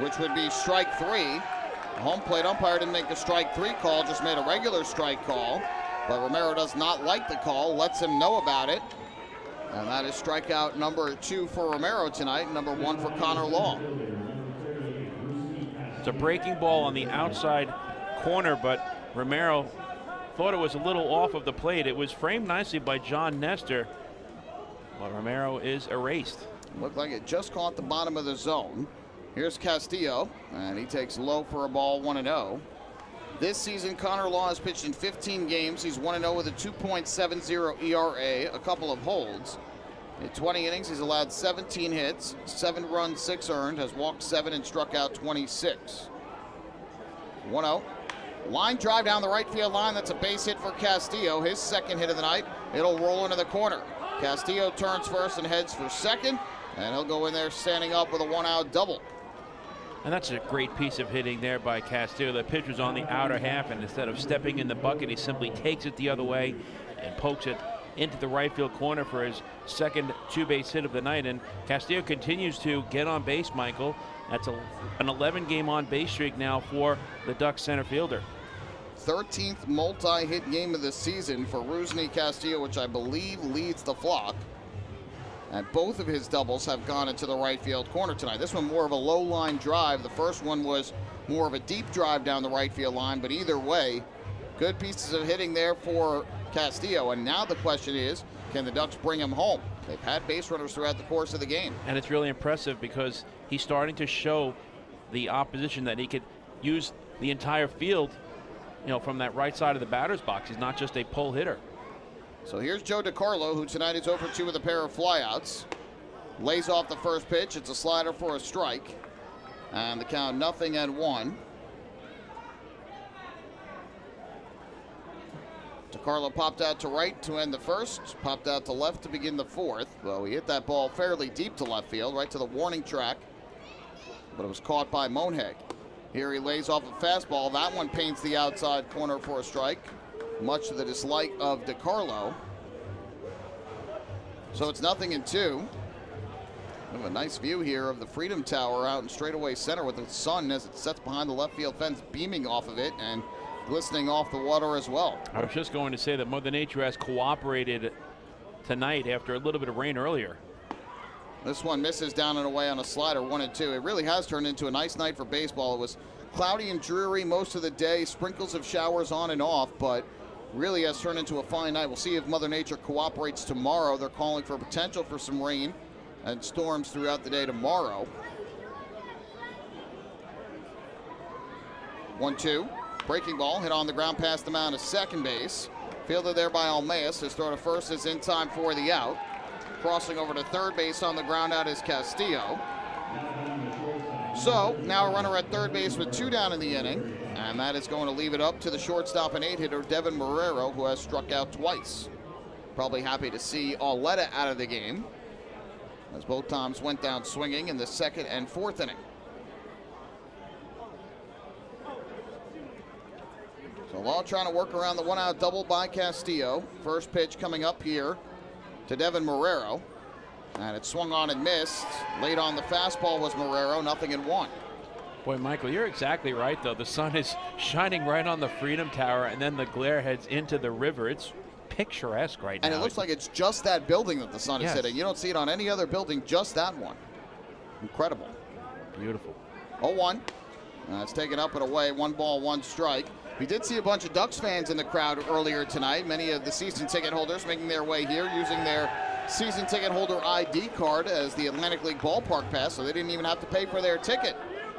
which would be strike 3. The home plate umpire didn't make a strike 3 call, just made a regular strike call. But Romero does not like the call, lets him know about it. And that is strikeout number 2 for Romero tonight, number 1 for Connor Law. It's a breaking ball on the outside corner, but Romero thought it was a little off of the plate. It was framed nicely by John Nestor, but Romero is erased. Looked like it just caught the bottom of the zone. Here's Castillo, and he takes low for a ball, 1-0. This season, Connor Law has pitched in 15 games. He's 1-0 with a 2.70 ERA, a couple of holds. In 20 innings, he's allowed 17 hits, 7 runs, 6 earned, has walked 7 and struck out 26. 1-0. Line drive down the right field line. That's a base hit for Castillo, his second hit of the night. It'll roll into the corner. Castillo turns first and heads for second, and he'll go in there standing up with a 1-out double. And that's a great piece of hitting there by Castillo. The pitch was on the outer half, and instead of stepping in the bucket, he simply takes it the other way and pokes it into the right field corner for his second 2-base hit of the night. And Castillo continues to get on base, Michael. That's an 11-game on-base streak now for the Ducks center fielder. 13th multi-hit game of the season for Rusney Castillo, which I believe leads the flock. And both of his doubles have gone into the right field corner tonight. This one more of a low line drive. The first one was more of a deep drive down the right field line, but either way, good pieces of hitting there for Castillo. And now the question is, can the Ducks bring him home? They've had base runners throughout the course of the game. And it's really impressive because he's starting to show the opposition that he could use the entire field, you know, from that right side of the batter's box. He's not just a pull hitter. So here's Joe DiCarlo, who tonight is 0 for 2 with a pair of flyouts. Lays off the first pitch. It's a slider for a strike. And the count 0-1. DiCarlo popped out to right to end the first. Popped out to left to begin the fourth. Well, he hit that ball fairly deep to left field, right to the warning track. But it was caught by Monheg. Here he lays off a fastball. That one paints the outside corner for a strike, much to the dislike of DiCarlo. So it's 0-2. We have a nice view here of the Freedom Tower out in straightaway center with the sun as it sets behind the left field fence, beaming off of it and glistening off the water as well. I was just going to say that Mother Nature has cooperated tonight after a little bit of rain earlier. This one misses down and away on a slider, 1-2. It really has turned into a nice night for baseball. It was cloudy and dreary most of the day, sprinkles of showers on and off, but really has turned into a fine night. We'll see if Mother Nature cooperates tomorrow. They're calling for potential for some rain and storms throughout the day tomorrow. 1-2. Breaking ball hit on the ground past the mound to second base. Fielded there by Almeas. His throw to first is in time for the out. Crossing over to third base on the ground out is Castillo. So now a runner at third base with 2 down in the inning. And that is going to leave it up to the shortstop and 8-hitter Devin Marrero, who has struck out twice. Probably happy to see Auletta out of the game, as both times went down swinging in the 2nd and 4th inning. So Law trying to work around the 1-out double by Castillo. First pitch coming up here to Devin Marrero. And it swung on and missed. Late on the fastball was Marrero, 0-1. Boy, Michael, you're exactly right, though. The sun is shining right on the Freedom Tower, and then the glare heads into the river. It's picturesque right now. And it looks like it's just that building that the sun is Yes. hitting. You don't see it on any other building, just that one. Incredible. Beautiful. 0-1. It's taken up and away. 1 ball, 1 strike. We did see a bunch of Ducks fans in the crowd earlier tonight. Many of the season ticket holders making their way here using their season ticket holder ID card as the Atlantic League ballpark pass, so they didn't even have to pay for their ticket.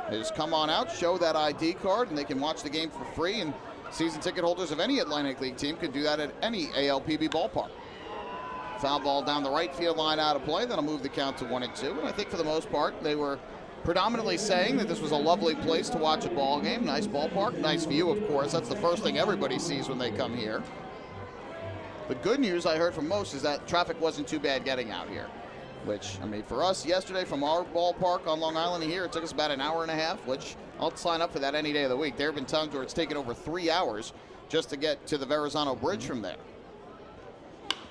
They just come on out, show that ID card, and they can watch the game for free. And season ticket holders of any Atlantic League team could do that at any ALPB ballpark. Foul ball down the right field line out of play. That'll move the count to 1-2. And I think for the most part, they were predominantly saying that this was a lovely place to watch a ball game. Nice ballpark, nice view, of course. That's the first thing everybody sees when they come here. The good news I heard from most is that traffic wasn't too bad getting out here. Which, I mean, for us yesterday from our ballpark on Long Island to here, it took us about an hour and a half, which I'll sign up for that any day of the week. There have been times where it's taken over 3 hours just to get to the Verrazano Bridge from there.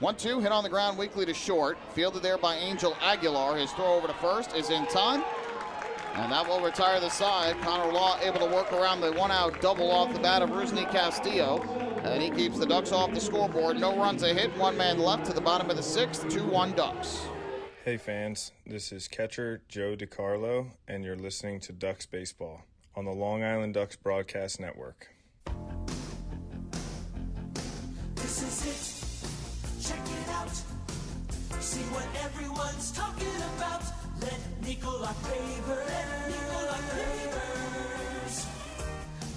1-2, hit on the ground weakly to short. Fielded there by Angel Aguilar. His throw over to first is in time. And that will retire the side. Connor Law able to work around the 1-out double off the bat of Rusney Castillo. And he keeps the Ducks off the scoreboard. No runs a hit, 1 man left to the bottom of the 6th, 2-1 Ducks. Hey fans, this is catcher Joe DiCarlo, and you're listening to Ducks Baseball on the Long Island Ducks Broadcast Network. This is it. Check it out. See what everyone's talking about. Let Nicolak Pavers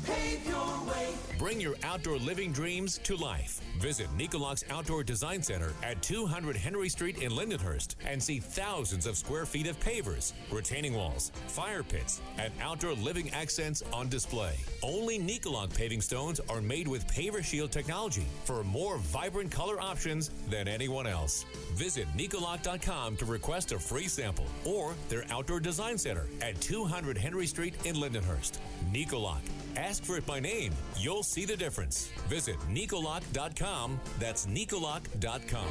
pave your way. Bring your outdoor living dreams to life. Visit Nicolak's Outdoor Design Center at 200 Henry Street in Lindenhurst and see thousands of square feet of pavers, retaining walls, fire pits, and outdoor living accents on display. Only Nicolak paving stones are made with Paver Shield technology for more vibrant color options than anyone else. Visit Nicolak.com to request a free sample or their Outdoor Design Center at 200 Henry Street in Lindenhurst. Nicolak. Ask for it by name. You'll see the difference. Visit Nicolak.com. That's Nicolak.com.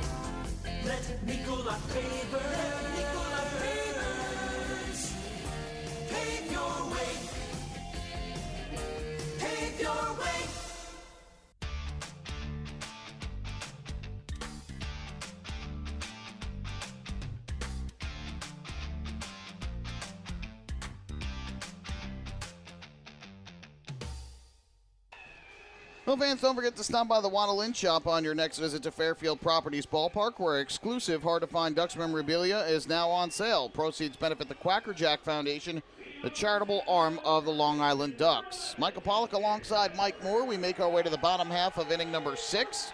Let Nicolak Pavers pave your way. Pave your way. Well, fans, don't forget to stop by the Waddle Inn Shop on your next visit to Fairfield Properties Ballpark, where exclusive, hard-to-find Ducks memorabilia is now on sale. Proceeds benefit the Quacker Jack Foundation, the charitable arm of the Long Island Ducks. Michael Pollock alongside Mike Moore. We make our way to the bottom half of inning number 6.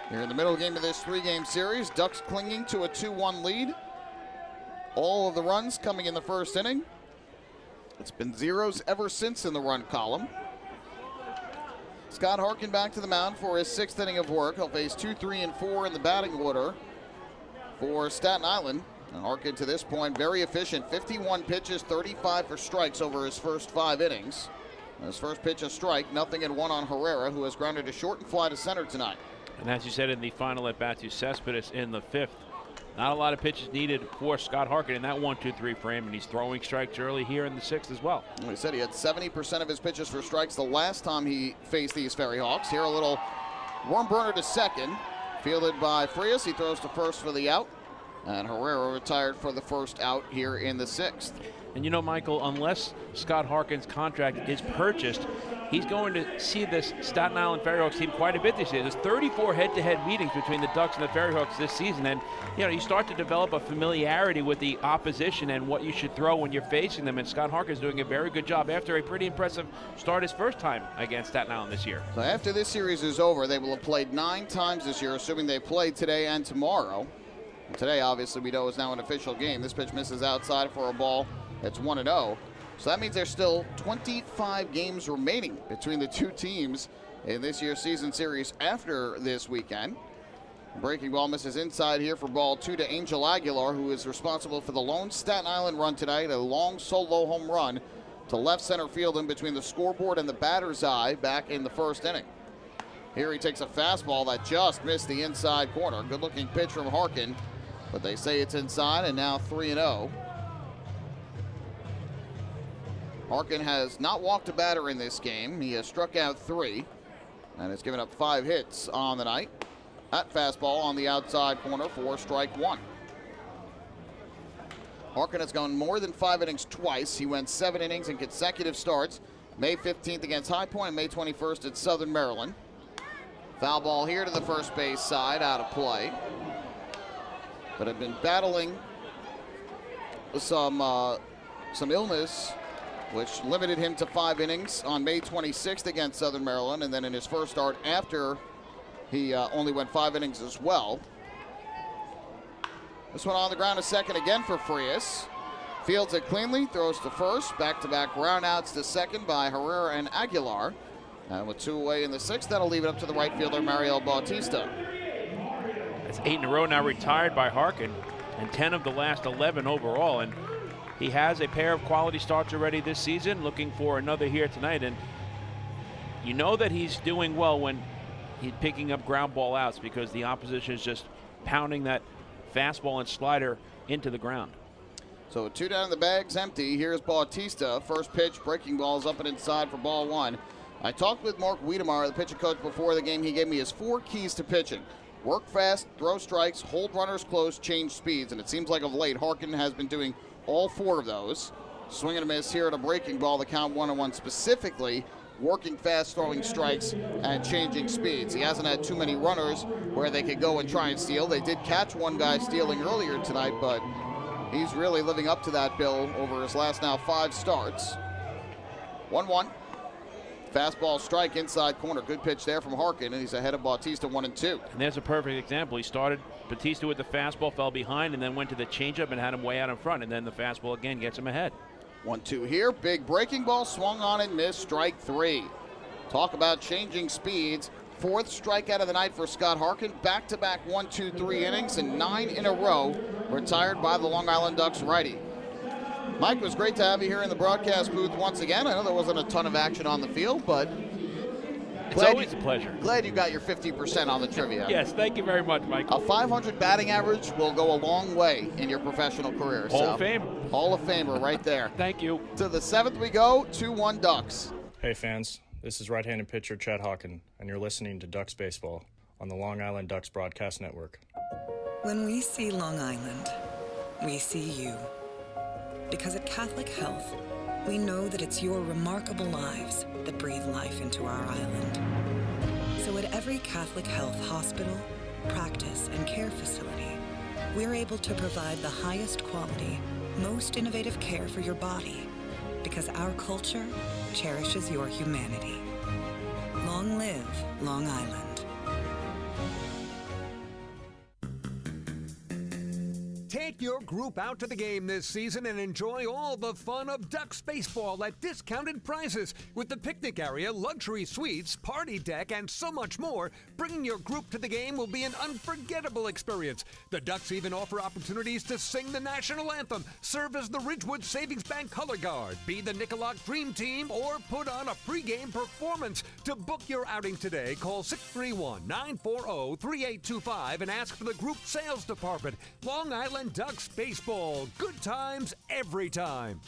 Here in the middle game of this 3-game series, Ducks clinging to a 2-1 lead. All of the runs coming in the first inning. It's been zeros ever since in the run column. Scott Harkin back to the mound for his 6th inning of work. He'll face 2, 3, and 4 in the batting order for Staten Island. And Harkin to this point very efficient. 51 pitches, 35 for strikes over his first 5 innings. His first pitch a strike, 0-1 on Herrera, who has grounded a short and fly to center tonight. And as you said in the final at bat to Cespedes in the 5th, not a lot of pitches needed for Scott Harkin in that 1-2-3 frame, and he's throwing strikes early here in the 6th as well. He said he had 70% of his pitches for strikes the last time he faced these FerryHawks. Here a little warm burner to second, fielded by Frias. He throws to first for the out. And Herrera retired for the first out here in the 6th. And you know, Michael, unless Scott Harkin's contract is purchased, he's going to see this Staten Island FerryHawks team quite a bit this year. There's 34 head-to-head meetings between the Ducks and the FerryHawks this season, and you start to develop a familiarity with the opposition and what you should throw when you're facing them. And Scott Harkin's doing a very good job after a pretty impressive start his first time against Staten Island this year. So after this series is over, they will have played 9 times this year, assuming they play today and tomorrow. And today, obviously, we know is now an official game. This pitch misses outside for a ball. It's 1-0. So that means there's still 25 games remaining between the two teams in this year's season series after this weekend. Breaking ball misses inside here for ball 2 to Angel Aguilar, who is responsible for the lone Staten Island run tonight, a long solo home run to left center field in between the scoreboard and the batter's eye back in the first inning. Here he takes a fastball that just missed the inside corner. Good looking pitch from Harkin, but they say it's inside, and now 3-0. Harkin has not walked a batter in this game. He has struck out 3 and has given up 5 hits on the night. That fastball on the outside corner for strike 1. Harkin has gone more than 5 innings twice. He went 7 innings in consecutive starts. May 15th against High Point, May 21st at Southern Maryland. Foul ball here to the first base side, out of play. But had been battling some illness, which limited him to 5 innings on May 26th against Southern Maryland, and then in his first start after he only went 5 innings as well. This one on the ground, a second again for Frias. Fields it cleanly, throws to first. Back-to-back groundouts to second by Herrera and Aguilar. And with 2 away in the 6th, that'll leave it up to the right fielder, Mario Bautista. That's 8 in a row now retired by Harkin, and 10 of the last 11 overall. And he has a pair of quality starts already this season, looking for another here tonight. And you know that he's doing well when he's picking up ground ball outs, because the opposition is just pounding that fastball and slider into the ground. So 2 down, the bag's empty. Here's Bautista. First pitch, breaking balls up and inside for ball 1. I talked with Mark Wiedemeyer, the pitching coach, before the game. He gave me his 4 keys to pitching: work fast, throw strikes, hold runners close, change speeds. And it seems like of late, Harkin has been doing all 4 of those. Swing and a miss here at a breaking ball, the count 1-1, specifically working fast, throwing strikes, and changing speeds. He hasn't had too many runners where they could go and try and steal. They did catch one guy stealing earlier tonight, but he's really living up to that bill over his last now 5 starts. 1-1. Fastball strike inside corner. Good pitch there from Harkin, and he's ahead of Bautista 1-2. And there's a perfect example. He started Bautista with the fastball, fell behind, and then went to the changeup and had him way out in front, and then the fastball again gets him ahead. 1-2 here. Big breaking ball, swung on and missed, strike 3. Talk about changing speeds. 4th strikeout of the night for Scott Harkin. Back-to-back 1, 2, 3 innings, and 9 in a row retired by the Long Island Ducks righty. Mike, it was great to have you here in the broadcast booth once again. I know there wasn't a ton of action on the field, but it's always a pleasure. Glad you got your 50% on the trivia. Yes, thank you very much, Michael. A 500 batting average will go a long way in your professional career. Hall of Famer. Hall of Famer right there. Thank you. To the 7th we go, 2-1 Ducks. Hey fans, this is right-handed pitcher Chad Hawken, and you're listening to Ducks Baseball on the Long Island Ducks Broadcast Network. When we see Long Island, we see you. Because at Catholic Health, we know that it's your remarkable lives that breathe life into our island. So at every Catholic Health hospital, practice, and care facility, we're able to provide the highest quality, most innovative care for your body, because our culture cherishes your humanity. Long live Long Island. Take your group out to the game this season and enjoy all the fun of Ducks baseball at discounted prices with the picnic area, luxury suites, party deck, and so much more. Bringing your group to the game will be an unforgettable experience. The Ducks even offer opportunities to sing the national anthem, serve as the Ridgewood Savings Bank color guard, be the Nickolock Dream Team, or put on a pregame performance. To book your outing today, call 631-940-3825 and ask for the group sales department. Long Island Ducks baseball. Good times every time.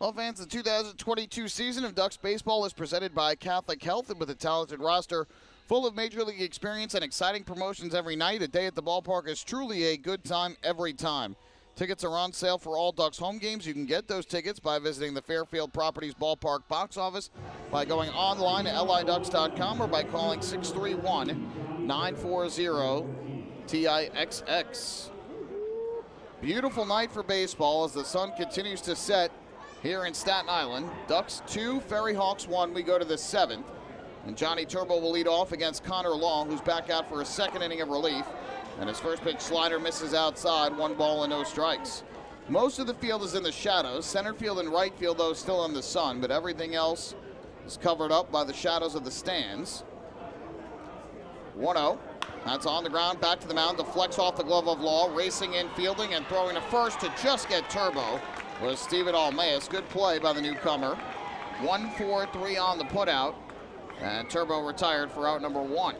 Well, fans, the 2022 season of Ducks baseball is presented by Catholic Health, and with a talented roster full of Major League experience and exciting promotions every night, a day at the ballpark is truly a good time every time. Tickets are on sale for all Ducks home games. You can get those tickets by visiting the Fairfield Properties Ballpark box office, by going online at liducks.com, or by calling 631-940-TIXX. Beautiful night for baseball as the sun continues to set here in Staten Island. Ducks 2, FerryHawks 1. We go to the 7th. And Johnny Turbo will lead off against Connor Long, who's back out for a second inning of relief. And his first pitch slider misses outside, 1 ball and no strikes. Most of the field is in the shadows. Center field and right field, though, still in the sun, but everything else is covered up by the shadows of the stands. 1-0. That's on the ground, back to the mound, deflects off the glove of Law, racing in, fielding, and throwing to first to just get Turbo was Steven Almeas. Good play by the newcomer. 1-4-3 on the putout, and Turbo retired for out number 1.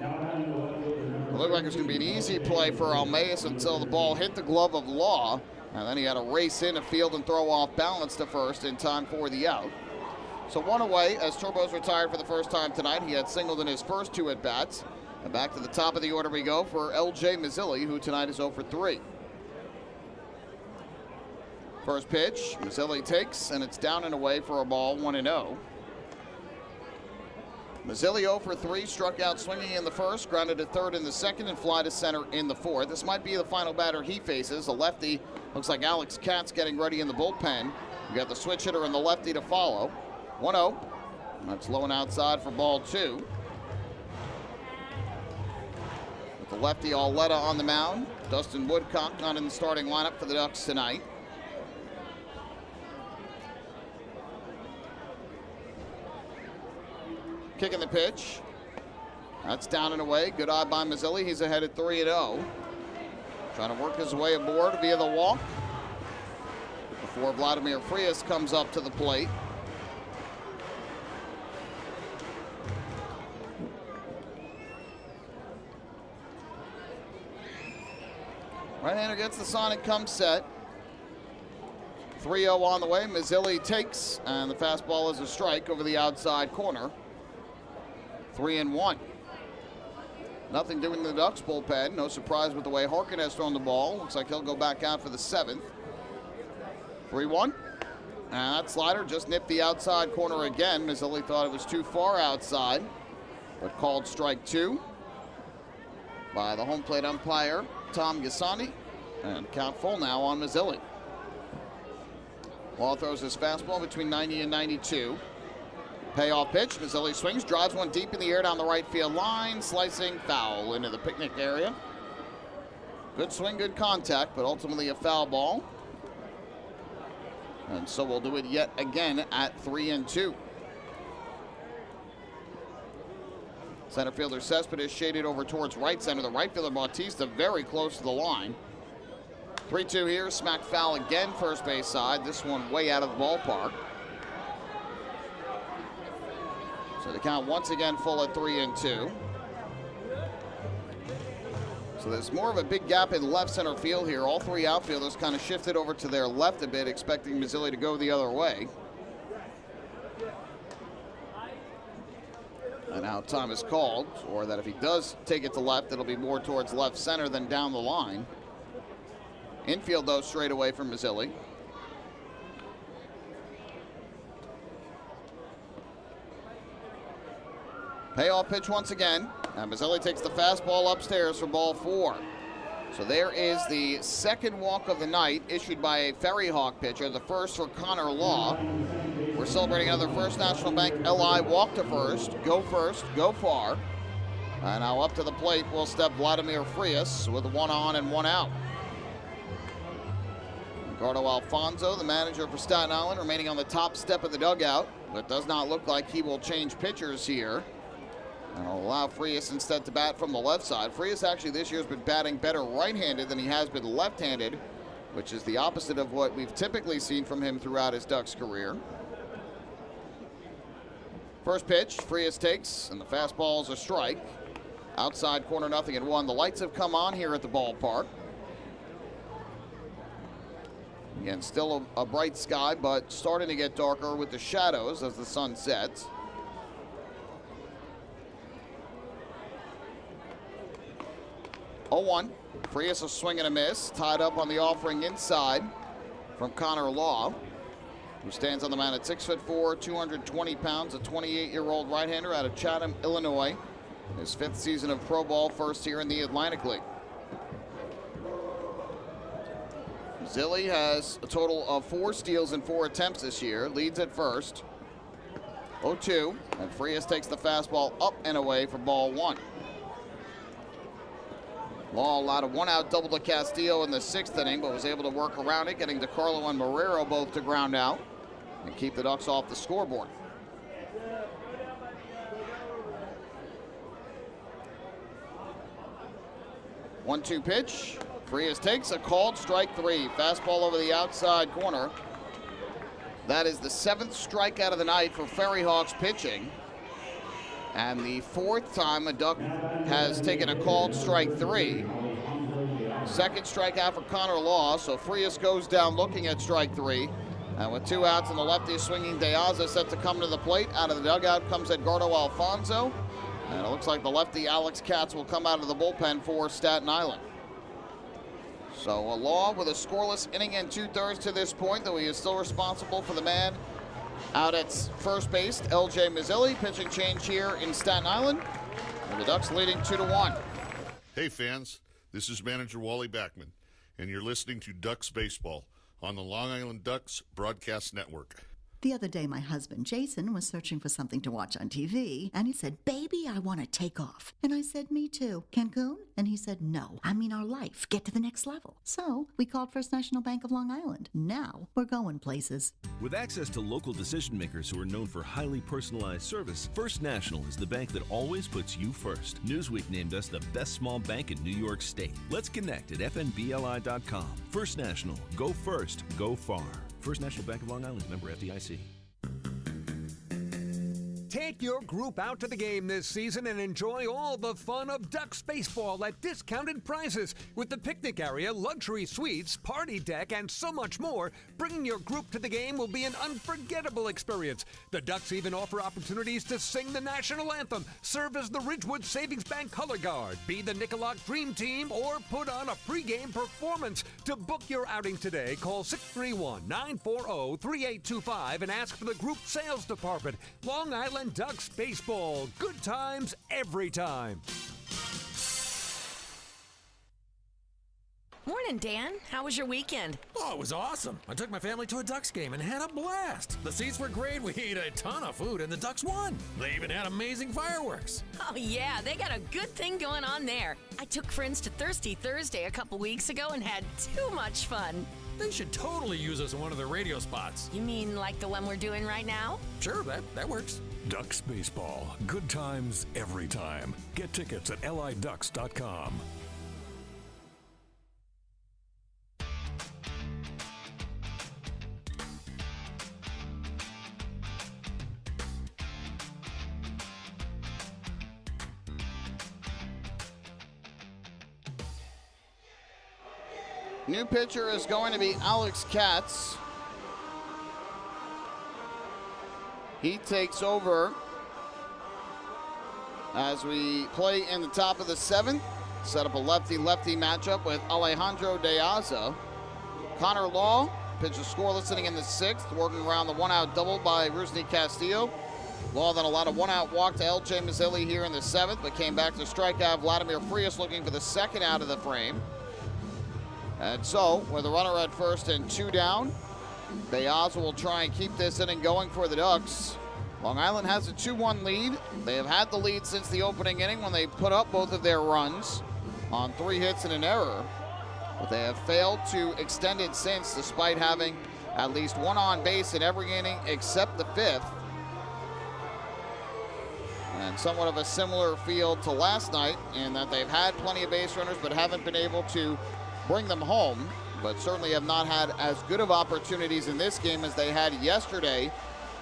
It looked like it was going to be an easy play for Almeas until the ball hit the glove of Law, and then he had to race in a field and throw off balance to first in time for the out. So 1 away as Turbo's retired for the first time tonight. He had singled in his first 2 at-bats. And back to the top of the order we go for L.J. Mazzilli, who tonight is 0 for 3. First pitch, Mazzilli takes, and it's down and away for a ball, 1-0. Mazzilli 0 for 3, struck out swinging in the first, grounded to third in the second, and fly to center in the fourth. This might be the final batter he faces. A lefty, looks like Alex Katz getting ready in the bullpen. We got the switch hitter and the lefty to follow. 1-0. That's low and outside for ball 2. With the lefty Auletta on the mound. Dustin Woodcock not in the starting lineup for the Ducks tonight. Kicking the pitch. That's down and away. Good eye by Mazzilli. He's ahead at 3-0. Trying to work his way aboard via the walk before Vladimir Frias comes up to the plate. Right-hander gets the Sonic, comes set. 3-0 on the way. Mazzilli takes, and the fastball is a strike over the outside corner. 3-1. Nothing doing in the Ducks bullpen. No surprise with the way Harkin has thrown the ball. Looks like he'll go back out for the 7th. 3-1. And that slider just nipped the outside corner again. Mazzilli thought it was too far outside, but called strike 2 by the home plate umpire, Tom Gasani, and count full now on Mazzilli. Law throws his fastball between 90 and 92. Payoff pitch, Mazzilli swings, drives one deep in the air down the right field line, slicing foul into the picnic area. Good swing, good contact, but ultimately a foul ball. And so we'll do it yet again at 3-2. Center fielder Cespedes shaded over towards right center. The right fielder Bautista very close to the line. 3-2 here, smacked foul again first base side. This one way out of the ballpark. So the count once again full at 3-2. So there's more of a big gap in left center field here. All 3 outfielders kind of shifted over to their left a bit, expecting Mazzilli to go the other way. And now time is called, or that if he does take it to left, it'll be more towards left center than down the line. Infield, though, straight away from Mazzilli. Payoff pitch once again, and Mazzilli takes the fastball upstairs for ball 4. So there is the second walk of the night issued by a FerryHawk pitcher, the first for Connor Law. We're celebrating another First National Bank LI walk to first, go far. And now up to the plate will step Vladimir Frias with 1 on and 1 out. Ricardo Alfonso, the manager for Staten Island, remaining on the top step of the dugout, but does not look like he will change pitchers here. And will allow Frias instead to bat from the left side. Frias actually this year has been batting better right-handed than he has been left-handed, which is the opposite of what we've typically seen from him throughout his Ducks career. First pitch, Frias takes, and the fastball is a strike. Outside corner, 0-1. The lights have come on here at the ballpark. Again, still a bright sky, but starting to get darker with the shadows as the sun sets. Oh, 1. Frias a swing and a miss. Tied up on the offering inside from Connor Law, who stands on the mound at 6'4", 220 pounds, a 28-year-old right-hander out of Chatham, Illinois. His 5th season of pro ball, first here in the Atlantic League. Zilli has a total of 4 steals in 4 attempts this year, leads at first. 0-2, and Frias takes the fastball up and away for ball 1. Law allowed a 1-out double to Castillo in the 6th inning, but was able to work around it, getting DeCarlo and Marrero both to ground out and keep the Ducks off the scoreboard. One-two pitch. Frias takes a called strike 3. Fastball over the outside corner. That is the 7th strikeout of the night for FerryHawks pitching. And the 4th time a Duck has taken a called strike 3. 2nd strikeout for Connor Law, so Frias goes down looking at strike 3. And with 2 outs and the lefty swinging, De Aza set to come to the plate. Out of the dugout comes Edgardo Alfonso. And it looks like the lefty Alex Katz will come out of the bullpen for Staten Island. So a Law with a scoreless inning and 2/3 to this point, though he is still responsible for the man out at first base, L.J. Mazzilli. Pitching change here in Staten Island, and the Ducks leading 2-1. Hey fans, this is manager Wally Backman, and you're listening to Ducks Baseball on the Long Island Ducks Broadcast Network. The other day, my husband, Jason, was searching for something to watch on TV, and he said, "Baby, I want to take off." And I said, "Me too. Cancun?" And he said, "No, I mean our life. Get to the next level." So we called First National Bank of Long Island. Now we're going places. With access to local decision makers who are known for highly personalized service, First National is the bank that always puts you first. Newsweek named us the best small bank in New York State. Let's connect at fnbli.com. First National. Go first. Go far. First National Bank of Long Island, member FDIC. Take your group out to the game this season and enjoy all the fun of Ducks baseball at discounted prices with the picnic area, luxury suites, party deck, and so much more. Bringing your group to the game will be an unforgettable experience. The Ducks even offer opportunities to sing the national anthem, serve as the Ridgewood Savings Bank color guard, be the Nicolak Dream Team, or put on a pregame performance. To book your outing today, call 631-940-3825 and ask for the group sales department. Long Island Ducks baseball. Good times every time. Morning, Dan. How was your weekend? Oh, it was awesome. I took my family to a Ducks game and had a blast. The seats were great. We ate a ton of food, and the Ducks won. They even had amazing fireworks. Oh, yeah, they got a good thing going on there. I took friends to Thirsty Thursday a couple weeks ago and had too much fun. They should totally use us in one of their radio spots. You mean like the one we're doing right now? Sure, that works. Ducks Baseball. Good times every time. Get tickets at liducks.com. New pitcher is going to be Alex Katz. He takes over as we play in the top of the 7th. Set up a lefty-lefty matchup with Alejandro De Aza. Connor Law pitches scoreless inning in the 6th, working around the 1-out double by Rusney Castillo. Law then allowed a 1-out walk to L.J. Mazzilli here in the 7th, but came back to strike out Vladimir Frias, looking for the 2nd out of the frame. And so, with a runner at first and 2 down, De Aza will try and keep this inning going for the Ducks. Long Island has a 2-1 lead. They have had the lead since the opening inning when they put up both of their runs on 3 hits and an error. But they have failed to extend it since, despite having at least 1 on base in every inning except the 5th. And somewhat of a similar feel to last night in that they've had plenty of base runners but haven't been able to bring them home, but certainly have not had as good of opportunities in this game as they had yesterday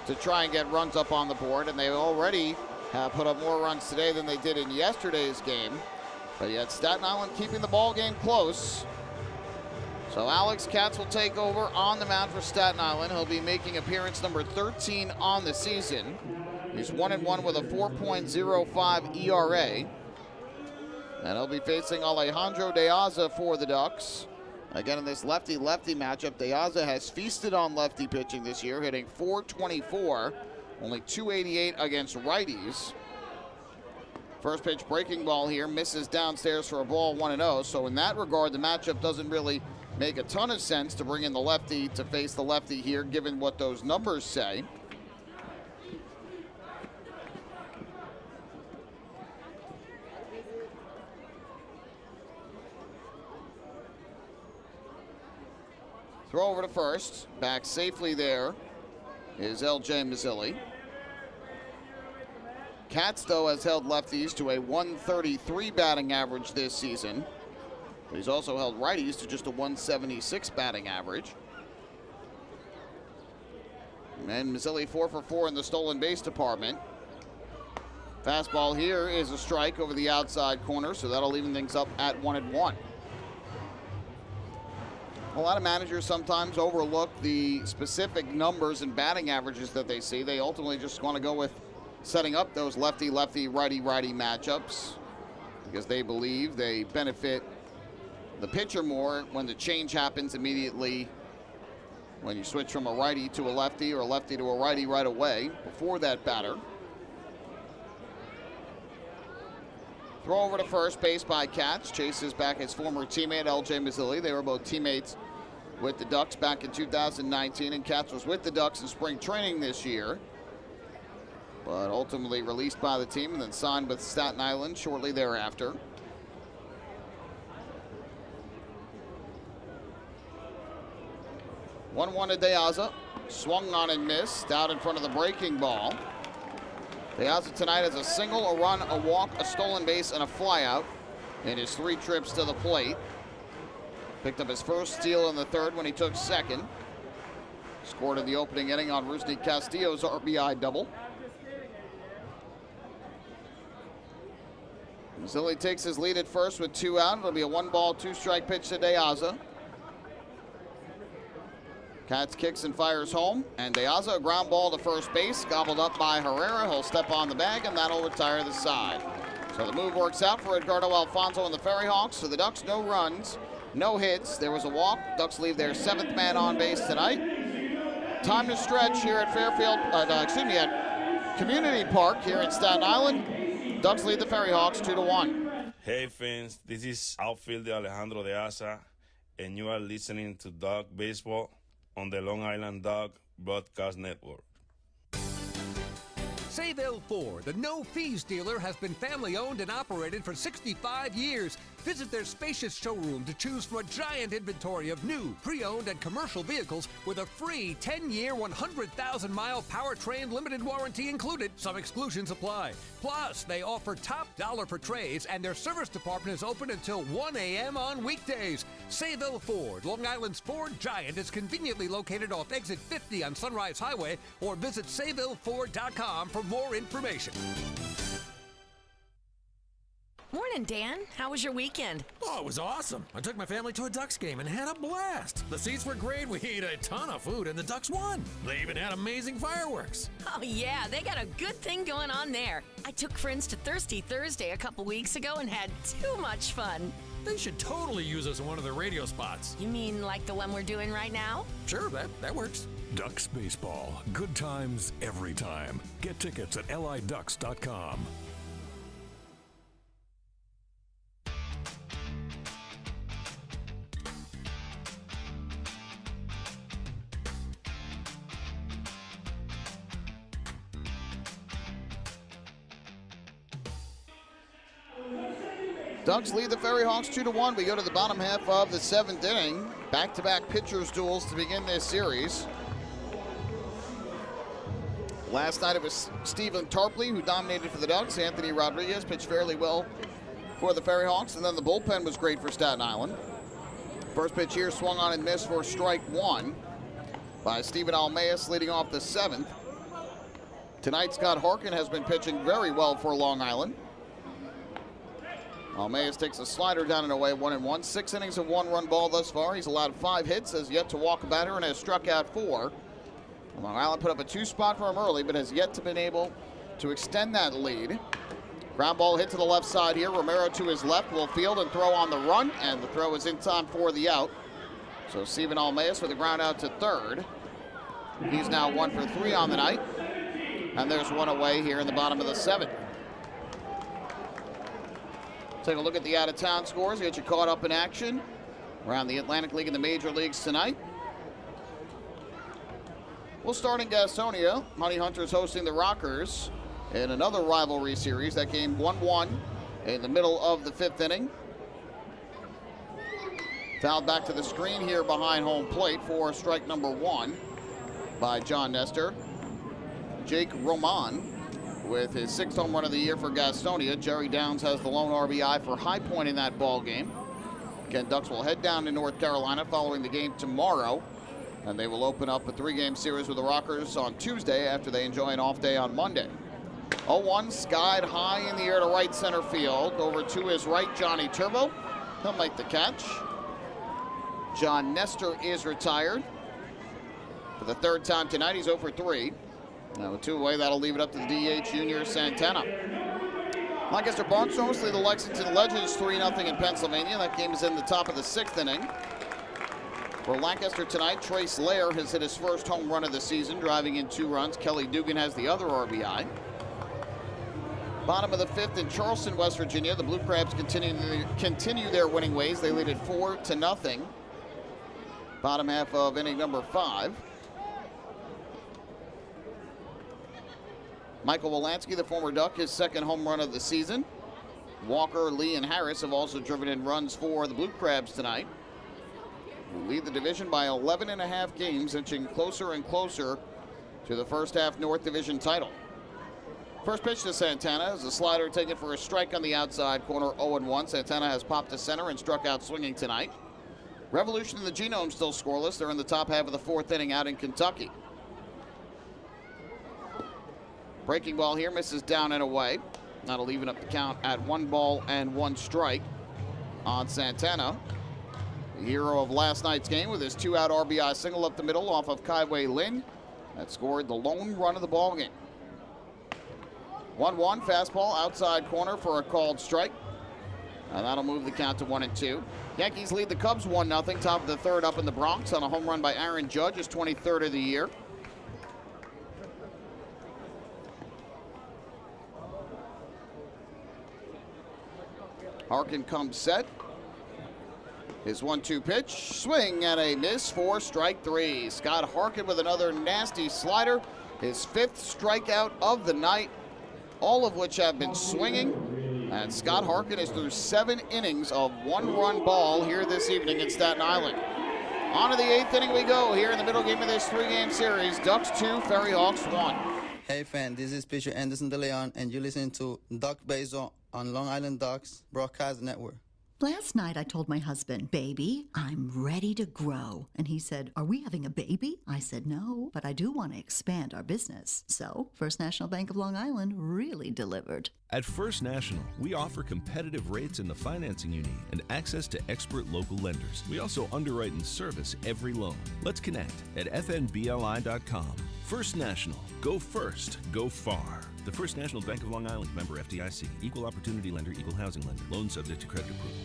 to try and get runs up on the board, and they already have put up more runs today than they did in yesterday's game. But yet Staten Island keeping the ball game close. So Alex Katz will take over on the mound for Staten Island. He'll be making appearance number 13 on the season. He's 1-1 with a 4.05 ERA. And he'll be facing Alejandro De Aza for the Ducks. Again, in this lefty-lefty matchup, De Aza has feasted on lefty pitching this year, hitting .424, only .288 against righties. First pitch breaking ball here, misses downstairs for a ball, 1-0. So in that regard, the matchup doesn't really make a ton of sense to bring in the lefty to face the lefty here, given what those numbers say. Throw over to first. Back safely there is L.J. Mazzilli. Katz, though, has held lefties to a 133 batting average this season. But he's also held righties to just a 176 batting average. And Mazzilli 4 for 4 in the stolen base department. Fastball here is a strike over the outside corner, so that'll even things up at 1-1. A lot of managers sometimes overlook the specific numbers and batting averages that they see. They ultimately just want to go with setting up those lefty-lefty, righty-righty matchups because they believe they benefit the pitcher more when the change happens immediately when you switch from a righty to a lefty or a lefty to a righty right away before that batter. Throw over to first base by Katz. Chases back his former teammate, L.J. Mazzilli. They were both teammates with the Ducks back in 2019, and Katz was with the Ducks in spring training this year, but ultimately released by the team and then signed with Staten Island shortly thereafter. One to De Aza. Swung on and missed out in front of the breaking ball. De Aza tonight has a single, a run, a walk, a stolen base, and a flyout in his 3 trips to the plate. Picked up his first steal in the third when he took second. Scored in the opening inning on Rusney Castillo's RBI double. Mazzilli takes his lead at first with 2 out. It'll be a 1-ball, 2-strike pitch to De Aza. Katz kicks and fires home, and De Aza, a ground ball to first base, gobbled up by Herrera. He'll step on the bag, and that'll retire the side. So the move works out for Edgardo Alfonso and the FerryHawks. So the Ducks, no runs, no hits. There was a walk. Ducks leave their 7th man on base tonight. Time to stretch here at at Community Park here in Staten Island. Ducks lead the FerryHawks 2-1. Hey fans, this is outfielder Alejandro De Aza, and you are listening to Duck Baseball on the Long Island Duck Broadcast Network. Sayville Ford, the no-fees dealer, has been family-owned and operated for 65 years. Visit their spacious showroom to choose from a giant inventory of new, pre-owned, and commercial vehicles with a free 10-year, 100,000-mile powertrain limited warranty included. Some exclusions apply. Plus, they offer top dollar for trades, and their service department is open until 1 a.m. on weekdays. Sayville Ford, Long Island's Ford giant, is conveniently located off exit 50 on Sunrise Highway, or visit SayvilleFord.com for more information. Morning, Dan. How was your weekend? Oh, it was awesome. I took my family to a Ducks game and had a blast. The seats were great. We ate a ton of food, and the Ducks won. They even had amazing fireworks. Oh, yeah, they got a good thing going on there. I took friends to Thirsty Thursday a couple weeks ago and had too much fun. They should totally use us in one of their radio spots. You mean like the one we're doing right now? Sure, that works. Ducks Baseball. Good times every time. Get tickets at liducks.com. Ducks lead the FerryHawks 2-1. We go to the bottom half of the 7th inning. Back-to-back pitchers duels to begin this series. Last night it was Stephen Tarpley who dominated for the Ducks. Anthony Rodriguez pitched fairly well for the FerryHawks, and then the bullpen was great for Staten Island. First pitch here swung on and missed for strike 1 by Steven Almeas leading off the 7th. Tonight Scott Harkin has been pitching very well for Long Island. Almeas takes a slider down and away, 1-1. 6 innings of 1-run ball thus far. He's allowed 5 hits, has yet to walk a batter, and has struck out 4. Long Island put up a 2-spot for him early, but has yet to been able to extend that lead. Ground ball hit to the left side here. Romero to his left will field and throw on the run, and the throw is in time for the out. So Steven Almeas with the ground out to third. He's now 1 for 3 on the night, and there's one away here in the bottom of the 7th. Take a look at the out-of-town scores. Get you caught up in action around the Atlantic League and the major leagues tonight. We'll start in Gastonia. Honey Hunters hosting the Rockers in another rivalry series. That game 1-1 in the middle of the 5th inning. Fouled back to the screen here behind home plate for strike number 1 by John Nestor. Jake Roman with his 6th home run of the year for Gastonia. Jerry Downs has the lone RBI for High Point in that ball game. Again, Ducks will head down to North Carolina following the game tomorrow, and they will open up a 3-game series with the Rockers on Tuesday after they enjoy an off day on Monday. 0-1, skied high in the air to right center field. Over to his right, Johnny Turbo. He'll make the catch. John Nestor is retired for the 3rd time tonight. He's 0 for 3. Now with 2 away, that'll leave it up to the DH Junior Santana. Lancaster Barnstormers lead the Lexington Legends 3-0 in Pennsylvania. That game is in the top of the 6th inning. For Lancaster tonight, Trace Lair has hit his first home run of the season, driving in 2 runs. Kelly Dugan has the other RBI. Bottom of the 5th in Charleston, West Virginia. The Blue Crabs continue their winning ways. They lead it 4-0. Bottom half of inning number 5. Michael Wolanski, the former Duck, his 2nd home run of the season. Walker, Lee, and Harris have also driven in runs for the Blue Crabs tonight, who lead the division by 11.5 games, inching closer and closer to the first half North Division title. First pitch to Santana is a slider taken for a strike on the outside corner, 0-1. Santana has popped to center and struck out swinging tonight. Revolution and the Genome still scoreless. They're in the top half of the 4th inning out in Kentucky. Breaking ball here misses down and away. That'll even up the count at 1 ball and 1 strike on Santana. The hero of last night's game with his 2-out RBI single up the middle off of Kaiwei Lin that scored the lone run of the ball game. 1-1 fastball outside corner for a called strike. And that'll move the count to 1-2. Yankees lead the Cubs 1-0. Top of the 3rd up in the Bronx on a home run by Aaron Judge, his 23rd of the year. Harkin comes set. His 1-2 pitch, swing and a miss for strike 3. Scott Harkin with another nasty slider. His 5th strikeout of the night, all of which have been swinging. And Scott Harkin is through 7 innings of 1-run ball here this evening in Staten Island. On to the 8th inning we go here in the middle game of this 3-game series. Ducks 2, FerryHawks 1. Hey fan, this is pitcher Anderson De Leon, and you're listening to Duck Baseball on Long Island Ducks Broadcast Network. Last night I told my husband, baby, I'm ready to grow. And he said, are we having a baby? I said, no, but I do want to expand our business. So First National Bank of Long Island really delivered. At First National, we offer competitive rates in the financing you need and access to expert local lenders. We also underwrite and service every loan. Let's connect at fnbli.com. First National. Go first. Go far. The First National Bank of Long Island, member FDIC, equal opportunity lender, equal housing lender. Loan subject to credit approval.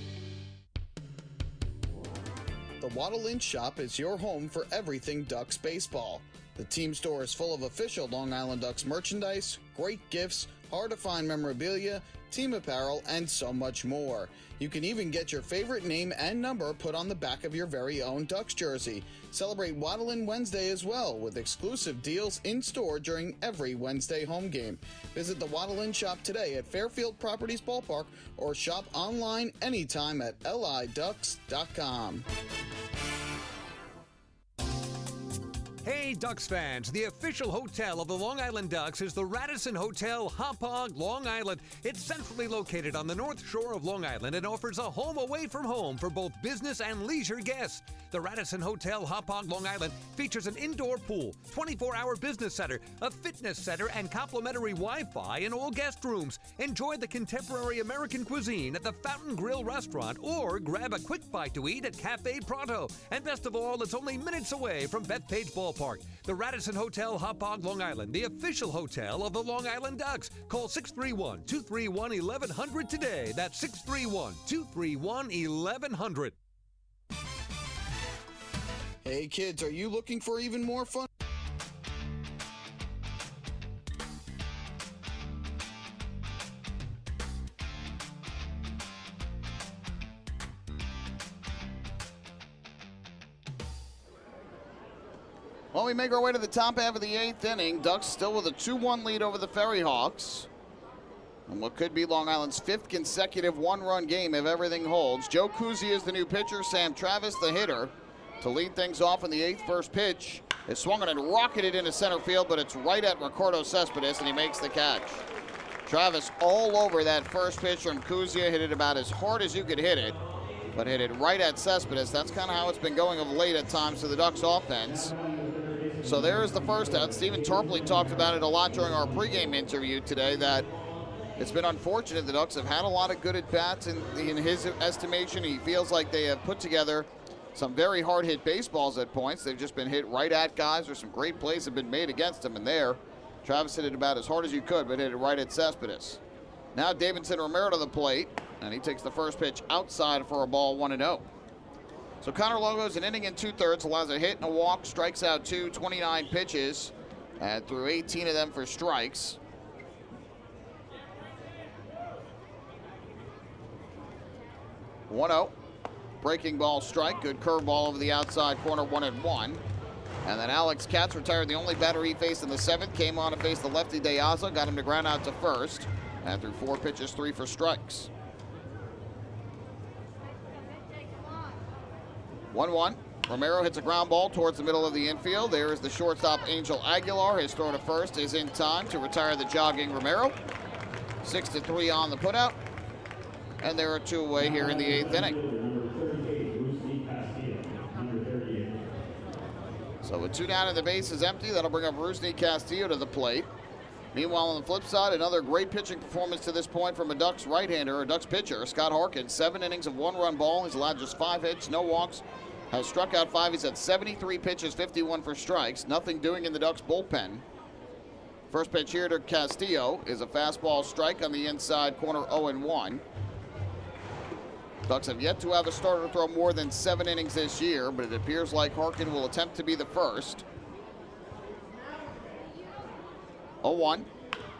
The Waddle Inn Shop is your home for everything Ducks baseball. The team store is full of official Long Island Ducks merchandise, great gifts, hard-to-find memorabilia, team apparel, and so much more. You can even get your favorite name and number put on the back of your very own Ducks jersey. Celebrate Waddle Inn Wednesday as well, with exclusive deals in store during every Wednesday home game. Visit the Waddle Inn Shop today at Fairfield Properties Ballpark or shop online anytime at liducks.com. Hey, Hey Ducks fans, the official hotel of the Long Island Ducks is the Radisson Hotel Hauppauge, Long Island. It's centrally located on the north shore of Long Island and offers a home away from home for both business and leisure guests. The Radisson Hotel Hauppauge, Long Island features an indoor pool, 24-hour business center, a fitness center, and complimentary Wi-Fi in all guest rooms. Enjoy the contemporary American cuisine at the Fountain Grill restaurant or grab a quick bite to eat at Cafe Pronto. And best of all, it's only minutes away from Bethpage Ballpark. The Radisson Hotel Hauppauge, Long Island, the official hotel of the Long Island Ducks. Call 631-231-1100 today. That's 631-231-1100. Hey kids, are you looking for even more fun? Well, we make our way to the top half of the 8th inning. Ducks still with a 2-1 lead over the FerryHawks. And what could be Long Island's 5th consecutive one-run game if everything holds. Joe Kuzia is the new pitcher, Sam Travis the hitter. To lead things off in the 8th, first pitch is swung on and rocketed into center field, but it's right at Ricardo Cespedes, and he makes the catch. Travis all over that first pitch from Kuzia, hit it about as hard as you could hit it, but hit it right at Cespedes. That's kind of how it's been going of late at times to the Ducks offense. So there's the first out. Stephen Tarpley talked about it a lot during our pregame interview today, that it's been unfortunate the Ducks have had a lot of good at-bats in his estimation. He feels like they have put together some very hard-hit baseballs at points. They've just been hit right at guys, or some great plays have been made against him. And there, Travis hit it about as hard as you could, but hit it right at Cespedes. Now Davidson Romero to the plate, and he takes the first pitch outside for a ball, 1-0. So Connor Logos, an inning and 2/3, allows a hit and a walk, strikes out 2, 29 pitches, and threw 18 of them for strikes. One-0. Breaking ball strike, good curveball over the outside corner, 1-1. And then Alex Katz retired the only batter he faced in the 7th, came on to face the lefty De Aza, got him to ground out to first, and threw 4 pitches, 3 for strikes. 1-1. Romero hits a ground ball towards the middle of the infield. There is the shortstop, Angel Aguilar. His throw to first is in time to retire the jogging Romero. 6-3 on the putout. And there are 2 away here in the 8th inning. So with 2 down and the base is empty, that'll bring up Rusney Castillo to the plate. Meanwhile, on the flip side, another great pitching performance to this point from a Ducks right-hander, a Ducks pitcher, Scott Harkins. 7 innings of 1-run ball. He's allowed just 5 hits, no walks. Has struck out 5. He's had 73 pitches, 51 for strikes. Nothing doing in the Ducks bullpen. First pitch here to Castillo is a fastball strike on the inside corner, 0-1. Ducks have yet to have a starter throw more than 7 innings this year, but it appears like Harkin will attempt to be the first. 0-1.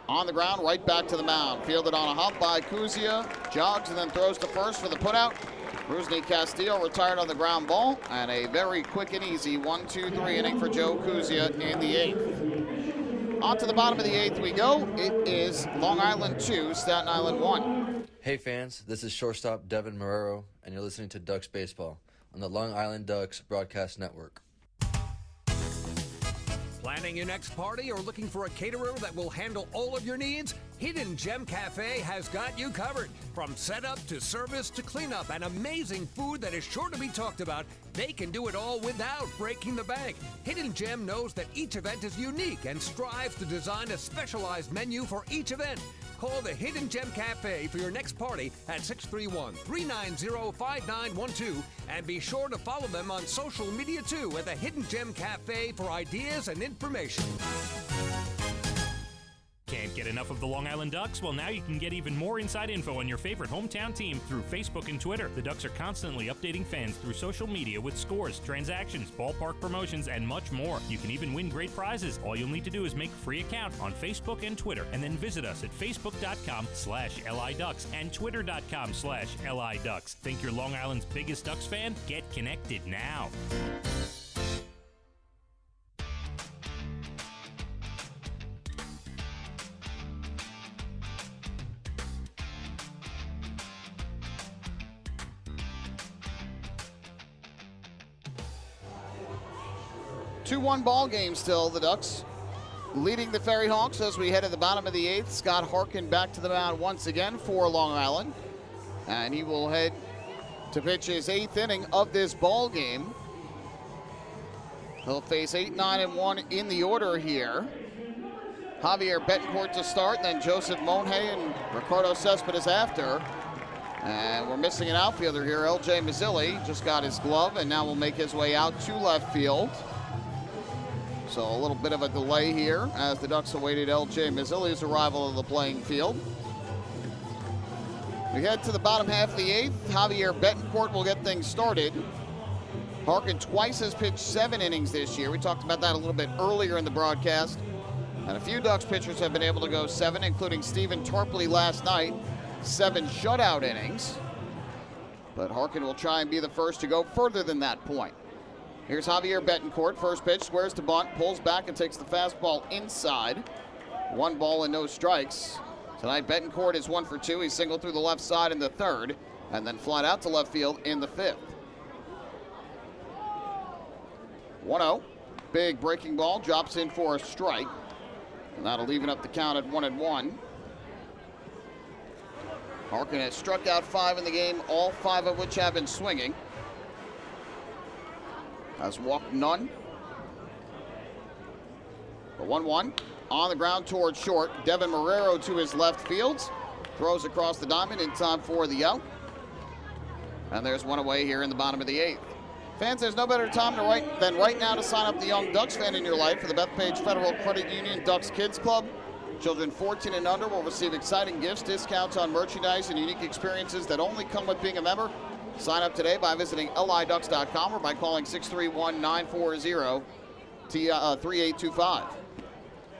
On the ground, right back to the mound. Fielded on a hop by Kuzia. Jogs and then throws to first for the putout. Rusney Castillo retired on the ground ball. And a very quick and easy 1-2-3 inning for Joe Kuzia in the 8th. On to the bottom of the 8th we go. It is Long Island 2, Staten Island 1. Hey fans, this is shortstop Devin Marrero, and you're listening to Ducks Baseball on the Long Island Ducks Broadcast Network. Planning your next party or looking for a caterer that will handle all of your needs? Hidden Gem Cafe has got you covered. From setup to service to cleanup and amazing food that is sure to be talked about, they can do it all without breaking the bank. Hidden Gem knows that each event is unique and strives to design a specialized menu for each event. Call the Hidden Gem Cafe for your next party at 631-390-5912 and be sure to follow them on social media too at the Hidden Gem Cafe for ideas and information. Can't get enough of the Long Island Ducks? Well, now you can get even more inside info on your favorite hometown team through Facebook and Twitter. The Ducks are constantly updating fans through social media with scores, transactions, ballpark promotions, and much more. You can even win great prizes. All you'll need to do is make a free account on Facebook and Twitter, and then visit us at facebook.com/LIDucks and twitter.com/LIDucks. Think you're Long Island's biggest Ducks fan? Get connected now. 2-1 ball game still. The Ducks leading the FerryHawks as we head to the bottom of the 8th. Scott Harkin back to the mound once again for Long Island. And he will head to pitch his 8th inning of this ball game. He'll face 8, 9, and 1 in the order here. Javier Betancourt to start, then Joseph Monje and Ricardo Cespedes after. And we're missing an outfielder here. L.J. Mazzilli just got his glove and now will make his way out to left field. So a little bit of a delay here as the Ducks awaited L.J. Mazzilli's arrival of the playing field. We head to the bottom half of the 8th. Javier Betancourt will get things started. Harkin twice has pitched 7 innings this year. We talked about that a little bit earlier in the broadcast. And a few Ducks pitchers have been able to go 7, including Stephen Tarpley last night. 7 shutout innings. But Harkin will try and be the first to go further than that point. Here's Javier Betancourt. First pitch, squares to bunt, pulls back and takes the fastball inside. 1 ball and no strikes. Tonight, Betancourt is 1 for 2. He singled through the left side in the 3rd and then flied out to left field in the 5th. 1-0. Big breaking ball, drops in for a strike. And that'll even up the count at 1-1. Harkin has struck out 5 in the game, all 5 of which have been swinging. Has walked none. The 1-1 on the ground towards short. Devin Marrero to his left field. Throws across the diamond in time for the out. And there's one away here in the bottom of the 8th. Fans, there's no better time than right now to sign up the young Ducks fan in your life for the Bethpage Federal Credit Union Ducks Kids Club. Children 14 and under will receive exciting gifts, discounts on merchandise, and unique experiences that only come with being a member. Sign up today by visiting liducks.com or by calling 631-940-3825.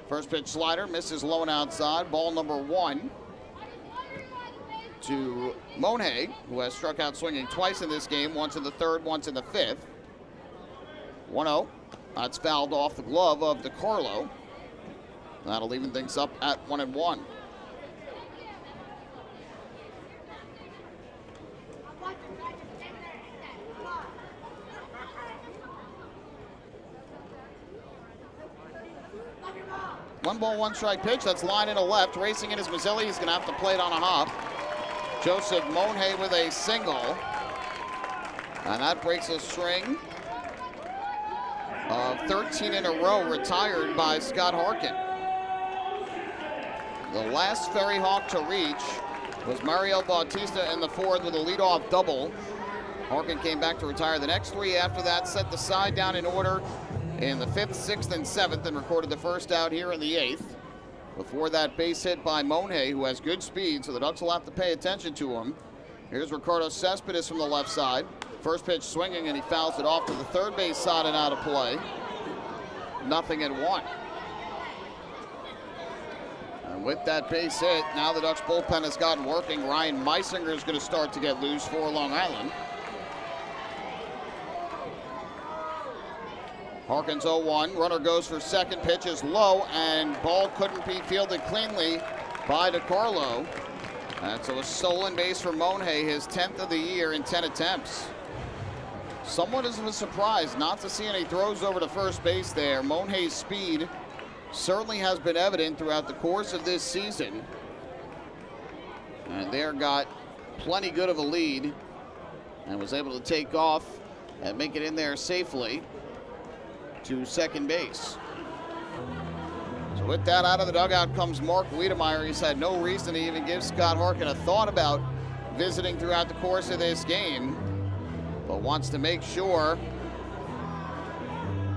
First pitch slider misses low and outside. Ball number 1 to Monje, who has struck out swinging twice in this game, once in the 3rd, once in the 5th. 1-0. That's fouled off the glove of DiCarlo. That'll even things up at 1-1. One ball, 1 strike pitch. That's line into left. Racing in is Mazzilli. He's going to have to play it on a hop. Joseph Monje with a single. And that breaks a string of 13 in a row retired by Scott Harkin. The last FerryHawk to reach was Mario Bautista in the 4th with a leadoff double. Harkin came back to retire the next 3 after that, set the side down in order in the 5th, 6th, and 7th, and recorded the first out here in the 8th. Before that, base hit by Monje, who has good speed, so the Ducks will have to pay attention to him. Here's Ricardo Cespedes from the left side. First pitch swinging, and he fouls it off to the 3rd base side and out of play. 0-1. And with that base hit, now the Ducks bullpen has gotten working. Ryan Meisinger is going to start to get loose for Long Island. Harkins 0-1. Runner goes for second. Pitch is low, and ball couldn't be fielded cleanly by DiCarlo. And so a stolen base for Monje, his 10th of the year in 10 attempts. Somewhat of a surprise not to see any throws over to first base there. Monje's speed certainly has been evident throughout the course of this season. And there got plenty good of a lead and was able to take off and make it in there safely to second base. So with that, out of the dugout comes Mark Wiedemeyer. He's had no reason to even give Scott Harkin a thought about visiting throughout the course of this game, but wants to make sure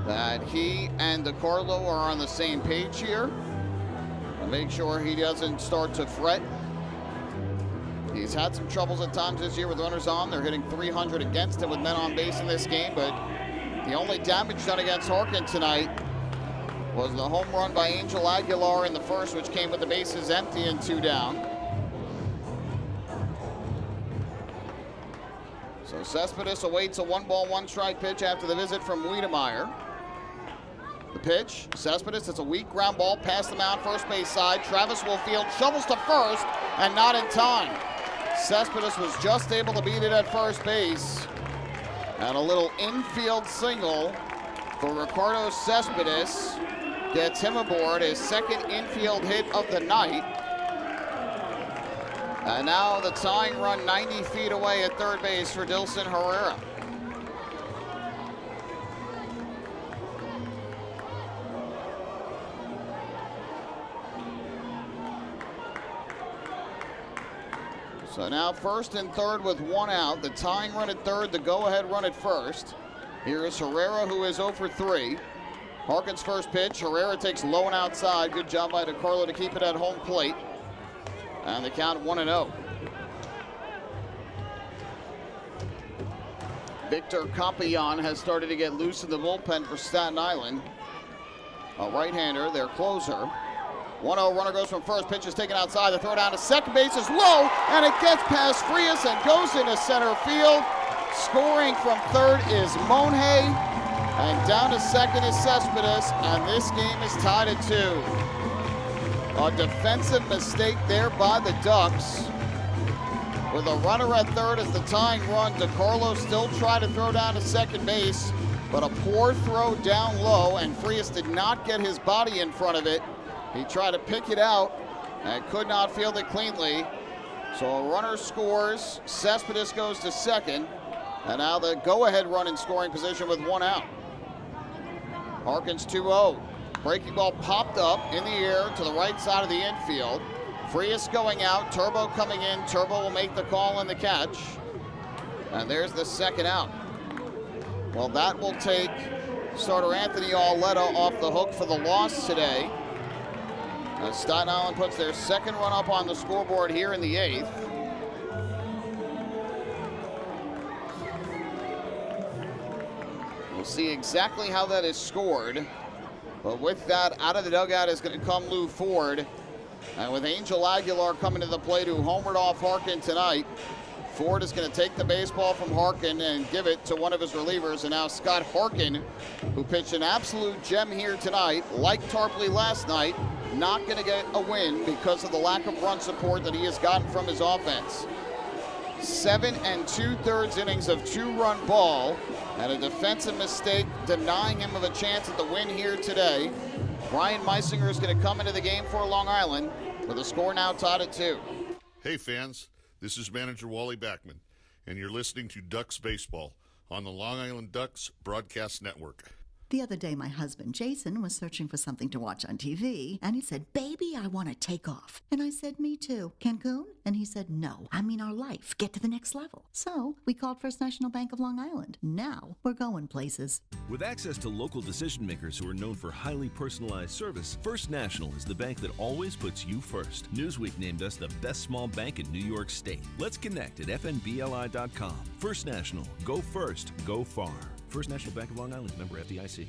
that he and DiCarlo are on the same page here and make sure he doesn't start to fret. He's had some troubles at times this year with runners on. They're hitting 300 against him with men on base in this game, but the only damage done against Harkin tonight was the home run by Angel Aguilar in the 1st, which came with the bases empty and 2 down. So Cespedes awaits a 1-ball, 1-strike pitch after the visit from Wiedemeyer. The pitch, Cespedes, it's a weak ground ball past the mound, first base side. Travis Wilfield shovels to first and not in time. Cespedes was just able to beat it at first base. And a little infield single for Ricardo Cespedes. Gets him aboard, his second infield hit of the night. And now the tying run 90 feet away at third base for Dilson Herrera. So now first and third with one out. The tying run at third, the go-ahead run at first. Here is Herrera, who is 0 for 3. Harkin's first pitch. Herrera takes low and outside. Good job by DiCarlo to keep it at home plate. And the count 1-0. Victor Campillon has started to get loose in the bullpen for Staten Island. A right-hander, their closer. 1-0 runner goes from first. Pitch is taken outside. The throw down to second base is low, and it gets past Frias and goes into center field. Scoring from third is Monhay, and down to second is Cespedes, and this game is tied at 2. A defensive mistake there by the Ducks. With a runner at third as the tying run, DiCarlo still tried to throw down to second base, but a poor throw down low, and Frias did not get his body in front of it. He tried to pick it out and could not field it cleanly. So a runner scores, Cespedes goes to second, and now the go-ahead run in scoring position with one out. Harkins 2-0. Breaking ball popped up in the air to the right side of the infield. Frias going out, Turbo coming in. Turbo will make the call and the catch. And there's the second out. Well, that will take starter Anthony Auletta off the hook for the loss today. As Staten Island puts their second run up on the scoreboard here in the 8th. We'll see exactly how that is scored. But with that, out of the dugout is going to come Lou Ford. And with Angel Aguilar coming to the plate, who homered off Harkin tonight, Ford is going to take the baseball from Harkin and give it to one of his relievers. And now Scott Harkin, who pitched an absolute gem here tonight, like Tarpley last night, not going to get a win because of the lack of run support that he has gotten from his offense. 7 2/3 innings of 2-run ball and a defensive mistake denying him of a chance at the win here today. Ryan Meisinger is going to come into the game for Long Island with a score now tied at 2. Hey fans, this is manager Wally Backman, and you're listening to Ducks Baseball on the Long Island Ducks Broadcast Network. The other day, my husband, Jason, was searching for something to watch on TV, and he said, "Baby, I want to take off." And I said, "Me too. Cancun?" And he said, "No, I mean our life. Get to the next level." So we called First National Bank of Long Island. Now we're going places. With access to local decision makers who are known for highly personalized service, First National is the bank that always puts you first. Newsweek named us the best small bank in New York State. Let's connect at fnbli.com. First National. Go first. Go far. First National Bank of Long Island, member FDIC.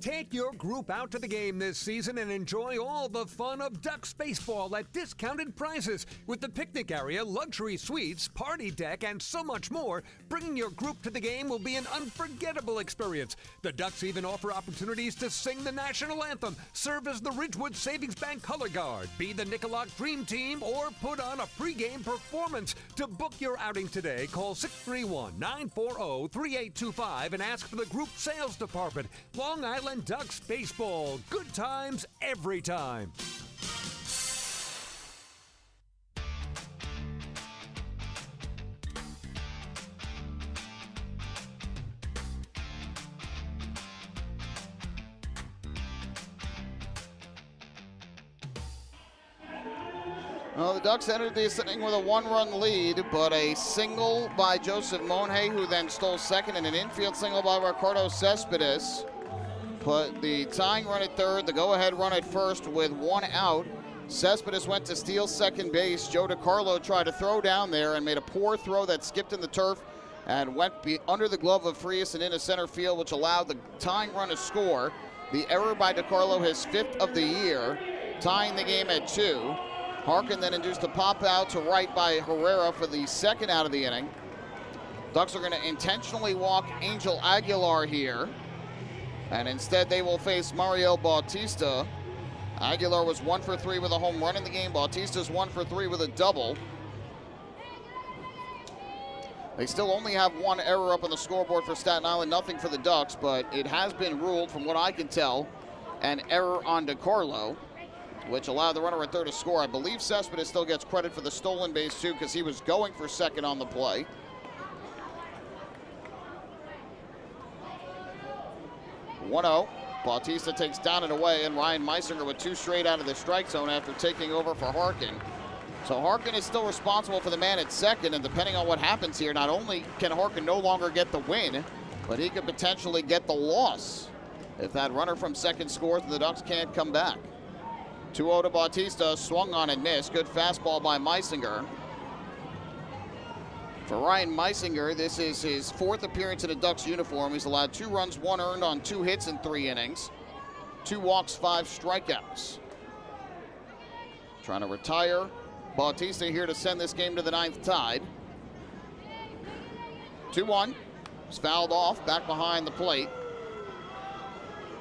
Take your group out to the game this season and enjoy all the fun of Ducks baseball at discounted prices with the picnic area, luxury suites, party deck, and so much more. Bringing your group to the game will be an unforgettable experience. The Ducks even offer opportunities to sing the national anthem, serve as the Ridgewood Savings Bank color guard, be the Nickolock Dream Team, or put on a pregame performance. To book your outing today, call 631-940-3825 and ask for the group sales department. Long Island Ducks baseball. Good times every time. Well, the Ducks entered this inning with a 1-run lead, but a single by Joseph Monhay, who then stole second, and an infield single by Ricardo Cespedes put the tying run at third, the go-ahead run at first with one out. Cespedes went to steal second base. Joe DiCarlo tried to throw down there and made a poor throw that skipped in the turf and went under the glove of Frias and into center field, which allowed the tying run to score. The error by DiCarlo, his 5th of the year, tying the game at 2. Harkin then induced a pop out to right by Herrera for the second out of the inning. Ducks are going to intentionally walk Angel Aguilar here, and instead they will face Mario Bautista. Aguilar was 1 for 3 with a home run in the game. Bautista's 1 for 3 with a double. They still only have one error up on the scoreboard for Staten Island, nothing for the Ducks, but it has been ruled, from what I can tell, an error on DiCarlo, which allowed the runner at third to score. I believe Cespedes still gets credit for the stolen base, too, because he was going for second on the play. (1-0). Bautista takes down and away, and Ryan Meisinger with 2 straight out of the strike zone after taking over for Harkin. So Harkin is still responsible for the man at second, and depending on what happens here, not only can Harkin no longer get the win, but he could potentially get the loss if that runner from second scores and the Ducks can't come back. 2-0 to Bautista, swung on and missed. Good fastball by Meisinger. For Ryan Meisinger, this is his 4th appearance in a Ducks uniform. He's allowed 2 runs, 1 earned on 2 hits in 3 innings. 2 walks, 5 strikeouts. Trying to retire. Bautista here to send this game to the 9th tied. 2-1. It's fouled off, back behind the plate.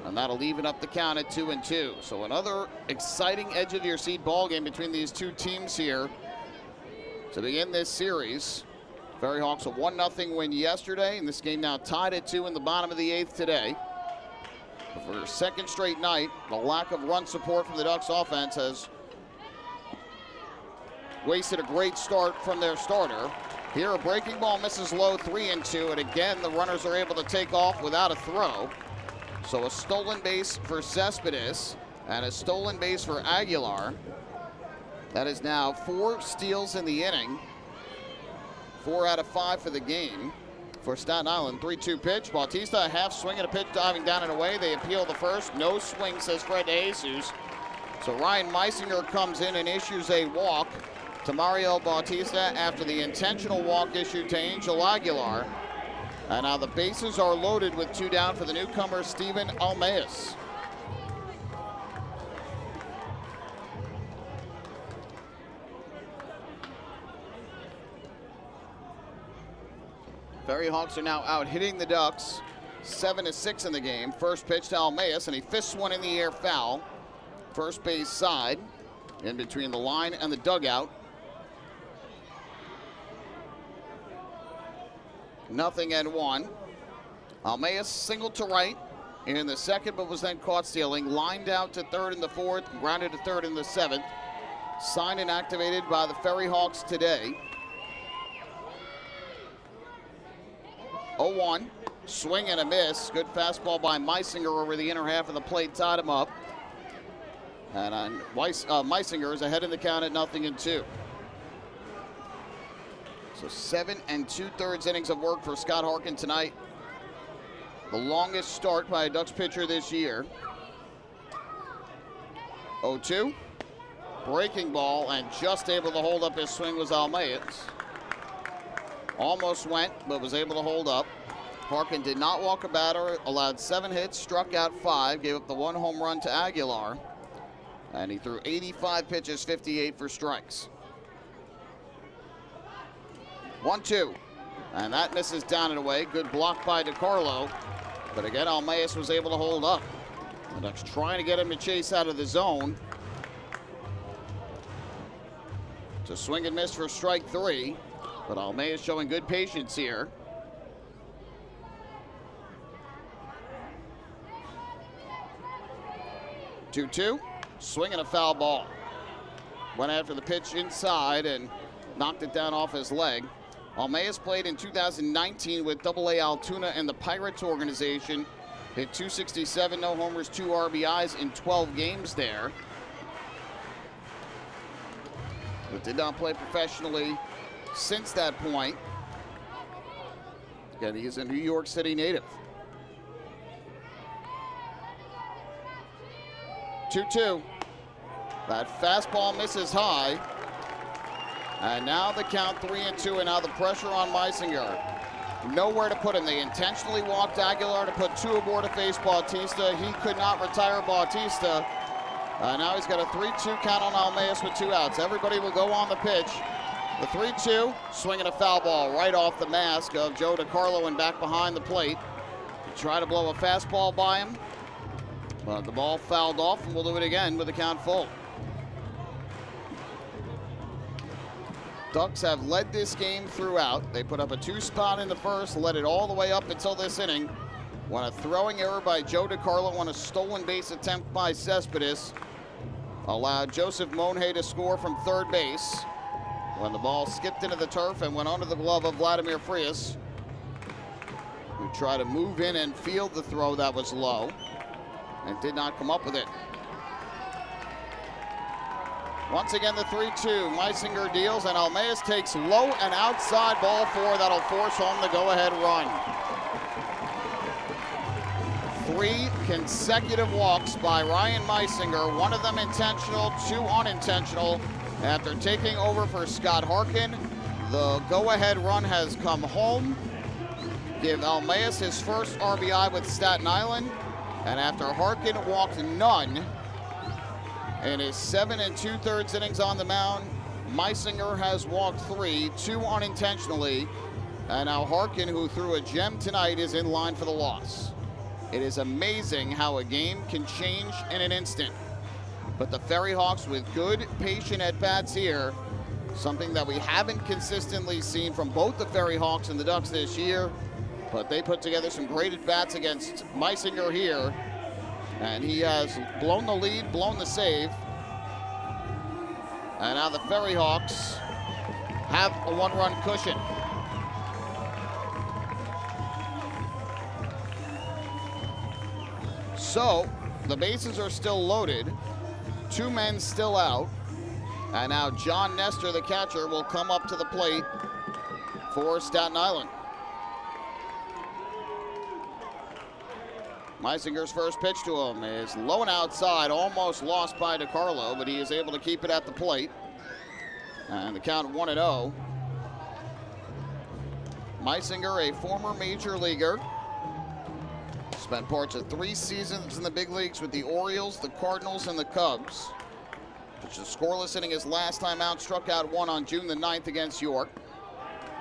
And that'll even up the count at 2-2. So another exciting edge of your seat ball game between these two teams here to begin this series. FerryHawks a 1-0 win yesterday, and this game now tied at 2 in the bottom of the 8th today. But for a second straight night, the lack of run support from the Ducks offense has wasted a great start from their starter. Here, a breaking ball misses low, 3-2, and again, the runners are able to take off without a throw. So a stolen base for Cespedes and a stolen base for Aguilar. That is now 4 steals in the inning. 4 out of 5 for the game for Staten Island. 3-2 pitch. Bautista, a half swing and a pitch diving down and away. They appeal the first. No swing, says Fred DeJesus. So Ryan Meisinger comes in and issues a walk to Mario Bautista after the intentional walk issued to Angel Aguilar. And now the bases are loaded with 2 down for the newcomer, Steven Almeas. FerryHawks are now out hitting the Ducks 7-6 in the game. First pitch to Almeas, and he fists one in the air foul. First base side, in between the line and the dugout. 0-1. Almeas singled to right in the second, but was then caught stealing. Lined out to third in the 4th, grounded to third in the 7th. Signed and activated by the FerryHawks today. 0-1. Swing and a miss. Good fastball by Meisinger over the inner half of the plate, tied him up. And Meisinger is ahead in the count at 0-2. So 7 2/3 innings of work for Scott Harkin tonight. The longest start by a Ducks pitcher this year. 0-2. Breaking ball, and just able to hold up his swing was Almeas. Almost went, but was able to hold up. Harkin did not walk a batter, allowed 7 hits, struck out 5, gave up the 1 home run to Aguilar. And he threw 85 pitches, 58 for strikes. 1-2, and that misses down and away. Good block by DiCarlo, but again, Almeas was able to hold up. The Ducks trying to get him to chase out of the zone. To swing and miss for strike 3, but Almeas showing good patience here. 2-2, swing and a foul ball. Went after the pitch inside and knocked it down off his leg. Almeas played in 2019 with AA Altoona and the Pirates organization. Hit .267, no homers, 2 RBIs in 12 games there. But did not play professionally since that point. Again, he is a New York City native. 2-2. That fastball misses high. And now the count 3-2, and now the pressure on Meisinger. Nowhere to put him. They intentionally walked Aguilar to put 2 aboard to face Bautista. He could not retire Bautista. Now he's got a 3-2 count on Almeas with 2 outs. Everybody will go on the pitch. The 3-2, swinging a foul ball right off the mask of Joe DiCarlo and back behind the plate. Try to blow a fastball by him, but the ball fouled off, and we'll do it again with the count full. Ducks have led this game throughout. They put up a 2-spot in the first, led it all the way up until this inning. When a throwing error by Joe DiCarlo on a stolen base attempt by Cespedes allowed Joseph Monhay to score from third base. When the ball skipped into the turf and went under the glove of Vladimir Frias, who tried to move in and field the throw that was low and did not come up with it. Once again, the 3-2. Meisinger deals, and Almeas takes low and outside ball 4. That'll force home the go-ahead run. 3 consecutive walks by Ryan Meisinger, one of them intentional, 2 unintentional. After taking over for Scott Harkin, the go-ahead run has come home. Give Almeas his first RBI with Staten Island, and after Harkin walked none in his 7 2/3 innings on the mound, Meisinger has walked 3, 2 unintentionally, and now Harkin, who threw a gem tonight, is in line for the loss. It is amazing how a game can change in an instant. But the FerryHawks with good, patient at-bats here, something that we haven't consistently seen from both the FerryHawks and the Ducks this year. But they put together some great at-bats against Meisinger here. And he has blown the lead, blown the save. And now the FerryHawks have a 1-run cushion. So, the bases are still loaded. 2 men still out. And now John Nestor, the catcher, will come up to the plate for Staten Island. Meisinger's first pitch to him is low and outside, almost lost by DiCarlo, but he is able to keep it at the plate. And the count 1-0. Meisinger, a former major leaguer, spent parts of 3 seasons in the big leagues with the Orioles, the Cardinals, and the Cubs. Which is scoreless inning his last time out, struck out 1 on June the 9th against York.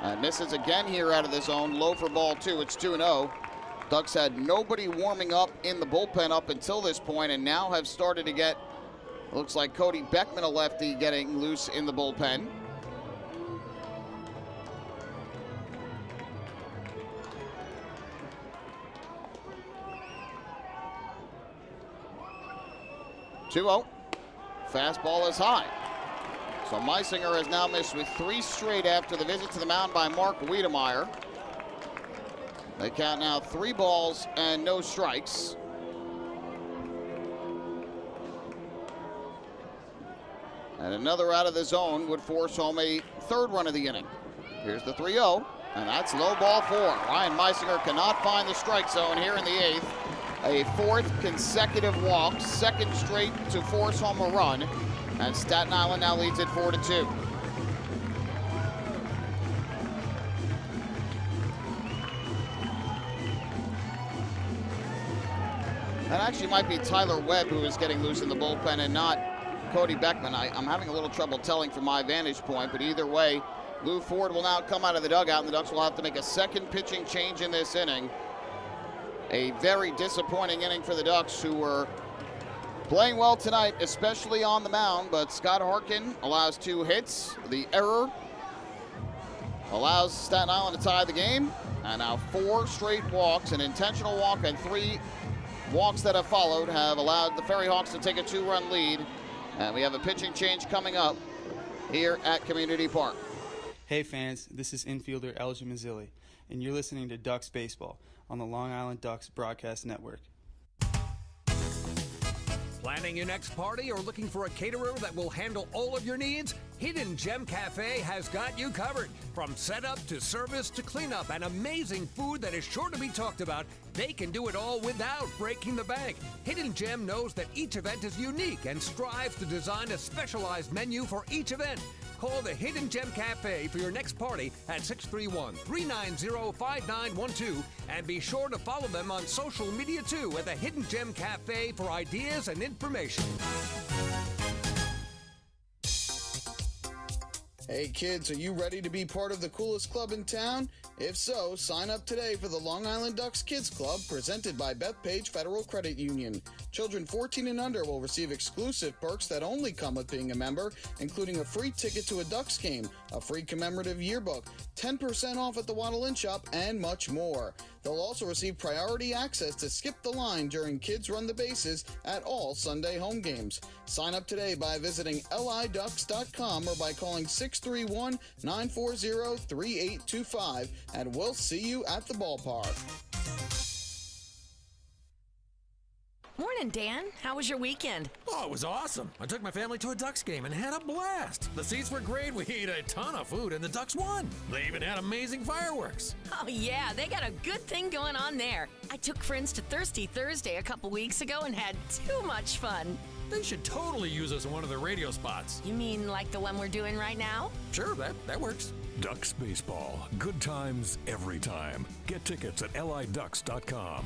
And misses again here out of the zone, low for ball 2, it's 2-0. Ducks had nobody warming up in the bullpen up until this point, and now have started to get, looks like Cody Beckman, a lefty, getting loose in the bullpen. Two-0. Fastball is high. So Meisinger has now missed with 3 straight after the visit to the mound by Mark Wiedemeyer. They count now 3 balls and no strikes. And another out of the zone would force home a 3rd run of the inning. Here's the 3-0, and that's low ball 4. Ryan Meisinger cannot find the strike zone here in the 8th. A 4th consecutive walk, 2nd straight to force home a run, and Staten Island now leads it 4-2. That actually might be Tyler Webb who is getting loose in the bullpen and not Cody Beckman. I'm having a little trouble telling from my vantage point, but either way, Lou Ford will now come out of the dugout, and the Ducks will have to make a 2nd pitching change in this inning. A very disappointing inning for the Ducks, who were playing well tonight, especially on the mound, but Scott Harkin allows 2 hits. The error allows Staten Island to tie the game, and now 4 straight walks, an intentional walk, and 3 walks that have followed have allowed the FerryHawks to take a 2-run lead. And we have a pitching change coming up here at Community Park. Hey fans, this is infielder Elgin Mazzilli, and you're listening to Ducks Baseball on the Long Island Ducks Broadcast Network. Planning your next party or looking for a caterer that will handle all of your needs? Hidden Gem Cafe has got you covered. From setup to service to cleanup and amazing food that is sure to be talked about, they can do it all without breaking the bank. Hidden Gem knows that each event is unique and strives to design a specialized menu for each event. Call the Hidden Gem Cafe for your next party at 631-390-5912, and be sure to follow them on social media too at the Hidden Gem Cafe for ideas and information. Hey kids, are you ready to be part of the coolest club in town? If so, sign up today for the Long Island Ducks Kids Club, presented by Bethpage Federal Credit Union. Children 14 and under will receive exclusive perks that only come with being a member, including a free ticket to a Ducks game, a free commemorative yearbook, 10% off at the Waddle Inn Shop, and much more. They'll also receive priority access to skip the line during Kids Run the Bases at all Sunday home games. Sign up today by visiting liducks.com or by calling 631-940-3825, and we'll see you at the ballpark. Morning, Dan. How was your weekend? Oh, it was awesome. I took my family to a Ducks game and had a blast. The seats were great. We ate a ton of food, and the Ducks won. They even had amazing fireworks. Oh, yeah, they got a good thing going on there. I took friends to Thirsty Thursday a couple weeks ago and had too much fun. They should totally use us in one of their radio spots. You mean like the one we're doing right now? Sure, that works. Ducks Baseball. Good times every time. Get tickets at liducks.com.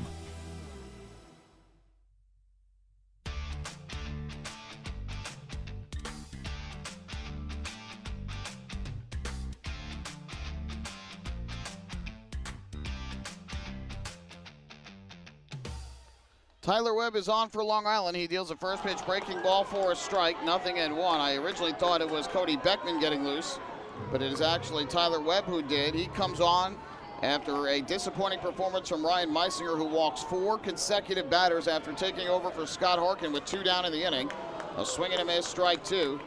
Tyler Webb is on for Long Island. He deals a first pitch breaking ball for a strike, 0-1. I originally thought it was Cody Beckman getting loose, but it is actually Tyler Webb who did. He comes on after a disappointing performance from Ryan Meisinger, who walks 4 consecutive batters after taking over for Scott Harkin with 2 down in the inning. A swing and a miss, strike 2.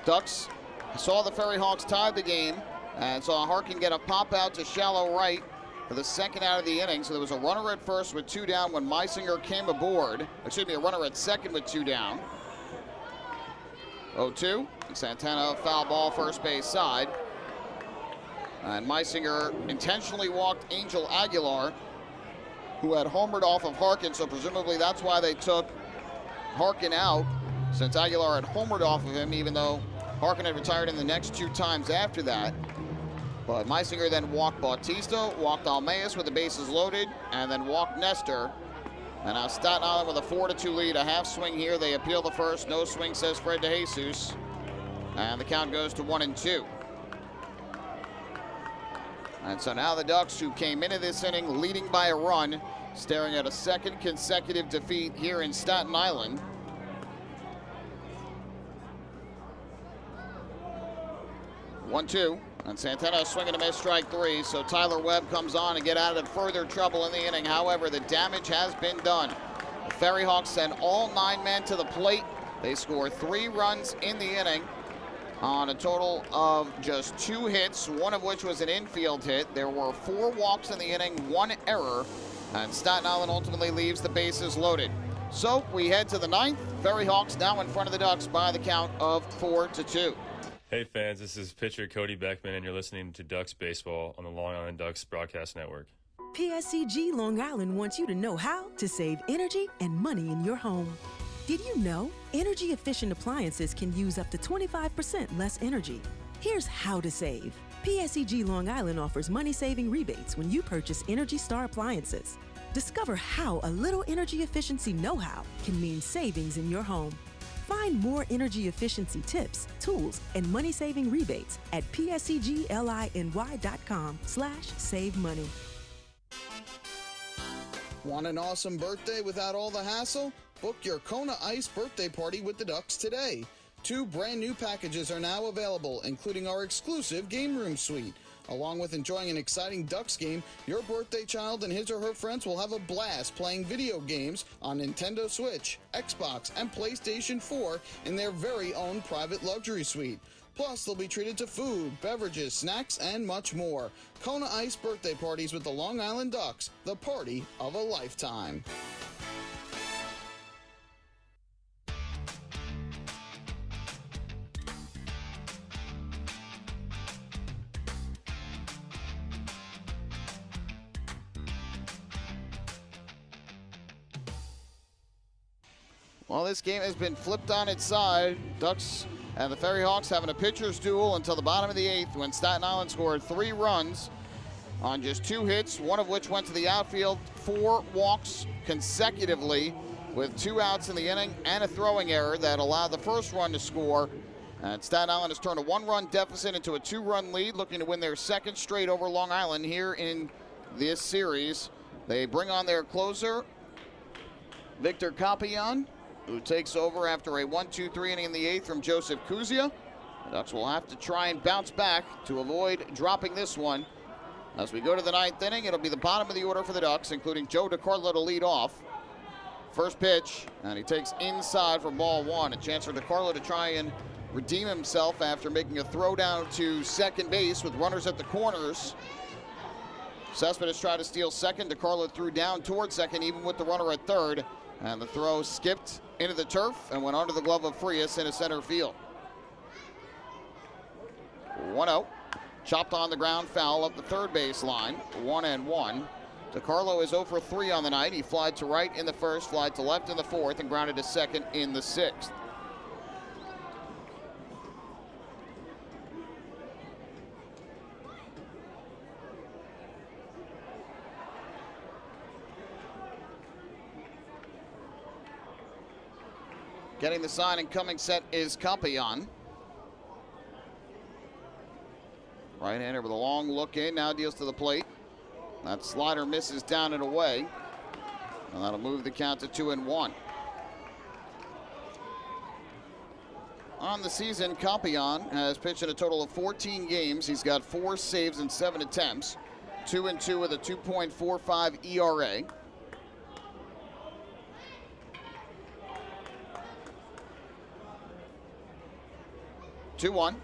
Ducks saw the FerryHawks tie the game and saw Harkin get a pop out to shallow right for the second out of the inning. So there was a runner at first with 2 down when Meisinger came aboard. Excuse me, a runner at second with 2 down. 0-2. Santana foul ball first base side. And Meisinger intentionally walked Angel Aguilar, who had homered off of Harkin, so presumably that's why they took Harkin out, since Aguilar had homered off of him, even though Harkin had retired in the next 2 times after that. But Meisinger then walked Bautista, walked Almeas with the bases loaded, and then walked Nestor. And now Staten Island with a 4-2 lead, a half swing here. They appeal the first, no swing, says Fred DeJesus. And the count goes to 1-2. And so now the Ducks, who came into this inning leading by a run, staring at a second consecutive defeat here in Staten Island. One-two, and Santana swinging a miss, strike 3. So Tyler Webb comes on and get out of further trouble in the inning. However, the damage has been done. The FerryHawks send all 9 men to the plate. They score 3 runs in the inning on a total of just 2 hits, one of which was an infield hit. There were 4 walks in the inning, 1 error, and Staten Island ultimately leaves the bases loaded. So we head to the 9th. FerryHawks now in front of the Ducks by the count of 4-2. Hey fans, this is pitcher Cody Beckman, and you're listening to Ducks Baseball on the Long Island Ducks Broadcast Network. PSCG Long Island wants you to know how to save energy and money in your home. Did you know energy-efficient appliances can use up to 25% less energy? Here's how to save. PSEG Long Island offers money-saving rebates when you purchase Energy Star appliances. Discover how a little energy efficiency know-how can mean savings in your home. Find more energy efficiency tips, tools, and money-saving rebates at pscgliny.com/save money. Want an awesome birthday without all the hassle? Book your Kona Ice birthday party with the Ducks today. 2 brand new packages are now available, including our exclusive game room suite. Along with enjoying an exciting Ducks game, your birthday child and his or her friends will have a blast playing video games on Nintendo Switch, Xbox, and PlayStation 4 in their very own private luxury suite. Plus, they'll be treated to food, beverages, snacks, and much more. Kona Ice birthday parties with the Long Island Ducks, the party of a lifetime. Well, this game has been flipped on its side. Ducks and the FerryHawks having a pitcher's duel until the bottom of the 8th, when Staten Island scored 3 runs on just 2 hits, one of which went to the outfield, 4 walks consecutively with 2 outs in the inning and a throwing error that allowed the first run to score. And Staten Island has turned a 1-run deficit into a 2-run lead, looking to win their 2nd straight over Long Island here in this series. They bring on their closer, Victor Capian, who takes over after a 1-2-3 inning in the 8th from Joseph Kuzia. The Ducks will have to try and bounce back to avoid dropping this one. As we go to the 9th inning, it'll be the bottom of the order for the Ducks, including Joe DiCarlo to lead off. First pitch, and he takes inside for ball 1. A chance for DiCarlo to try and redeem himself after making a throw down to second base with runners at the corners. Cespedes tried to steal second. DiCarlo threw down toward second, even with the runner at third. And the throw skipped into the turf and went under the glove of Frias into center field. 1-0. Chopped on the ground, foul up the third base line. 1-1. DiCarlo is 0 for 3 on the night. He flied to right in the first, flied to left in the fourth, and grounded to second in the 6th. Getting the sign and coming set is Capian. Right-hander with a long look in, now deals to the plate. That slider misses down and away. And that'll move the count to 2-1. On the season, Capian has pitched in a total of 14 games. He's got 4 saves and 7 attempts. 2-2 with a 2.45 ERA. Two-one.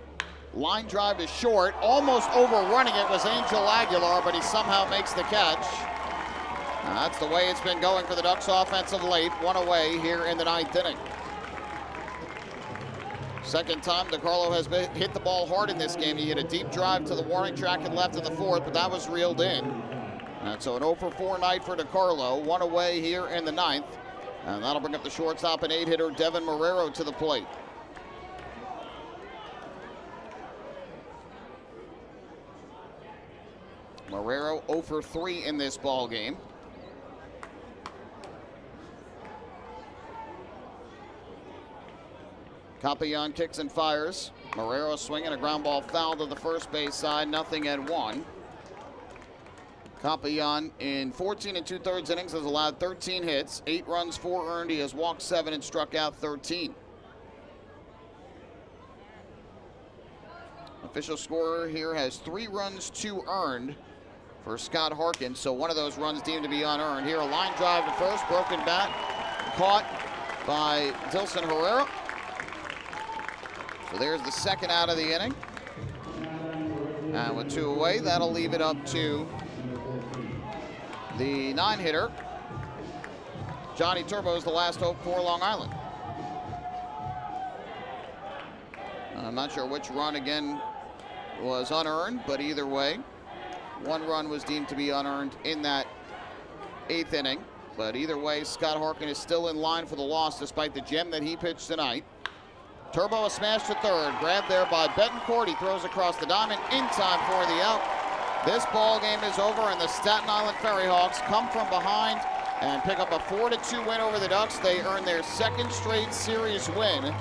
Line drive is short. Almost overrunning it was Angel Aguilar, but he somehow makes the catch. And that's the way it's been going for the Ducks offense of late. 1 away here in the 9th inning. Second time DiCarlo has hit the ball hard in this game. He hit a deep drive to the warning track and left in the 4th, but that was reeled in. And so an 0 for 4 night for DiCarlo. 1 away here in the 9th. And that'll bring up the shortstop and 8-hitter Devin Marrero to the plate. Marrero 0 for 3 in this ball game. Capian kicks and fires. Marrero swinging a ground ball foul to the first base side, 0-1. Capian in 14 2/3 innings has allowed 13 hits, 8 runs, 4 earned. He has walked 7 and struck out 13. Official scorer here has 3 runs, 2 earned for Scott Harkin, so one of those runs deemed to be unearned. Here a line drive to first, broken bat, caught by Dilson Herrera. So there's the second out of the inning. And with 2 away, that'll leave it up to the 9-hitter. Johnny Turbo is the last hope for Long Island. I'm not sure which run again was unearned, but either way, 1 run was deemed to be unearned in that 8th inning. But either way, Scott Harkin is still in line for the loss despite the gem that he pitched tonight. Turbo a smash to third, grabbed there by Betancourt. He throws across the diamond in time for the out. This ball game is over, and the Staten Island FerryHawks come from behind and pick up a 4-2 win over the Ducks. They earn their 2nd straight series win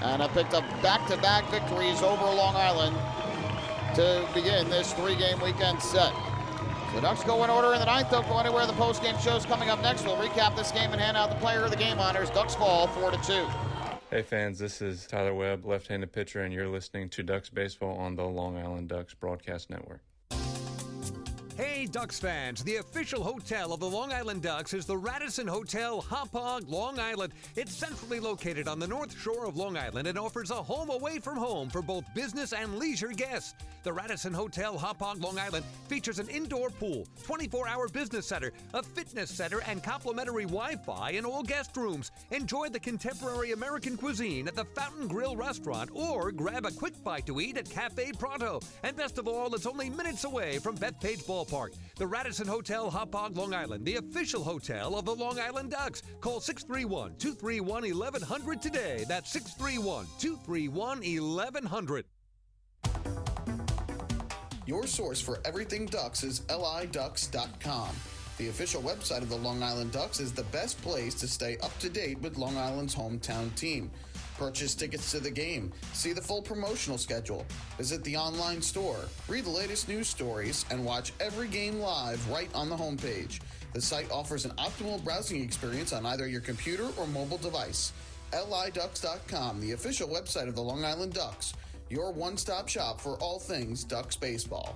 and have picked up back-to-back victories over Long Island to begin this 3-game weekend set. The Ducks go in order in the 9th. Don't go anywhere. The post-game show's coming up next. We'll recap this game and hand out the player of the game honors. Ducks fall 4-2. Hey fans, this is Tyler Webb, left-handed pitcher, and you're listening to Ducks Baseball on the Long Island Ducks Broadcast Network. Hey Ducks fans, the official hotel of the Long Island Ducks is the Radisson Hotel Hauppauge, Long Island. It's centrally located on the north shore of Long Island and offers a home away from home for both business and leisure guests. The Radisson Hotel Hauppauge, Long Island features an indoor pool, 24-hour business center, a fitness center, and complimentary Wi-Fi in all guest rooms. Enjoy the contemporary American cuisine at the Fountain Grill restaurant or grab a quick bite to eat at Cafe Pronto. And best of all, it's only minutes away from Bethpage Ballpark. The Radisson Hotel Hauppauge, Long Island, the official hotel of the Long Island Ducks. Call 631-231-1100 today. That's 631-231-1100. Your source for everything Ducks is liducks.com. The official website of the Long Island Ducks is the best place to stay up to date with Long Island's hometown team. Purchase tickets to the game, see the full promotional schedule, visit the online store, read the latest news stories, and watch every game live right on the homepage. The site offers an optimal browsing experience on either your computer or mobile device. LIDucks.com, the official website of the Long Island Ducks, your one-stop shop for all things Ducks baseball.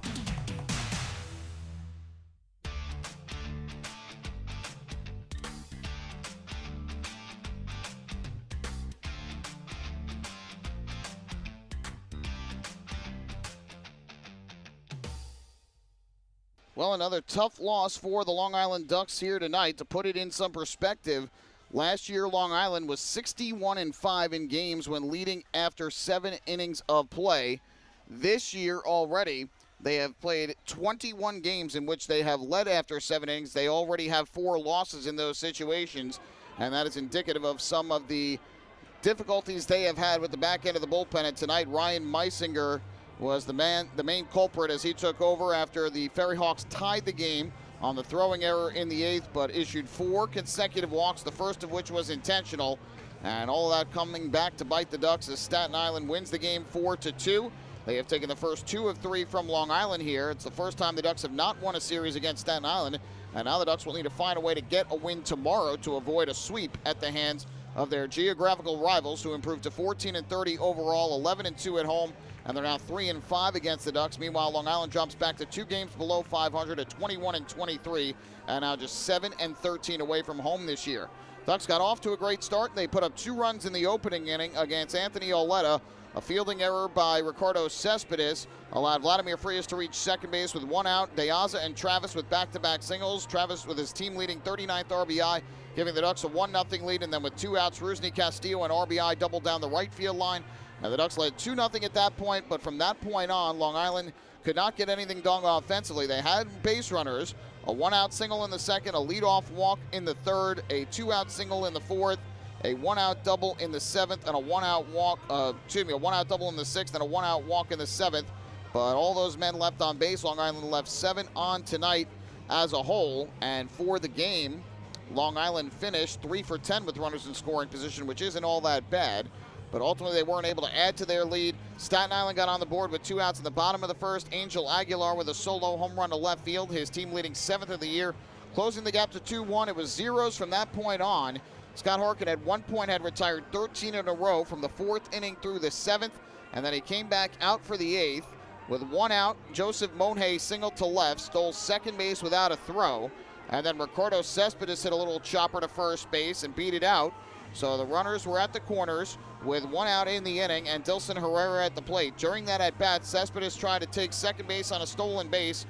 Well, another tough loss for the Long Island Ducks here tonight. To put it in some perspective, last year Long Island was 61-5 in games when leading after 7 innings of play. This year already, they have played 21 games in which they have led after 7 innings. They already have 4 losses in those situations, and that is indicative of some of the difficulties they have had with the back end of the bullpen. And tonight, Ryan Meisinger was the main culprit as he took over after the FerryHawks tied the game on the throwing error in the 8th, but issued 4 consecutive walks, the first of which was intentional. And all of that coming back to bite the Ducks as Staten Island wins the game 4-2. They have taken the first 2 of 3 from Long Island here. It's the first time the Ducks have not won a series against Staten Island, and now the Ducks will need to find a way to get a win tomorrow to avoid a sweep at the hands of their geographical rivals, who improved to 14-30 overall, 11-2 at home, and they're now 3-5 against the Ducks. Meanwhile, Long Island jumps back to 2 games below 500 at 21-23, and now just 7-13 away from home this year. Ducks got off to a great start. They put up 2 runs in the opening inning against Anthony Oletta. A fielding error by Ricardo Cespedes allowed Vladimir Frias to reach second base with 1 out. Deaza and Travis with back-to-back singles. Travis with his team-leading 39th RBI, giving the Ducks a 1-0 lead. And then with 2 outs, Rusney Castillo and RBI doubled down the right field line. Now the Ducks led 2-0 at that point, but from that point on, Long Island could not get anything done offensively. They had base runners, a 1-out single in the second, a leadoff walk in the third, a 2-out single in the fourth, a 1-out double in the 7th, and a 1-out walk, a 1-out double in the 6th, and a 1-out walk in the 7th. But all those men left on base. Long Island left 7 on tonight as a whole. And for the game, Long Island finished 3 for 10 with runners in scoring position, which isn't all that bad. But ultimately, they weren't able to add to their lead. Staten Island got on the board with 2 outs in the bottom of the first. Angel Aguilar with a solo home run to left field, his team leading 7th of the year, closing the gap to 2-1. It was zeros from that point on. Scott Harkin at one point had retired 13 in a row from the 4th inning through the 7th, and then he came back out for the 8th. With 1 out, Joseph Monhay singled to left, stole second base without a throw, and then Ricardo Cespedes hit a little chopper to first base and beat it out. So the runners were at the corners with 1 out in the inning, and Dilson Herrera at the plate. During that at-bat, Cespedes tried to take second base on a stolen base.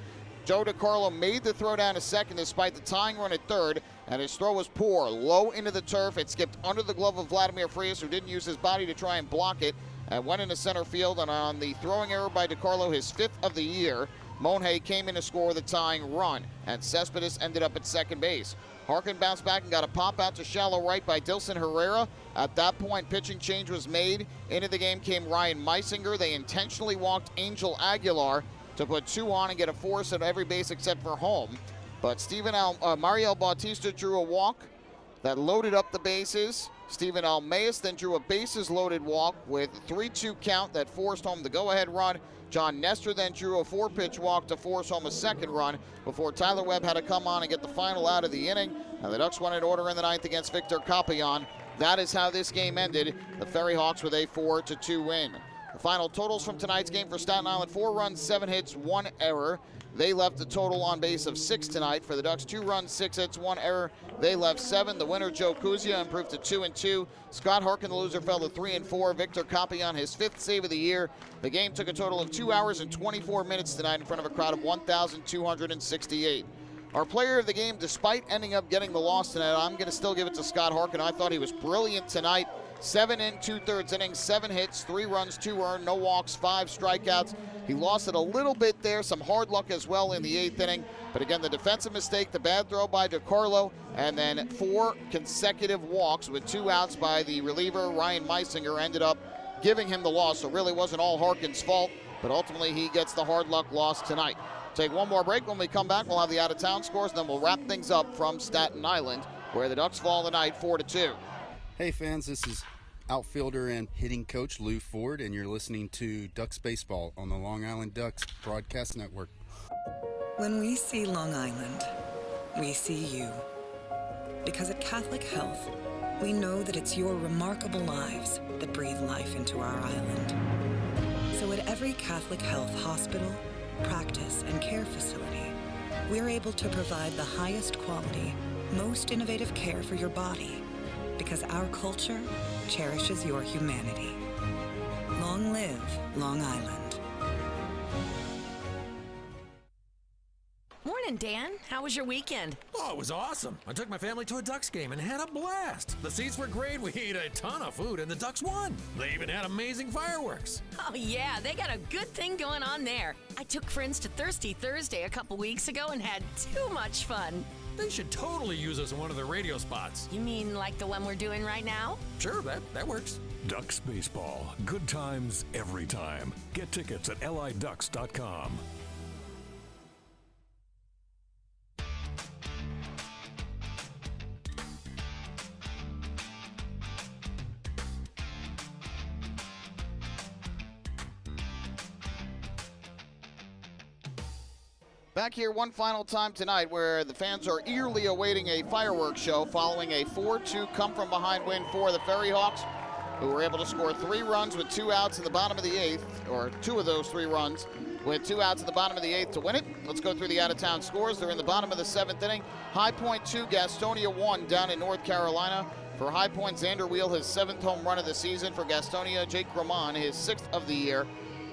Joe DiCarlo made the throw down to second despite the tying run at third, and his throw was poor, low into the turf. It skipped under the glove of Vladimir Frias, who didn't use his body to try and block it, and went into center field. And on the throwing error by DiCarlo, his 5th of the year, Monhay came in to score the tying run, and Cespedes ended up at second base. Harkin bounced back and got a pop out to shallow right by Dilson Herrera. At that point, pitching change was made. Into the game came Ryan Meisinger. They intentionally walked Angel Aguilar to put 2 on and get a force at every base except for home. But Mariel Bautista drew a walk that loaded up the bases. Steven Almeas then drew a bases-loaded walk with a 3-2 count that forced home the go-ahead run. John Nestor then drew a 4-pitch walk to force home a second run before Tyler Webb had to come on and get the final out of the inning. And the Ducks won in order in the 9th against Victor Capion. That is how this game ended. The FerryHawks with a 4-2 win. The final totals from tonight's game for Staten Island: 4 runs, 7 hits, 1 error. They left a total on base of 6 tonight. For the Ducks, 2 runs, 6 hits, 1 error. They left 7. The winner, Joe Kuzia, improved to 2-2. Scott Harkin, the loser, fell to 3-4. Victor Capion, his 5th save of the year. The game took a total of 2 hours and 24 minutes tonight in front of a crowd of 1,268. Our player of the game, despite ending up getting the loss tonight, I'm going to still give it to Scott Harkin. I thought he was brilliant tonight. 7 2/3 innings, 7 hits, 3 runs, 2 earned, no walks, 5 strikeouts. He lost it a little bit there, some hard luck as well in the 8th inning. But again, the defensive mistake, the bad throw by DiCarlo, and then 4 consecutive walks with 2 outs by the reliever, Ryan Meisinger, ended up giving him the loss. So it really wasn't all Harkin's fault, but ultimately he gets the hard luck loss tonight. Take one more break. When we come back, we'll have the out-of-town scores, and then we'll wrap things up from Staten Island, where the Ducks fall tonight 4-2. Hey fans, this is outfielder and hitting coach Lou Ford, and you're listening to Ducks Baseball on the Long Island Ducks Broadcast Network. When we see Long Island, we see you. Because at Catholic Health, we know that it's your remarkable lives that breathe life into our island. So at every Catholic Health hospital, practice, and care facility, we're able to provide the highest quality, most innovative care for your body, because our culture cherishes your humanity. Long live Long Island. Morning, Dan. How was your weekend? Oh, it was awesome. I took my family to a Ducks game and had a blast. The seats were great. We ate a ton of food, and the Ducks won. They even had amazing fireworks. Oh, yeah, they got a good thing going on there. I took friends to Thirsty Thursday a couple weeks ago and had too much fun. They should totally use us in one of their radio spots. You mean like the one we're doing right now? Sure, that works. Ducks Baseball. Good times every time. Get tickets at liducks.com. Back here one final time tonight where the fans are eagerly awaiting a fireworks show following a 4-2 come-from-behind win for the FerryHawks, who were able to score 3 runs with 2 outs in the bottom of the 8th, or 2 of those 3 runs with 2 outs in the bottom of the 8th to win it. Let's go through the out-of-town scores. They're in the bottom of the 7th inning. High Point 2, Gastonia 1 down in North Carolina. For High Point, Xander Wheel, his 7th home run of the season. For Gastonia, Jake Ramon, his 6th of the year.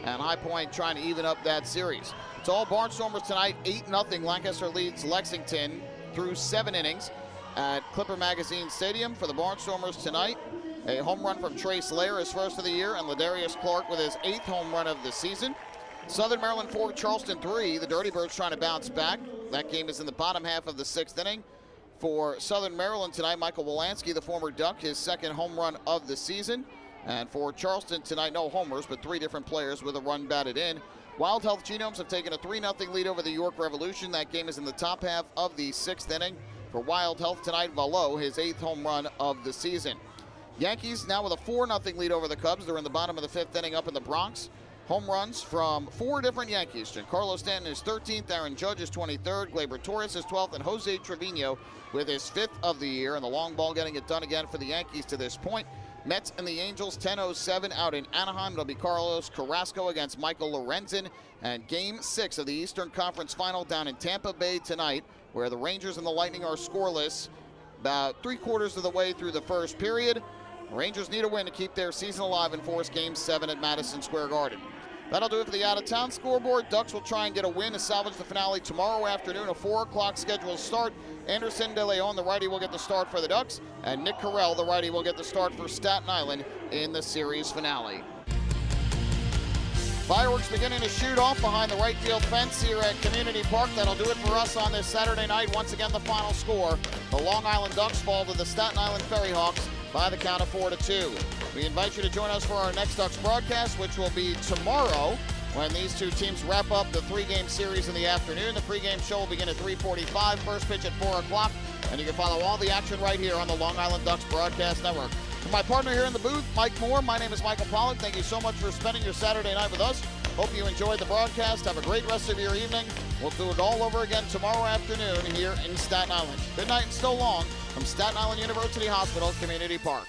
And High Point trying to even up that series. It's all Barnstormers tonight, 8-0. Lancaster leads Lexington through 7 innings at Clipper Magazine Stadium. For the Barnstormers tonight, a home run from Trace Lair, his 1st of the year, and Ladarius Clark with his 8th home run of the season. Southern Maryland 4, Charleston 3. The Dirty Birds trying to bounce back. That game is in the bottom half of the 6th inning. For Southern Maryland tonight, Michael Wolanski, the former Duck, his 2nd home run of the season. And for Charleston tonight, no homers, but 3 different players with a run batted in. Wild Health Genomes have taken a 3-0 lead over the York Revolution. That game is in the top half of the 6th inning. For Wild Health tonight, Valo, his 8th home run of the season. Yankees now with a 4-0 lead over the Cubs. They're in the bottom of the 5th inning up in the Bronx. Home runs from 4 different Yankees. Giancarlo Stanton is 13th, Aaron Judge is 23rd, Gleyber Torres is 12th, and Jose Trevino with his 5th of the year. And the long ball getting it done again for the Yankees to this point. Mets and the Angels, 10:07 out in Anaheim. It'll be Carlos Carrasco against Michael Lorenzen. And Game 6 of the Eastern Conference Final down in Tampa Bay tonight, where the Rangers and the Lightning are scoreless about 3/4 of the way through the first period. Rangers need a win to keep their season alive and force Game 7 at Madison Square Garden. That'll do it for the out-of-town scoreboard. Ducks will try and get a win to salvage the finale tomorrow afternoon, a 4 o'clock scheduled start. Anderson De Leon, the righty, will get the start for the Ducks, and Nick Carell, the righty, will get the start for Staten Island in the series finale. Fireworks beginning to shoot off behind the right field fence here at Community Park. That'll do it for us on this Saturday night. Once again, the final score. The Long Island Ducks fall to the Staten Island FerryHawks by the count of 4-2. We invite you to join us for our next Ducks broadcast, which will be tomorrow when these two teams wrap up the 3-game series in the afternoon. The pregame show will begin at 3:45, first pitch at 4 o'clock, and you can follow all the action right here on the Long Island Ducks Broadcast Network. For my partner here in the booth, Mike Moore, my name is Michael Pollack. Thank you so much for spending your Saturday night with us. Hope you enjoyed the broadcast. Have a great rest of your evening. We'll do it all over again tomorrow afternoon here in Staten Island. Good night and so long from Staten Island University Hospital, Community Park.